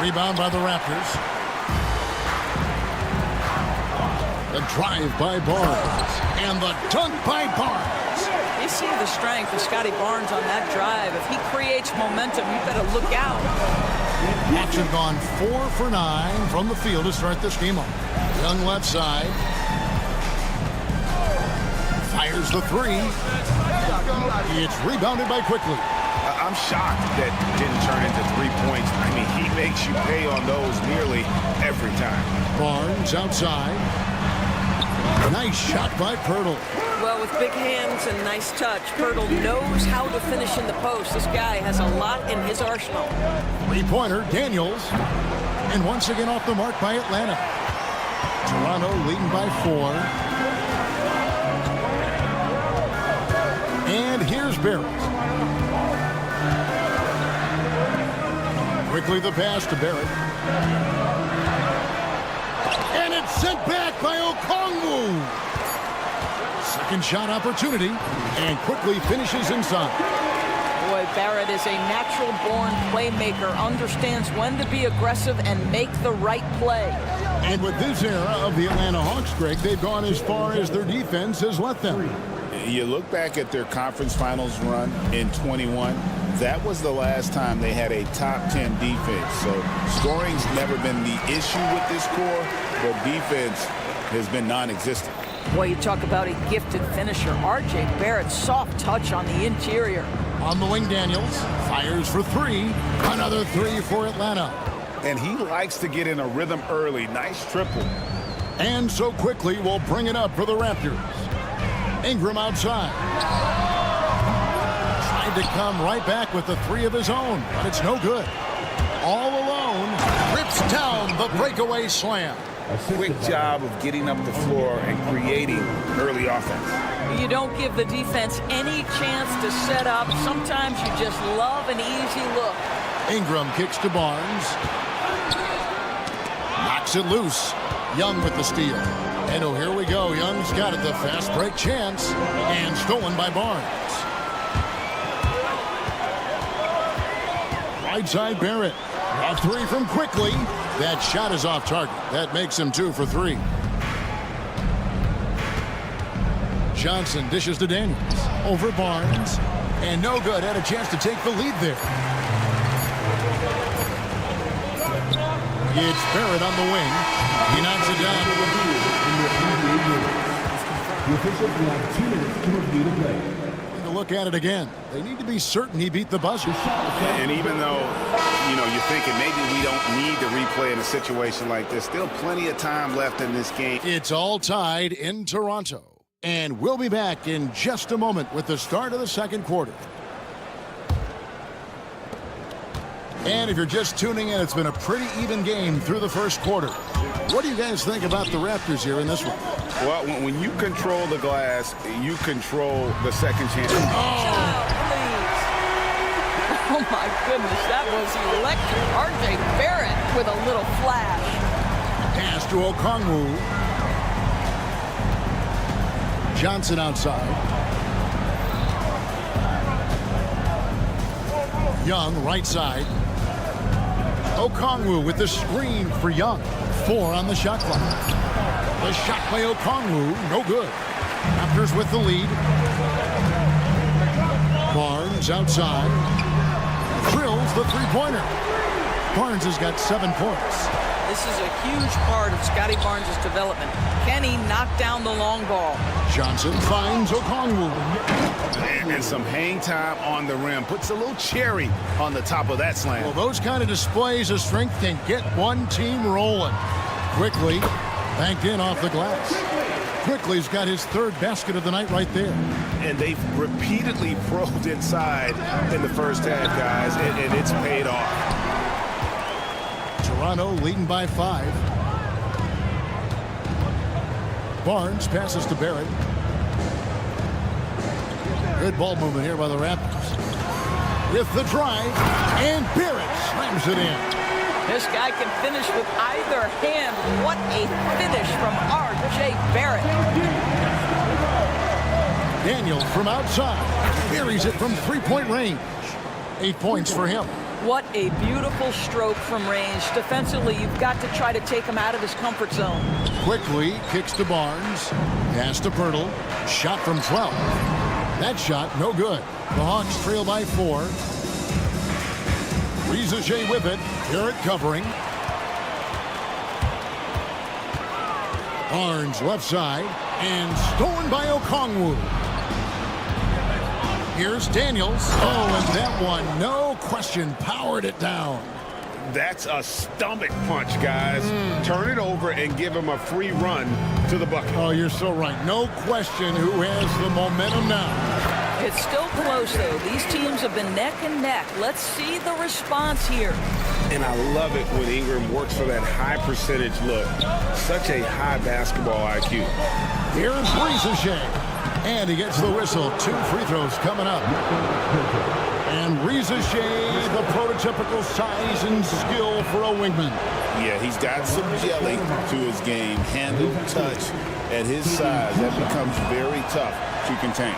Rebound by the Raptors. The drive by Barnes. And the dunk by Barnes. You see the strength of Scotty Barnes on that drive. If he creates momentum, you better look out. Hawks have gone 4 for 9 from the field to start this game off. Young left side. Fires the 3. It's rebounded by Quickly. I'm shocked that didn't turn into 3 points. I mean, he makes you pay on those nearly every time. Barnes outside. Nice shot by Pirtle. Well, with big hands and nice touch, Pirtle knows how to finish in the post. This guy has a lot in his arsenal. Three-pointer, Daniels. And once again off the mark by Atlanta. Toronto leading by 4. And here's Barrett. Quickly the pass to Barrett. And it's sent back by Okongwu. Second shot opportunity, and quickly finishes inside. Boy, Barrett is a natural-born playmaker, understands when to be aggressive and make the right play. And with this era of the Atlanta Hawks, Greg, they've gone as far as their defense has let them. You look back at their conference finals run in 21, that was the last time they had a top 10 defense. So scoring's never been the issue with this core, but defense has been non-existent. Boy, you talk about a gifted finisher. R.J. Barrett, soft touch on the interior. On the wing, Daniels fires for 3. Another 3 for Atlanta. And he likes to get in a rhythm early. Nice triple. And so quickly will bring it up for the Raptors. Ingram outside. Tried to come right back with the 3 of his own, but it's no good. All alone, rips down the breakaway slam. A quick job of getting up the floor and creating early offense. You don't give the defense any chance to set up. Sometimes you just love an easy look. Ingram kicks to Barnes. Knocks it loose. Young with the steal. And oh, here we go. Young's got it. The fast break chance. And stolen by Barnes. Right side Barrett. A three from Quickly. That shot is off target. That makes him 2 for 3. Johnson dishes to Daniels. Over Barnes. And no good. Had a chance to take the lead there. It's Barrett on the wing. He knocks it down. The officials will have 2 minutes to review the play. To look at it again. They need to be certain he beat the buzzer. And even though, you're thinking maybe we don't need to replay in a situation like this, still plenty of time left in this game. It's all tied in Toronto. And we'll be back in just a moment with the start of the second quarter. And if you're just tuning in, it's been a pretty even game through the first quarter. What do you guys think about the Raptors here in this one? Well, when you control the glass, you control the second chance. Oh my goodness, that was electric. RJ Barrett with a little flash. Pass to Okongwu. Johnson outside. Young right side. Okongwu with the screen for Young. 4 on the shot clock. The shot by Okongwu, no good. Raptors with the lead. Barnes outside. Drills the three-pointer. Barnes has got 7 points. This is a huge part of Scotty Barnes' development. Can he knock down the long ball? Johnson finds Okongwu. And some hang time on the rim. Puts a little cherry on the top of that slam. Well, those kind of displays of strength can get one team rolling. Quickly banked in off the glass. Quickly's got his 3rd basket of the night right there. And they've repeatedly probed inside in the first half, guys, and it's paid off. Toronto leading by 5. Barnes passes to Barrett. Good ball movement here by the Raptors. With the drive, and Barrett slams it in. This guy can finish with either hand. What a finish from RJ Barrett. Daniels from outside. Buries it from 3-point range. 8 points for him. What a beautiful stroke from range. Defensively, you've got to try to take him out of his comfort zone. Quickly kicks to Barnes. Pass to Pirtle. Shot from 12. That shot, no good. The Hawks trail by 4. Freez with it. Barrett covering. Barnes left side. And stolen by Okongwu. Here's Daniels. Oh, and that one, no question, powered it down. That's a stomach punch, guys. Turn it over and give him a free run to the bucket. Oh, you're so right. No question who has the momentum now. It's still close, though. These teams have been neck and neck. Let's see the response here. And I love it when Ingram works for that high percentage look. Such a high basketball IQ. Here's Freez. And he gets the whistle. 2 free throws coming up. And Freez, the prototypical size and skill for a wingman. Yeah, he's got some jelly to his game. Handle, touch at his size. That becomes very tough to contain.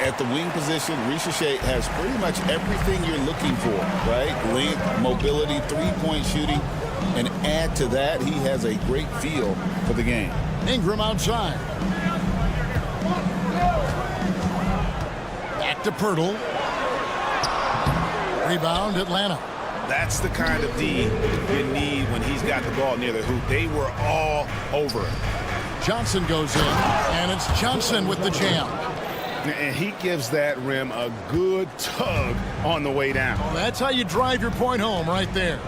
At the wing position, Freez has pretty much everything you're looking for, right? Length, mobility, 3-point shooting. And add to that, he has a great feel for the game. Ingram outside. Back to Pirtle. Rebound, Atlanta. That's the kind of D you need when he's got the ball near the hoop. They were all over it. Johnson goes in, and it's Johnson with the jam. And he gives that rim a good tug on the way down. Well, that's how you drive your point home right there.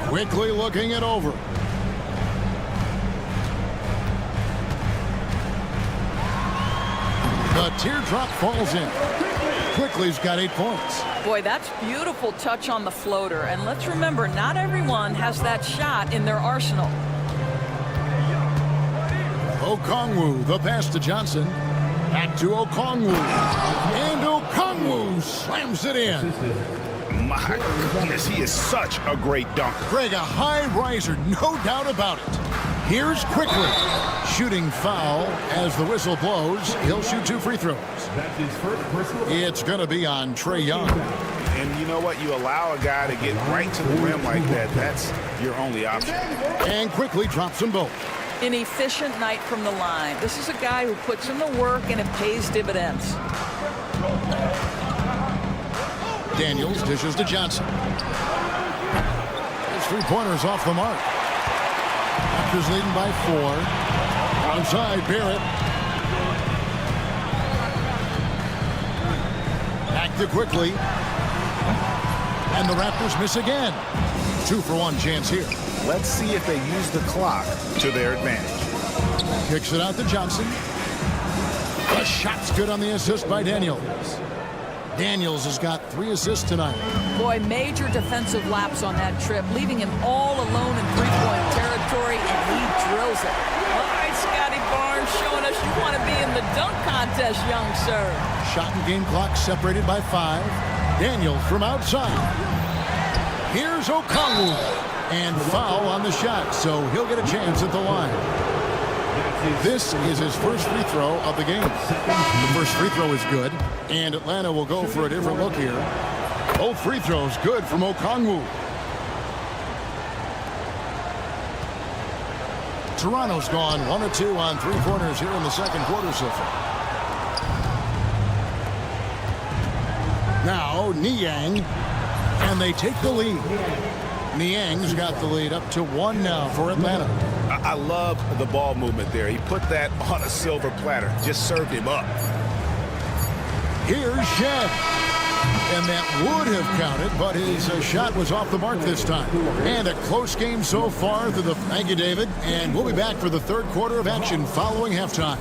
Quickly looking it over. The teardrop falls in. Quickly's got 8 points. Boy, that's beautiful touch on the floater. And let's remember, not everyone has that shot in their arsenal. Okongwu, the pass to Johnson. Back to Okongwu. And Okongwu slams it in. My goodness, he is such a great dunker. Greg, a high riser, no doubt about it. Here's Quickly. Shooting foul as the whistle blows. He'll shoot 2 free throws. That's his first personal. It's going to be on Trae Young. And you know what? You allow a guy to get right to the rim like that. That's your only option. And Quickly drops them both. An efficient night from the line. This is a guy who puts in the work and it pays dividends. Daniels dishes to Johnson. His 3-pointers off the mark. Raptors leading by 4. Outside, Barrett. Back to Quickly. And the Raptors miss again. 2-for-1 chance here. Let's see if they use the clock to their advantage. Kicks it out to Johnson. The shot's good on the assist by Daniels. Daniels has got 3 assists tonight. Boy, major defensive lapse on that trip, leaving him all alone in three-point territory, and he drills it. All right, Scotty Barnes showing us you want to be in the dunk contest, young sir. Shot and game clock separated by 5. Daniels from outside. Here's Okongwu. And foul on the shot, so he'll get a chance at the line. This is his first free throw of the game. The first free throw is good, and Atlanta will go for a different look here. Both free throws good from Okongwu. Toronto's gone 1 of 2 on 3-pointers here in the second quarter so far. Now Niang, and they take the lead. Niang's got the lead up to 1 now for Atlanta. I love the ball movement there. He put that on a silver platter. Just served him up. Here's Shed. And that would have counted, but his shot was off the mark this time. And a close game so far through the... Thank you, David. And we'll be back for the third quarter of action following halftime.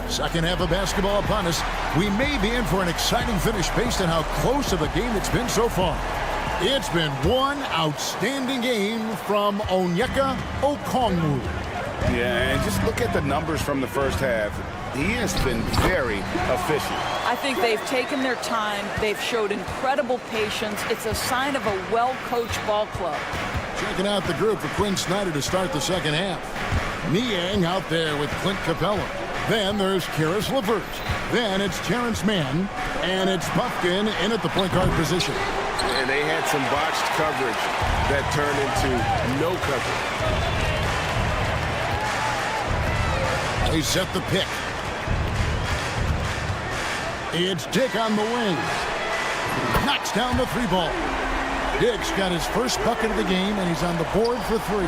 Second half of basketball upon us. We may be in for an exciting finish based on how close of a game it's been so far. It's been one outstanding game from Onyeka Okongwu. Yeah, and just look at the numbers from the first half. He has been very efficient. I think they've taken their time. They've showed incredible patience. It's a sign of a well-coached ball club. Checking out the group for Quinn Snyder to start the second half. Niang out there with Clint Capella. Then there's Karis LeVert. Then it's Terrence Mann. And it's Buffkin in at the point guard position. And they had some botched coverage that turned into no coverage. They set the pick. It's Dick on the wing. Knocks down the 3-ball. Dick's got his first bucket of the game, and he's on the board for 3.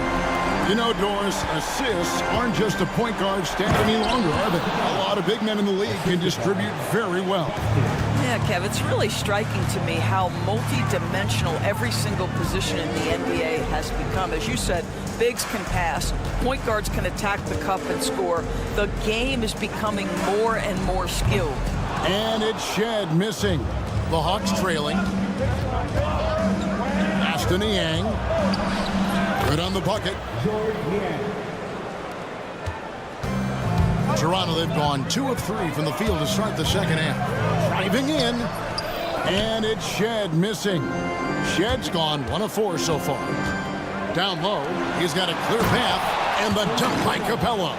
You know, Doris, assists aren't just a point guard stat any longer, are they? A lot of big men in the league can distribute very well. Yeah, Kev, it's really striking to me how multi-dimensional every single position in the NBA has become. As you said, bigs can pass, point guards can attack the cup and score. The game is becoming more and more skilled. And it's Shed missing. The Hawks trailing. Ashton Niang. Good on the bucket. Toronto, they've gone 2 of 3 from the field to start the second half. Driving in. And it's Shed missing. Shed's gone 1 of 4 so far. Down low, he's got a clear path. And the dunk by Capella.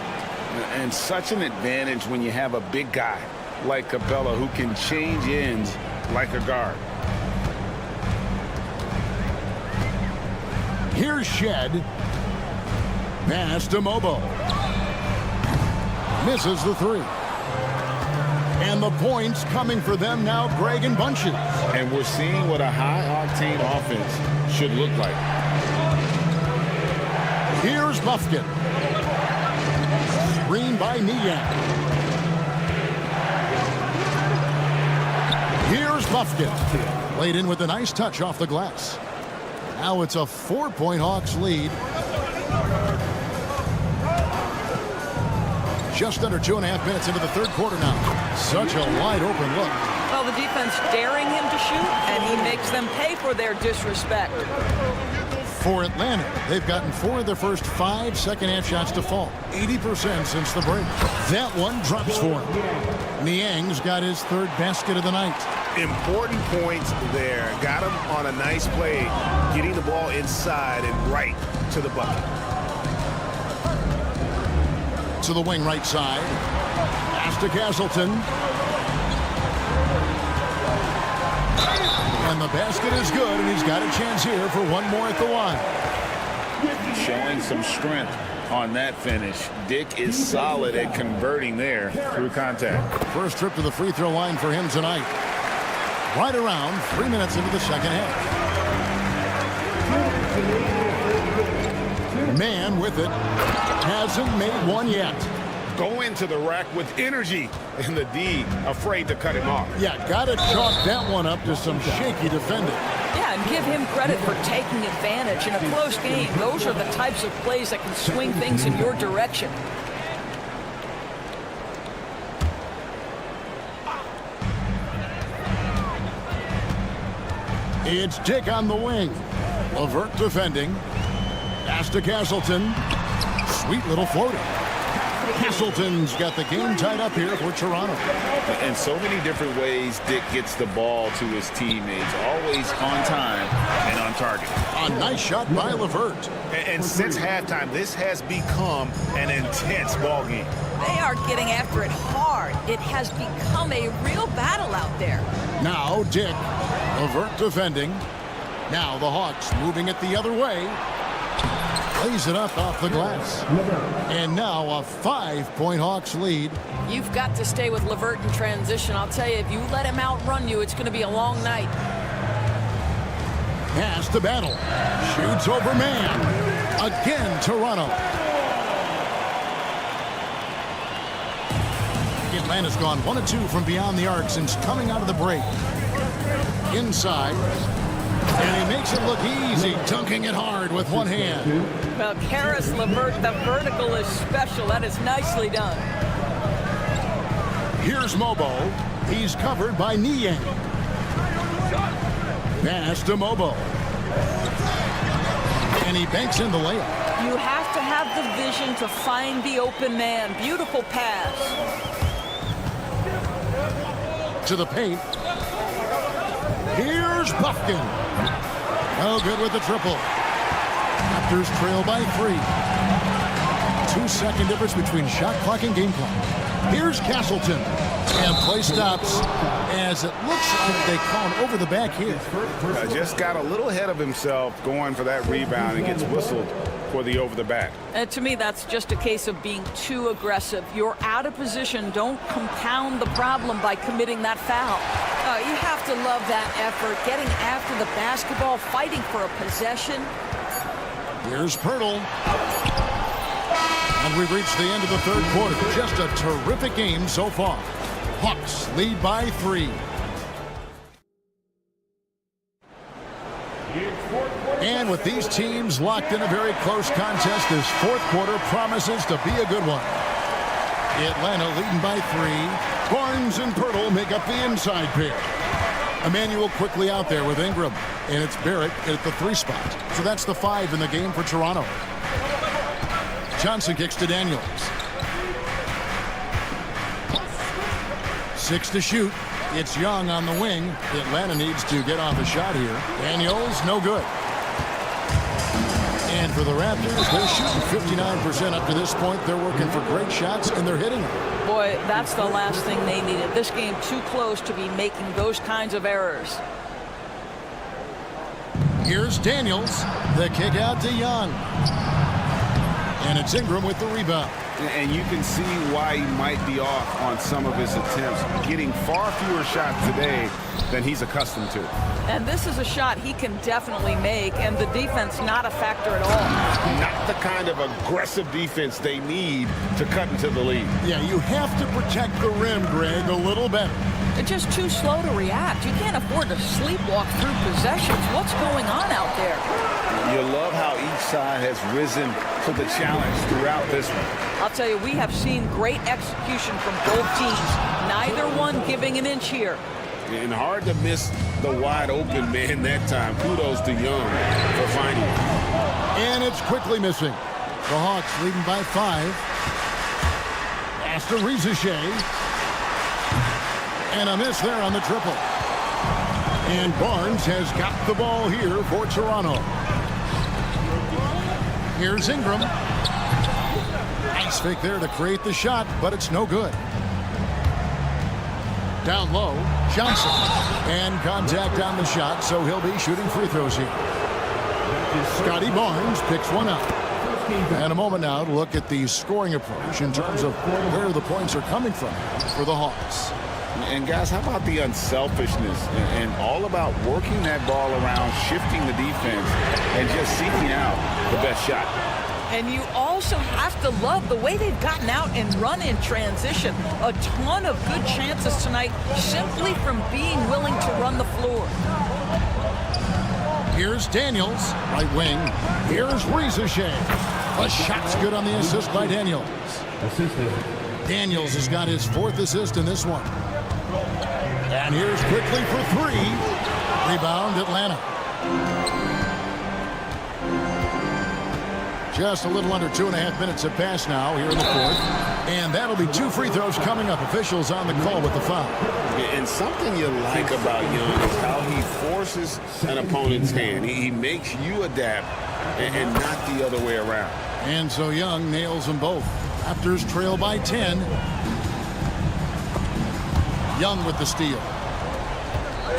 And such an advantage when you have a big guy like Capella who can change ends like a guard. Here's Shed. Pass to Mobo. Misses the 3. And the points coming for them now, Greg and Bunches. And we're seeing what a high-octane offense should look like. Here's Buffkin. Screen by Niang. Here's Buffkin. Laid in with a nice touch off the glass. Now it's a 4-point Hawks lead. Just under 2.5 minutes into the third quarter now. Such a wide open look. Well, the defense daring him to shoot, and he makes them pay for their disrespect. For Atlanta, they've gotten 4 of their first 5 second-half shots to fall. 80% since the break. That one drops for him. Niang's got his 3rd basket of the night. Important points there. Got him on a nice play, getting the ball inside and right to the bucket. To the wing right side. Pass to Castleton. And the basket is good, and he's got a chance here for one more at the line. Showing some strength on that finish. Dick is solid at converting there through contact. First trip to the free throw line for him tonight. Right around 3 minutes into the second half. Man with it. Hasn't made one yet. Go into the rack with energy, and the D afraid to cut him off. Yeah, gotta chalk that one up to some shaky defending. Yeah, and give him credit for taking advantage in a close game. Those are the types of plays that can swing things in your direction. It's Dick on the wing. LeVert defending. Pass to Castleton. Sweet little floater. Castleton's got the game tied up here for Toronto. In so many different ways, Dick gets the ball to his teammates. Always on time and on target. A nice shot by LeVert. And since halftime, this has become an intense ball game. They are getting after it hard. It has become a real battle out there. Now Dick. LeVert defending. Now the Hawks moving it the other way. Plays it up off the glass. And now a 5-point Hawks lead. You've got to stay with LeVert in transition. I'll tell you, if you let him outrun you, it's going to be a long night. Pass to Battle. Shoots over man. Again, Toronto. Atlanta's gone 1 of 2 from beyond the arc since coming out of the break. Inside. And he makes it look easy, dunking it hard with one hand. Well, Karis LeVert, the vertical is special. That is nicely done. Here's Mobo. He's covered by Niang. Pass to Mobo. And he banks in the layup. You have to have the vision to find the open man. Beautiful pass. To the paint. Here's Buffkin. No good with the triple. Raptors trail by 3. 2-second difference between shot clock and game clock. Here's Castleton. And play stops as it looks like they call him over the back here. Just got a little ahead of himself going for that rebound and gets whistled for the over the back. And to me, that's just a case of being too aggressive. You're out of position. Don't compound the problem by committing that foul. You have to love that effort, getting after the basketball, fighting for a possession. Here's Pirtle. And we've reached the end of the third quarter. Just a terrific game so far. Hawks lead by 3. And with these teams locked in a very close contest, this fourth quarter promises to be a good one. Atlanta leading by 3. Barnes and Pirtle make up the inside pair. Emmanuel quickly out there with Ingram. And it's Barrett at the 3 spot. So that's the 5 in the game for Toronto. Johnson kicks to Daniels. 6 to shoot. It's Young on the wing. Atlanta needs to get off a shot here. Daniels, no good. And for the Raptors, they're shooting 59% up to this point. They're working for great shots, and they're hitting them. Boy, that's the last thing they needed. This game too close to be making those kinds of errors. Here's Daniels. The kick out to Young. And it's Ingram with the rebound. And you can see why he might be off on some of his attempts, getting far fewer shots today than he's accustomed to. And this is a shot he can definitely make, and the defense not a factor at all. Not the kind of aggressive defense they need to cut into the lead. Yeah, you have to protect the rim, Greg, a little better. They're just too slow to react. You can't afford to sleepwalk through possessions. What's going on out there? You love how each side has risen to the challenge throughout this one. I'll tell you, we have seen great execution from both teams. Neither giving an inch here. And hard to miss the wide open man that time. Kudos to Young for finding it. And it's quickly missing. The Hawks leading by 5. Pass to Rizichet. And a miss there on the triple. And Barnes has got the ball here for Toronto. Here's Ingram. Nice fake there to create the shot, but it's no good. Down low, Johnson. And contact on the shot, so he'll be shooting free throws here. Scotty Barnes picks one up. And a moment now to look at the scoring approach in terms of where the points are coming from for the Hawks. And guys, how about the unselfishness and all about working that ball around, shifting the defense, and just seeking out the best shot. And you also have to love the way they've gotten out and run in transition. A ton of good chances tonight simply from being willing to run the floor. Here's Daniels, right wing. Here's Rizichet. A shot's good on the assist by Daniels. Daniels has got his 4th assist in this one. And here's quickly for 3. Rebound, Atlanta. Just a little under 2.5 minutes have passed now here in the 4th. And that'll be 2 free throws coming up. Officials on the call with the foul. And something you like about Young is how he forces an opponent's hand. He makes you adapt and not the other way around. And so Young nails them both. Raptors trail by 10. Young with the steal.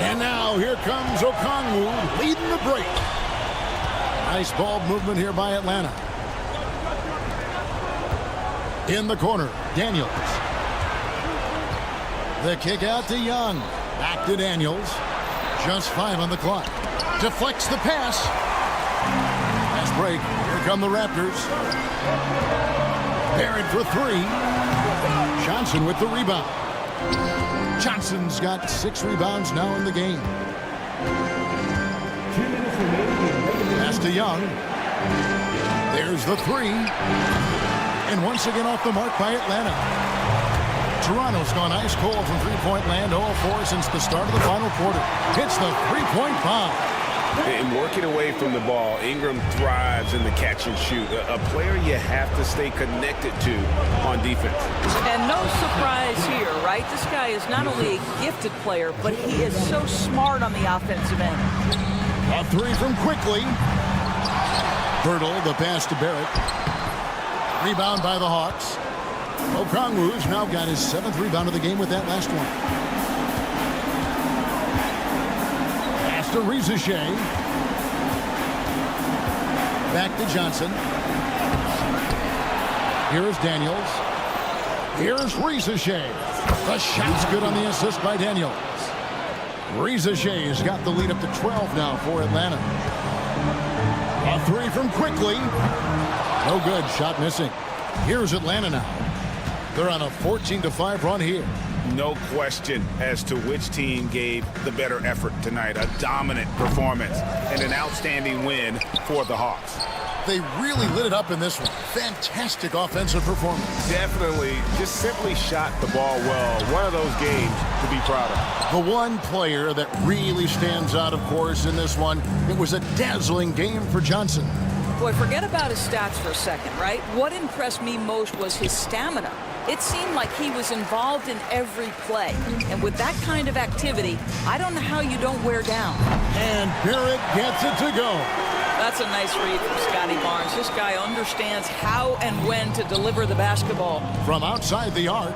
And now here comes Okongwu leading the break. Nice ball movement here by Atlanta. In the corner, Daniels. The kick out to Young. Back to Daniels. Just 5 on the clock. Deflects the pass. Fast break. Here come the Raptors. Barrett for 3. Johnson with the rebound. Johnson's got 6 rebounds now in the game. Pass to Young. There's the 3. And once again off the mark by Atlanta. Toronto's gone ice cold from three-point land, 0-4 since the start of the final quarter. Hits the three-point bomb. And working away from the ball, Ingram thrives in the catch and shoot. A player you have to stay connected to on defense. And no surprise here, right? This guy is not only a gifted player, but he is so smart on the offensive end. A 3 from Quickly. Birtle, the pass to Barrett. Rebound by the Hawks. Okongwu's now got his 7th rebound of the game with that last one. Pass to Rizichet. Back to Johnson. Here's Daniels. Here's Rizichet. The shot's good on the assist by Daniels. Rizichet's got the lead up to 12 now for Atlanta. A 3 from Quickly. No good. Shot missing. Here's Atlanta now. They're on a 14-5 run here. No question as to which team gave the better effort tonight. A dominant performance and an outstanding win for the Hawks. They really lit it up in this one. Fantastic offensive performance. Definitely just simply shot the ball well. One of those games to be proud of. The one player that really stands out, of course, in this one, it was a dazzling game for Johnson. Boy, forget about his stats for a second, right? What impressed me most was his stamina. It seemed like he was involved in every play. And with that kind of activity, I don't know how you don't wear down. And Barrett gets it to go. That's a nice read from Scotty Barnes. This guy understands how and when to deliver the basketball. From outside the arc.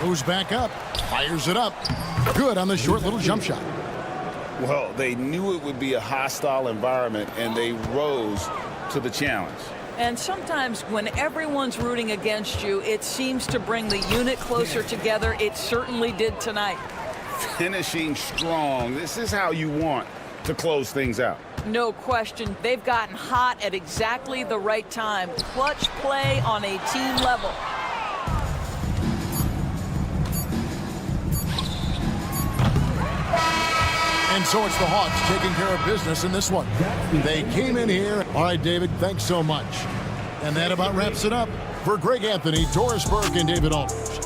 Goes back up. Fires it up. Good on the short little jump shot. Well, they knew it would be a hostile environment, and they rose to the challenge. And sometimes when everyone's rooting against you, it seems to bring the unit closer together. It certainly did tonight. Finishing strong. This is how you want to close things out. No question. They've gotten hot at exactly the right time. Clutch play on a team level. And so it's the Hawks taking care of business in this one. They came in here. All right, David, thanks so much. And that about wraps it up. For Greg Anthony, Doris Burke, and David Aldridge.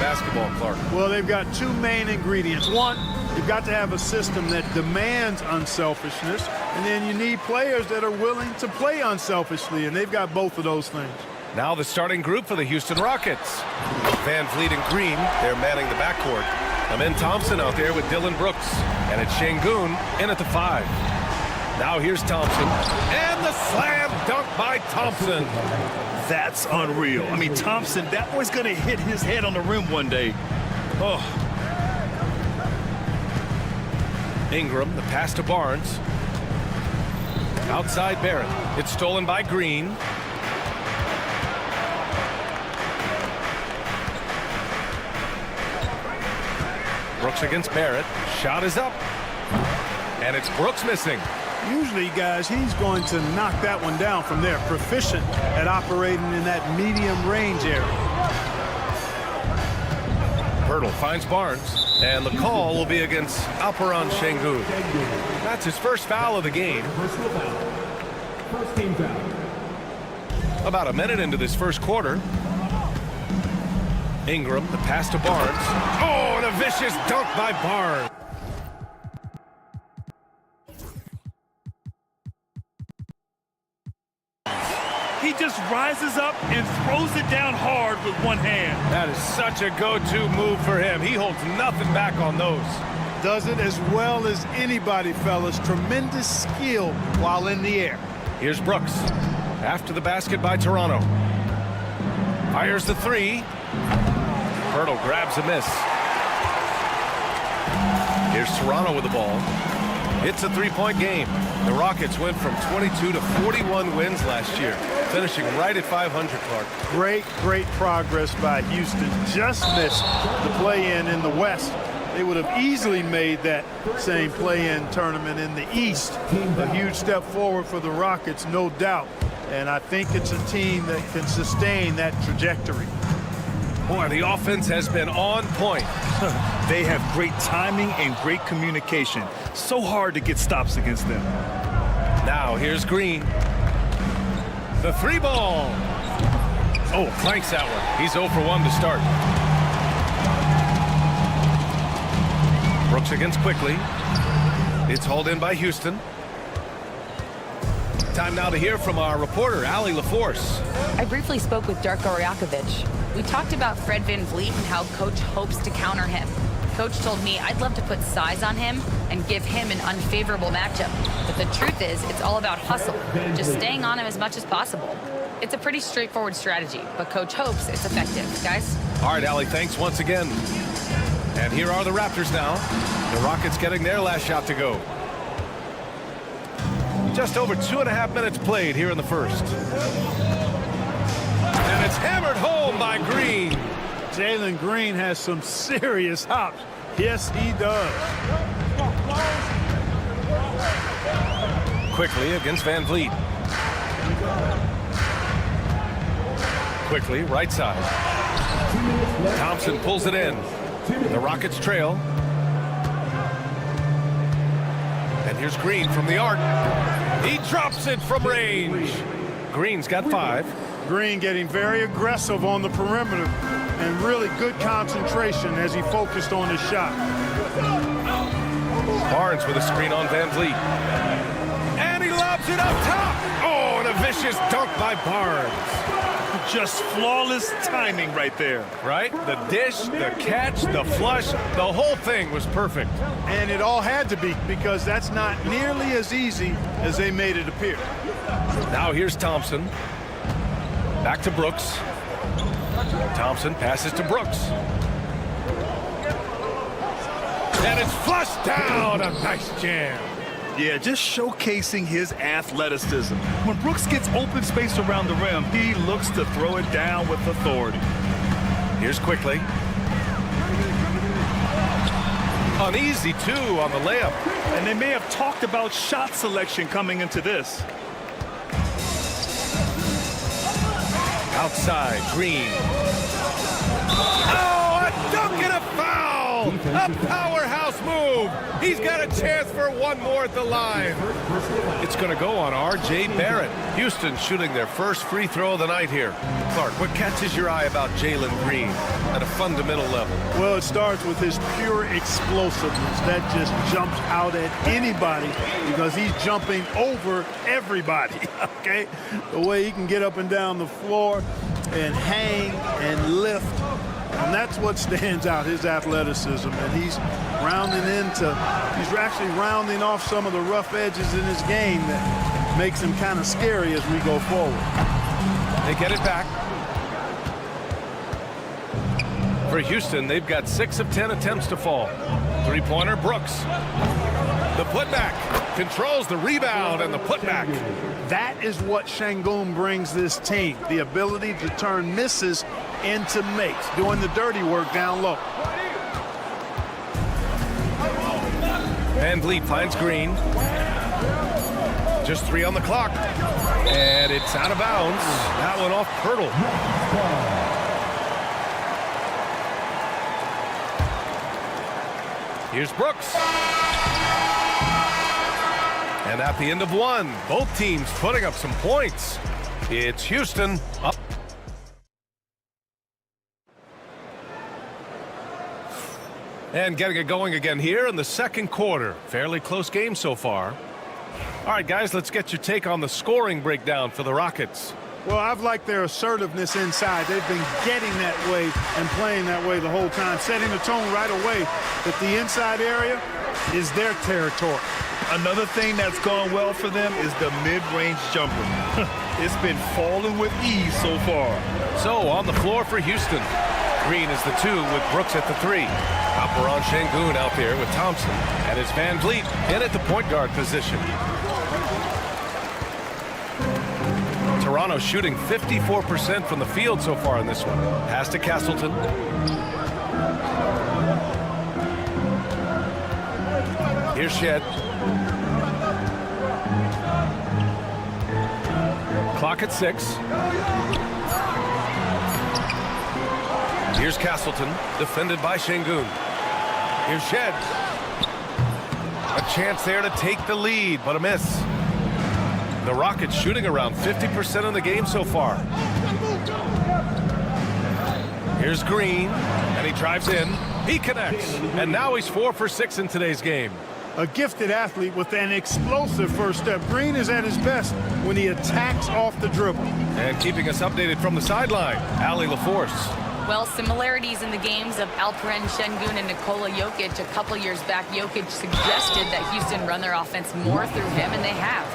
basketball, Clark? Well, they've got two main ingredients. One, you've got to have a system that demands unselfishness, and then you need players that are willing to play unselfishly, and they've got both of those things. Now the starting group for the Houston Rockets. Van Vliet and Green, they're manning the backcourt. Amen Thompson out there with Dillon Brooks. And it's Şengün in at the 5. Now here's Thompson. And the slam dunk by Thompson. That's unreal. I mean, Thompson, that boy's going to hit his head on the rim one day. Oh. Ingram, the pass to Barnes. Outside Barrett. It's stolen by Green. Brooks against Barrett. Shot is up. And it's Brooks missing. Usually, guys, he's going to knock that one down from there. Proficient at operating in that medium range area. Pirtle finds Barnes. And the call will be against Alperen Şengün. That's his first foul of the game. First team foul. About a minute into this first quarter. Ingram, the pass to Barnes. Oh, and a vicious dunk by Barnes. He just rises up and throws it down hard with one hand. That is such a go-to move for him. He holds nothing back on those. Does it as well as anybody, fellas. Tremendous skill while in the air. Here's Brooks. After the basket by Toronto. Fires the 3. Pirtle grabs a miss. Here's Toronto with the ball. It's a 3-point game. The Rockets went from 22 to 41 wins last year, finishing right at 500, Clark. Great progress by Houston. Just missed the play-in in the West. They would have easily made that same play-in tournament in the East. A huge step forward for the Rockets, no doubt. And I think it's a team that can sustain that trajectory. Boy, the offense has been on point. They have great timing and great communication. So hard to get stops against them. Now here's Green. The 3 ball. Oh, clanks that one. He's 0 for 1 to start. Brooks against Quickly. It's hauled in by Houston. Time now to hear from our reporter, Allie LaForce. I briefly spoke with Darko Rajakovic. We talked about Fred Van Vliet and how Coach hopes to counter him. Coach told me I'd love to put size on him and give him an unfavorable matchup. But the truth is, it's all about hustle, just staying on him as much as possible. It's a pretty straightforward strategy, but Coach hopes it's effective. Guys? All right, Allie, thanks once again. And here are the Raptors now. The Rockets getting their last shot to go. Just over 2.5 minutes played here in the first. And it's hammered home by Green. Jalen Green has some serious hops. Yes, he does. Quickly against Van Vliet. Quickly, right side. Thompson pulls it in. The Rockets trail. And here's Green from the arc. He drops it from range. Green's got 5. Green getting very aggressive on the perimeter and really good concentration as he focused on his shot. Barnes with a screen on Van Vliet. And he lobs it up top. Oh, and a vicious dunk by Barnes. Just flawless timing right there. Right? The dish, the catch, the flush, the whole thing was perfect. And it all had to be, because that's not nearly as easy as they made it appear. Now here's Thompson. Back to Brooks. Thompson passes to Brooks. And it's flushed down. A nice jam. Yeah, just showcasing his athleticism. When Brooks gets open space around the rim, he looks to throw it down with authority. Here's Quickly. An easy 2 on the layup. And they may have talked about shot selection coming into this. Outside, Green. Oh, a dunk and a foul! A powerhouse move! move. He's got a chance for one more at the line. It's going to go on R.J. Barrett. Houston shooting their first free throw of the night here. Clark, what catches your eye about Jalen Green at a fundamental level? Well, it starts with his pure explosiveness. That just jumps out at anybody because he's jumping over everybody, okay? The way he can get up and down the floor and hang and lift. And that's what stands out, his athleticism. And he's actually rounding off some of the rough edges in his game that makes him kind of scary as we go forward. They get it back. For Houston, they've got 6 of 10 attempts to fall. Three-pointer, Brooks. The putback. Controls the rebound and the putback. That is what Şengün brings this team. The ability to turn misses into makes, doing the dirty work down low. Van Vliet finds Green. Just 3 on the clock. And it's out of bounds. That one off Pirtle. Here's Brooks. And at the end of one, both teams putting up some points. It's Houston up. And getting it going again here in the second quarter. Fairly close game so far. All right, guys, let's get your take on the scoring breakdown for the Rockets. Well, I've liked their assertiveness inside. They've been getting that way and playing that way the whole time, setting the tone right away that the inside area is their territory. Another thing that's gone well for them is the mid-range jumper. It's been falling with ease so far. So on the floor for Houston. Green is the 2 with Brooks at the 3. Alperen Şengün out there with Thompson. And it's Van Vliet in at the point guard position. Toronto shooting 54% from the field so far in this one. Pass to Castleton. Here's Shed. Clock at 6. Here's Castleton, defended by Şengün. Here's Shed. A chance there to take the lead, but a miss. The Rockets shooting around 50% in the game so far. Here's Green, and he drives in. He connects, and now he's 4 for 6 in today's game. A gifted athlete with an explosive first step. Green is at his best when he attacks off the dribble. And keeping us updated from the sideline, Allie LaForce. Well, similarities in the games of Alperen Şengün and Nikola Jokic. A couple years back, Jokic suggested that Houston run their offense more through him, and they have.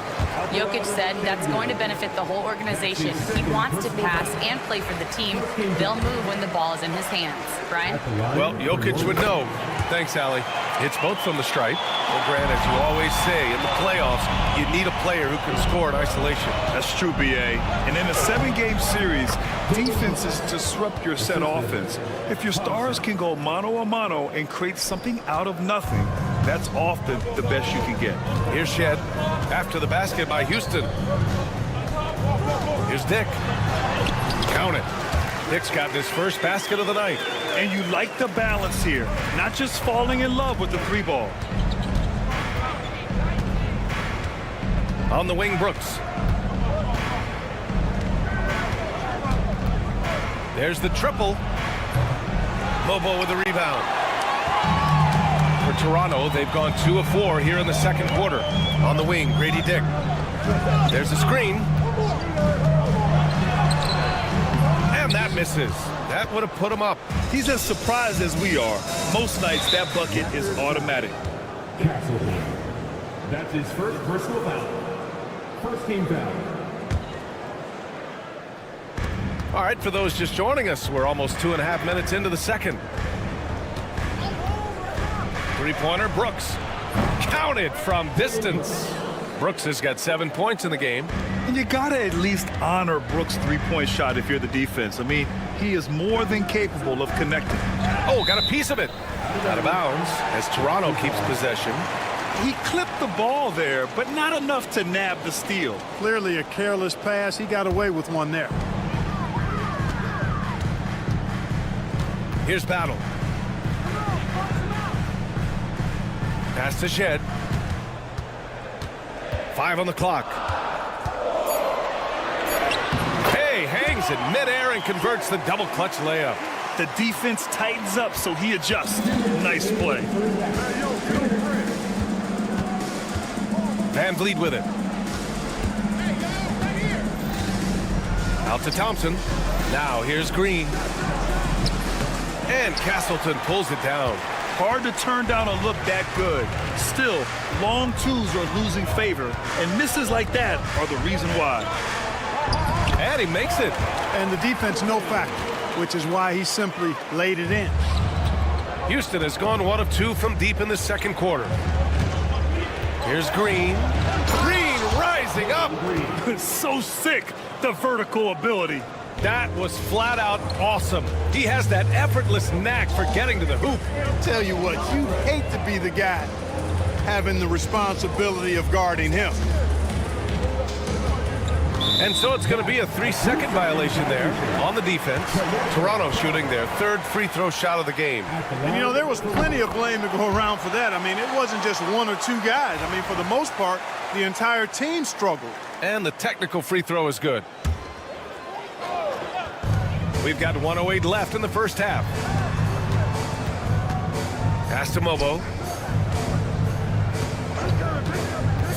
Jokic said that's going to benefit the whole organization. He wants to pass and play for the team. They'll move when the ball is in his hands. Brian? Well, Jokic would know. Thanks, Allie. It's both from the stripe. Well, Grant, as you always say, in the playoffs, you need a player who can score in isolation. That's true, B.A. And in a 7-game series, defense is to disrupt your set offense. If your stars can go mano-a-mano and create something out of nothing, that's often the best you can get. Here's Shed. After the basket by Houston. Here's Dick. Count it. Dick's gotten his first basket of the night. And you like the balance here. Not just falling in love with the 3-ball. On the wing, Brooks. There's the triple. Lobo with the rebound. For Toronto, they've gone 2 of 4 here in the second quarter. On the wing, Grady Dick. There's a screen. And that misses. That would have put him up. He's as surprised as we are. Most nights, that bucket is automatic. That's his first personal foul. First team foul. All right, for those just joining us, we're almost 2.5 minutes into the second. Three-pointer, Brooks. Counted from distance. Brooks has got 7 points in the game. And you got to at least honor Brooks' three-point shot if you're the defense. I mean, he is more than capable of connecting. Oh, got a piece of it. Out of bounds as Toronto keeps possession. He clipped the ball there, but not enough to nab the steal. Clearly a careless pass. He got away with one there. Here's Battle. Pass to Shed. 5 on the clock. Hey, hangs in midair and converts the double clutch layup. The defense tightens up, so he adjusts. Nice play. Van Vliet with it. Out to Thompson. Now here's Green. And Castleton pulls it down. Hard to turn down a look that good. Still, long twos are losing favor, and misses like that are the reason why. And he makes it. And the defense no factor, which is why he simply laid it in. Houston has gone 1 of 2 from deep in the second quarter. Here's Green. Green rising up. So sick, the vertical ability. That was flat out awesome. He has that effortless knack for getting to the hoop. Tell you what, you'd hate to be the guy having the responsibility of guarding him. And so it's going to be a 3-second violation there on the defense. Toronto shooting their 3rd free throw shot of the game. And, you know, there was plenty of blame to go around for that. I mean, it wasn't just 1 or 2 guys. I mean, for the most part, the entire team struggled. And the technical free throw is good. We've got 1:08 left in the first half. Pass to Mobo.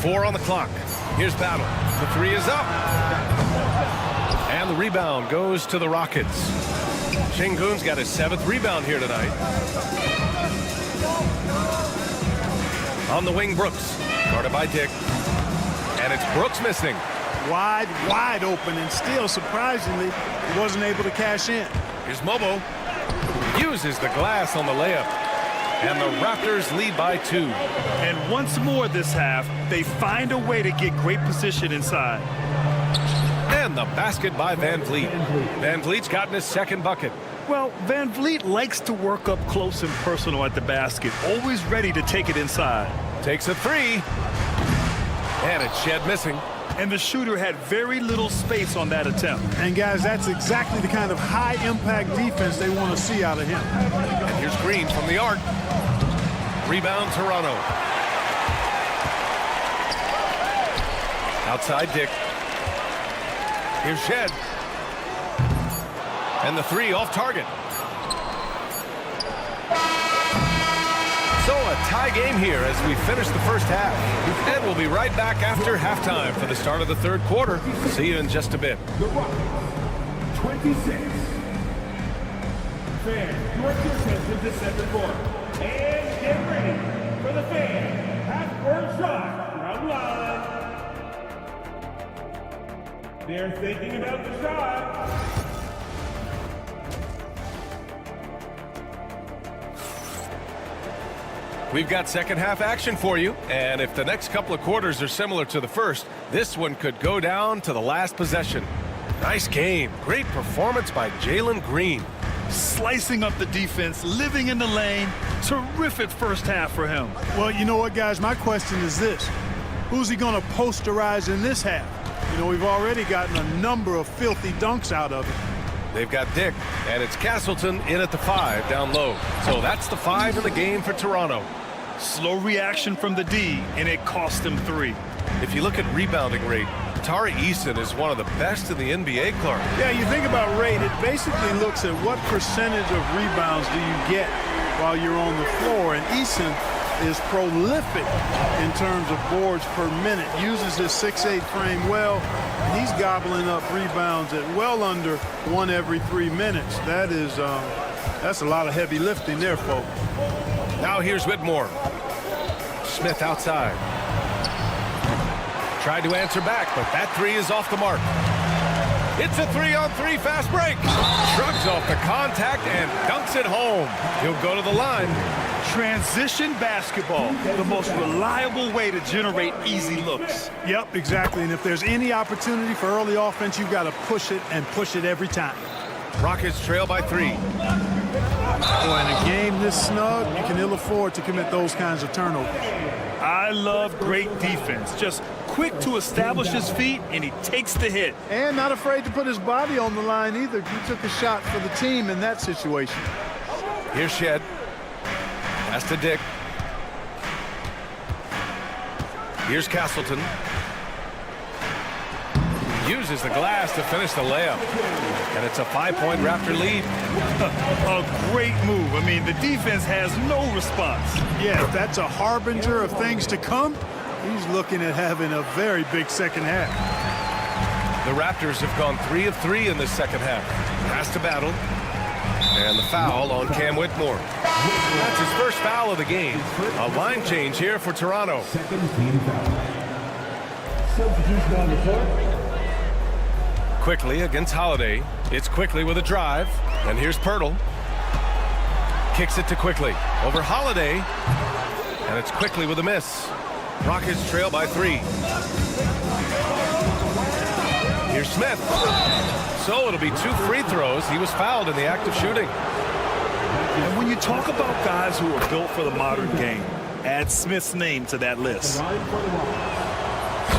4 on the clock. Here's Battle. The 3 is up. And the rebound goes to the Rockets. Şengün's got his 7th rebound here tonight. On the wing, Brooks. Guarded by Dick. And it's Brooks missing. Wide open, and still, surprisingly, wasn't able to cash in. Here's Mobo. Uses the glass on the layup. And the Raptors lead by 2. And once more this half, they find a way to get great position inside. And the basket by Van Vliet. Van Vliet's gotten his 2nd bucket. Well, Van Vliet likes to work up close and personal at the basket, always ready to take it inside. Takes a 3. And it's Shed missing. And the shooter had very little space on that attempt. And, guys, that's exactly the kind of high-impact defense they want to see out of him. And here's Green from the arc. Rebound, Toronto. Outside Dick. Here's Shed. And the 3 off target. So a tie game here as we finish the first half. And we'll be right back after halftime for the start of the 3rd quarter. See you in just a bit. The Rockets, 26. Fans, your attention to center court. And get ready for the fan half-court shot round 1. They're thinking about the shot. We've got second half action for you, and if the next couple of quarters are similar to the first, this one could go down to the last possession. Nice game. Great performance by Jalen Green. Slicing up the defense, living in the lane. Terrific first half for him. Well, you know what, guys? My question is this. Who's he going to posterize in this half? You know, we've already gotten a number of filthy dunks out of it. They've got Dick, and it's Castleton in at the 5 down low. So that's the 5 in the game for Toronto. Slow reaction from the D, and it cost him 3. If you look at rebounding rate, Tari Eason is one of the best in the NBA, Clark. Yeah, you think about rate, it basically looks at what percentage of rebounds do you get while you're on the floor, and Eason is prolific in terms of boards per minute, uses his 6'8" frame well, and he's gobbling up rebounds at well under 1 every 3 minutes. That is, that's a lot of heavy lifting there, folks. Now here's Whitmore. Smith outside. Tried to answer back, but that 3 is off the mark. It's a 3-on-3 fast break. Shrugs off the contact and dunks it home. He'll go to the line. Transition basketball, the most reliable way to generate easy looks. Yep, exactly. And if there's any opportunity for early offense, you've got to push it and push it every time. Rockets trail by 3. Boy, in a game this snug, you can ill afford to commit those kinds of turnovers. I love great defense. Just quick to establish his feet, and he takes the hit. And not afraid to put his body on the line either. He took a shot for the team in that situation. Here's Shed. Pass to Dick. Here's Castleton. Uses the glass to finish the layup. And it's a 5-point Raptor lead. A great move. I mean, the defense has no response. Yeah, if that's a harbinger of things to come, he's looking at having a very big second half. The Raptors have gone 3 of 3 in this second half. Pass to Battle. And the foul on Cam Whitmore. That's his first foul of the game. A line change here for Toronto. Quickly against Holiday. It's Quickly with a drive. And here's Pirtle. Kicks it to Quickly. Over Holiday. And it's Quickly with a miss. Rockets trail by 3. Here's Smith. So it'll be 2 free throws. He was fouled in the act of shooting. And when you talk about guys who are built for the modern game, add Smith's name to that list.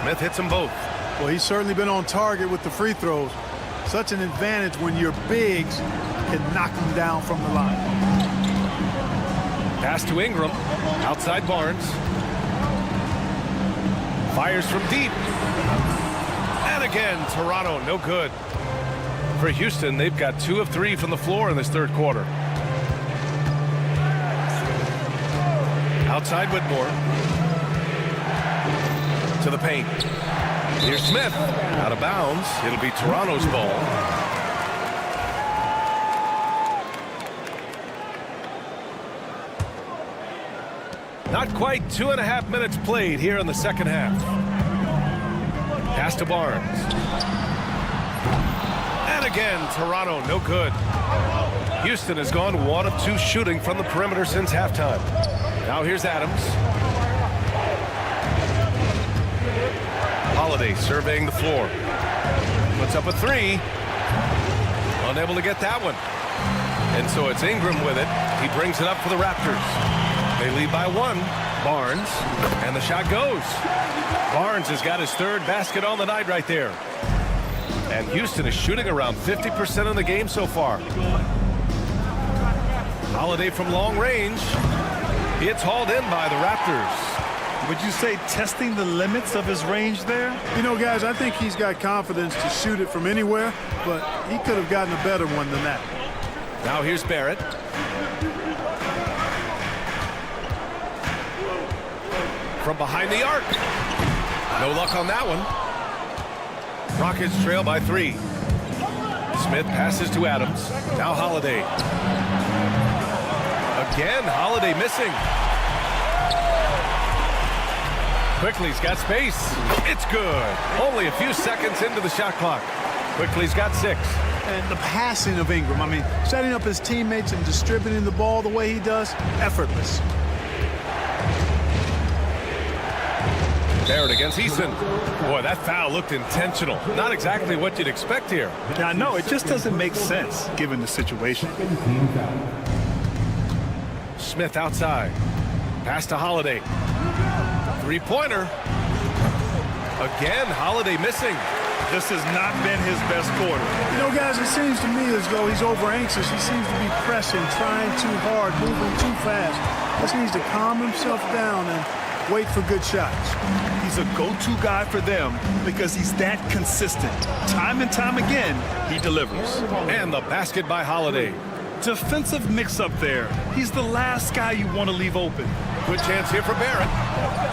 Smith hits them both. Well, he's certainly been on target with the free throws. Such an advantage when your bigs can knock them down from the line. Pass to Ingram. Outside Barnes. Fires from deep. And again, Toronto, no good. For Houston, they've got 2 of 3 from the floor in this third quarter. Outside Whitmore. To the paint. Here's Smith. Out of bounds. It'll be Toronto's ball. Not quite 2.5 minutes played here in the second half. Pass to Barnes. And again, Toronto, no good. Houston has gone 1 of 2 shooting from the perimeter since halftime. Now here's Adams. Holiday surveying the floor. Puts up a 3. Unable to get that one. And so it's Ingram with it. He brings it up for the Raptors. They lead by 1. Barnes. And the shot goes. Barnes has got his 3rd basket on the night right there. And Houston is shooting around 50% of the game so far. Holiday from long range. It's hauled in by the Raptors. Would you say testing the limits of his range there? You know, guys, I think he's got confidence to shoot it from anywhere, but he could have gotten a better one than that. Now here's Barrett. From behind the arc. No luck on that one. Rockets trail by 3. Smith passes to Adams. Now Holiday. Again, Holiday missing. Quickly's got space. It's good. Only a few seconds into the shot clock. Quickly's got 6. And the passing of Ingram, I mean, setting up his teammates and distributing the ball the way he does, effortless. Barrett against Eason. Boy, that foul looked intentional. Not exactly what you'd expect here. Yeah, no, it just doesn't make sense given the situation. Smith outside. Pass to Holiday. 3-pointer. Again, Holiday missing. This has not been his best quarter. You know, guys, it seems to me as though he's over anxious. He seems to be pressing, trying too hard, moving too fast. Just needs to calm himself down and wait for good shots. He's a go-to guy for them because he's that consistent. Time and time again, he delivers. And the basket by Holiday. Defensive mix-up there. He's the last guy you want to leave open. Good chance here for Barrett.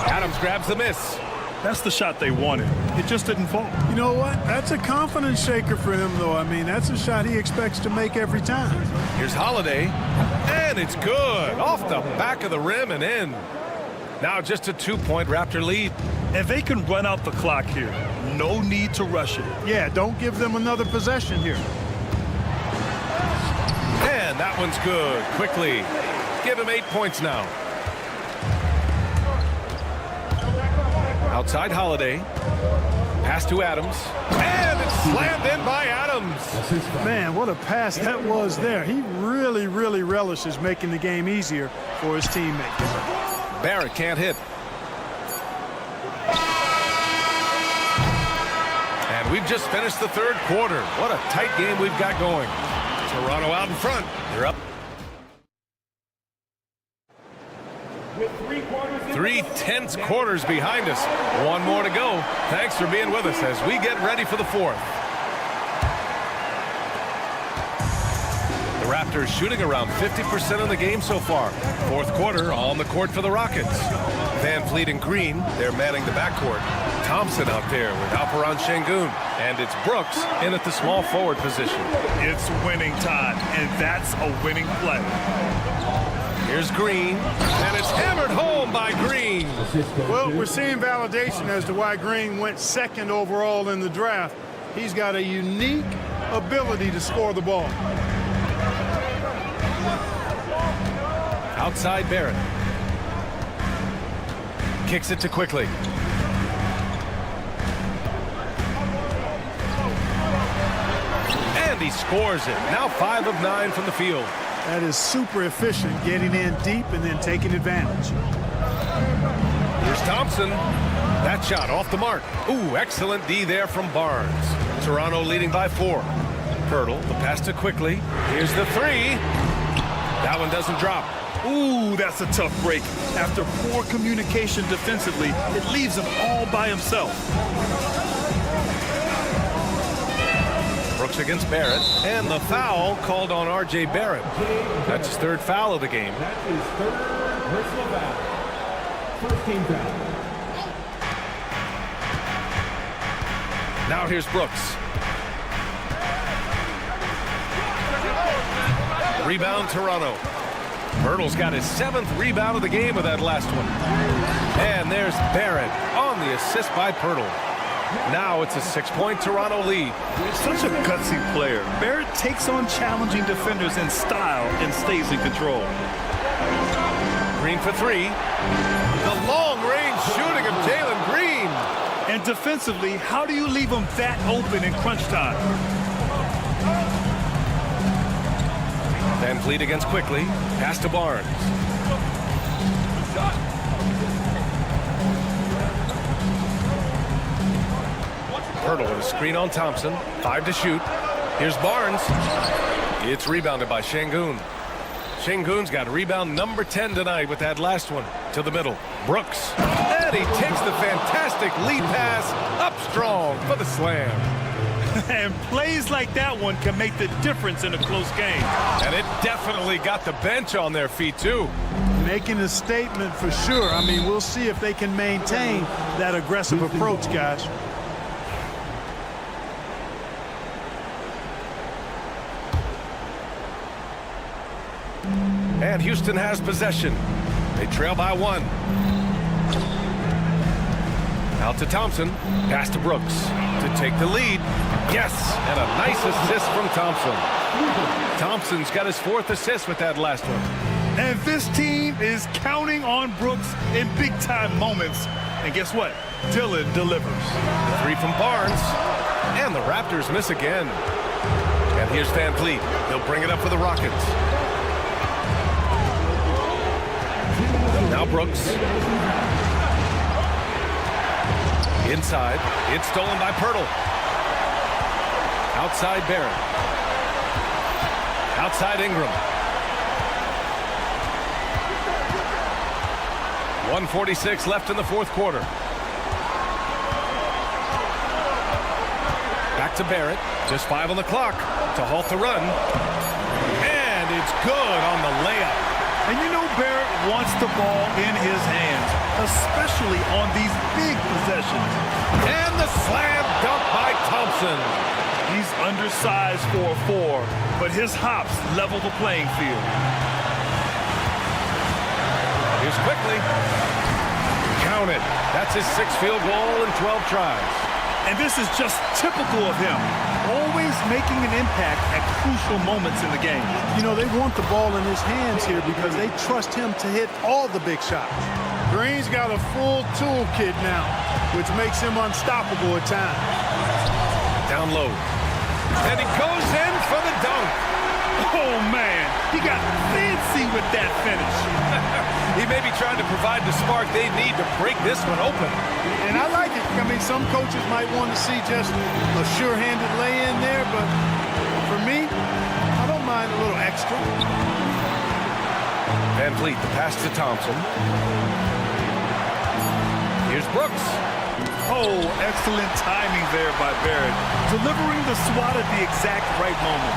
Adams grabs the miss. That's the shot they wanted. It just didn't fall. You know what? That's a confidence shaker for him, though. I mean, that's a shot he expects to make every time. Here's Holiday. And it's good. Off the back of the rim and in. Now just a 2-point Raptor lead. And they can run out the clock here. No need to rush it. Yeah, don't give them another possession here. And that one's good. Quickly. Give him 8 points now. Outside Holiday. Pass to Adams. And it's slammed in by Adams. Man, what a pass that was there. He really, really relishes making the game easier for his teammates. Barrett can't hit. And we've just finished the third quarter. What a tight game we've got going. Toronto out in front. They're up. With 3 quarters 3 tense quarters behind us. One more to go. Thanks for being with us as we get ready for the fourth. The Raptors shooting around 50% of the game so far. Fourth quarter on the court for the Rockets. Van Fleet and Green, they're manning the backcourt. Thompson out there with Alperen Şengün. And it's Brooks in at the small forward position. It's winning time, and that's a winning play. Here's Green, and it's hammered home by Green. Well, we're seeing validation as to why Green went second overall in the draft. He's got a unique ability to score the ball. Outside Barrett. Kicks it to Quickly. And he scores it. Now 5 of 9 from the field. That is super efficient, getting in deep and then taking advantage. Here's Thompson. That shot off the mark. Ooh, excellent D there from Barnes. Toronto leading by 4. Pirtle, the pass to Quickly. Here's the 3. That one doesn't drop. Ooh, that's a tough break. After poor communication defensively, it leaves him all by himself. Brooks against Barrett, and the foul called on R.J. Barrett. That's his 3rd foul of the game. That is 3rd personal foul. First team foul. Now here's Brooks. Rebound Toronto. Pirtle's got his 7th rebound of the game with that last one. And there's Barrett on the assist by Pirtle. Now it's a 6-point Toronto lead. Such a gutsy player. Barrett takes on challenging defenders in style and stays in control. Green for 3. The long-range shooting of Jalen Green. And defensively, how do you leave him that open in crunch time? Van Fleet against Quickly. Pass to Barnes. Pirtle with a screen on Thompson. 5 to shoot. Here's Barnes. It's rebounded by Şengün. Şengün's got rebound number 10 tonight with that last one. To the middle. Brooks. And he takes the fantastic lead pass up strong for the slam. And plays like that one can make the difference in a close game. And it definitely got the bench on their feet, too. Making a statement for sure. I mean, we'll see if they can maintain that aggressive approach, guys. And Houston has possession. They trail by 1. Out to Thompson. Pass to Brooks to take the lead. Yes, and a nice assist from Thompson. Thompson's got his 4th assist with that last one. And this team is counting on Brooks in big-time moments. And guess what? Dillon delivers. The 3 from Barnes. And the Raptors miss again. And here's Van Fleet. He'll bring it up for the Rockets. Now Brooks. Inside. It's stolen by Pirtle. Outside Barrett. Outside Ingram. 1:46 left in the 4th quarter. Back to Barrett. Just 5 on the clock to halt the run. And it's good on the layup. And you know Barrett wants the ball in his hands, especially on these big possessions. And the slam dunk by Thompson. He's undersized for a 4, but his hops level the playing field. Here's Quickly. Count it. That's his 6th field goal in 12 tries. And this is just typical of him. Always making an impact at crucial moments in the game. You know, they want the ball in his hands here because they trust him to hit all the big shots. Green's got a full toolkit now, which makes him unstoppable at times. Down low. And he goes in for the dunk. Oh, man. He got fancy with that finish. He may be trying to provide the spark they need to break this one open. And I like it. I mean, some coaches might want to see just a sure-handed lay-in there, but for me, I don't mind a little extra. Van Fleet, the pass to Thompson. Brooks. Oh, excellent timing there by Barrett. Delivering the swat at the exact right moment.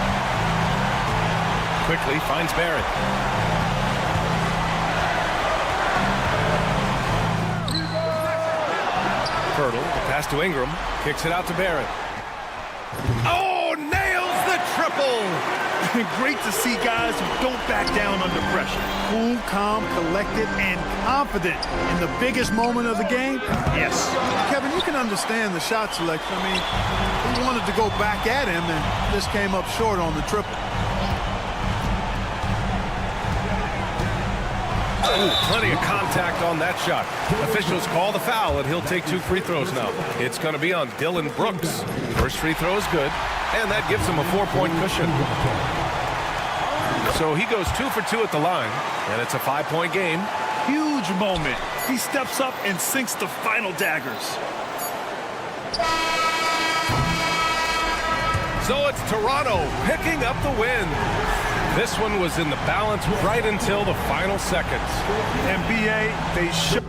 Quickly finds Barrett. Hurdle, the pass to Ingram, kicks it out to Barrett. Oh, nails the triple! Great to see guys who don't back down under pressure. Cool, calm, collected, and confident in the biggest moment of the game. Yes. Kevin, you can understand the shot selection. I mean, he wanted to go back at him and just came up short on the triple. Ooh, plenty of contact on that shot. Officials call the foul, and he'll take 2 free throws now. It's going to be on Dylan Brooks. First free throw is good, and that gives him a 4-point cushion. So he goes 2 for 2 at the line, and it's a 5-point game. Huge moment. He steps up and sinks the final daggers. So it's Toronto picking up the win. This one was in the balance right until the final seconds. NBA, they show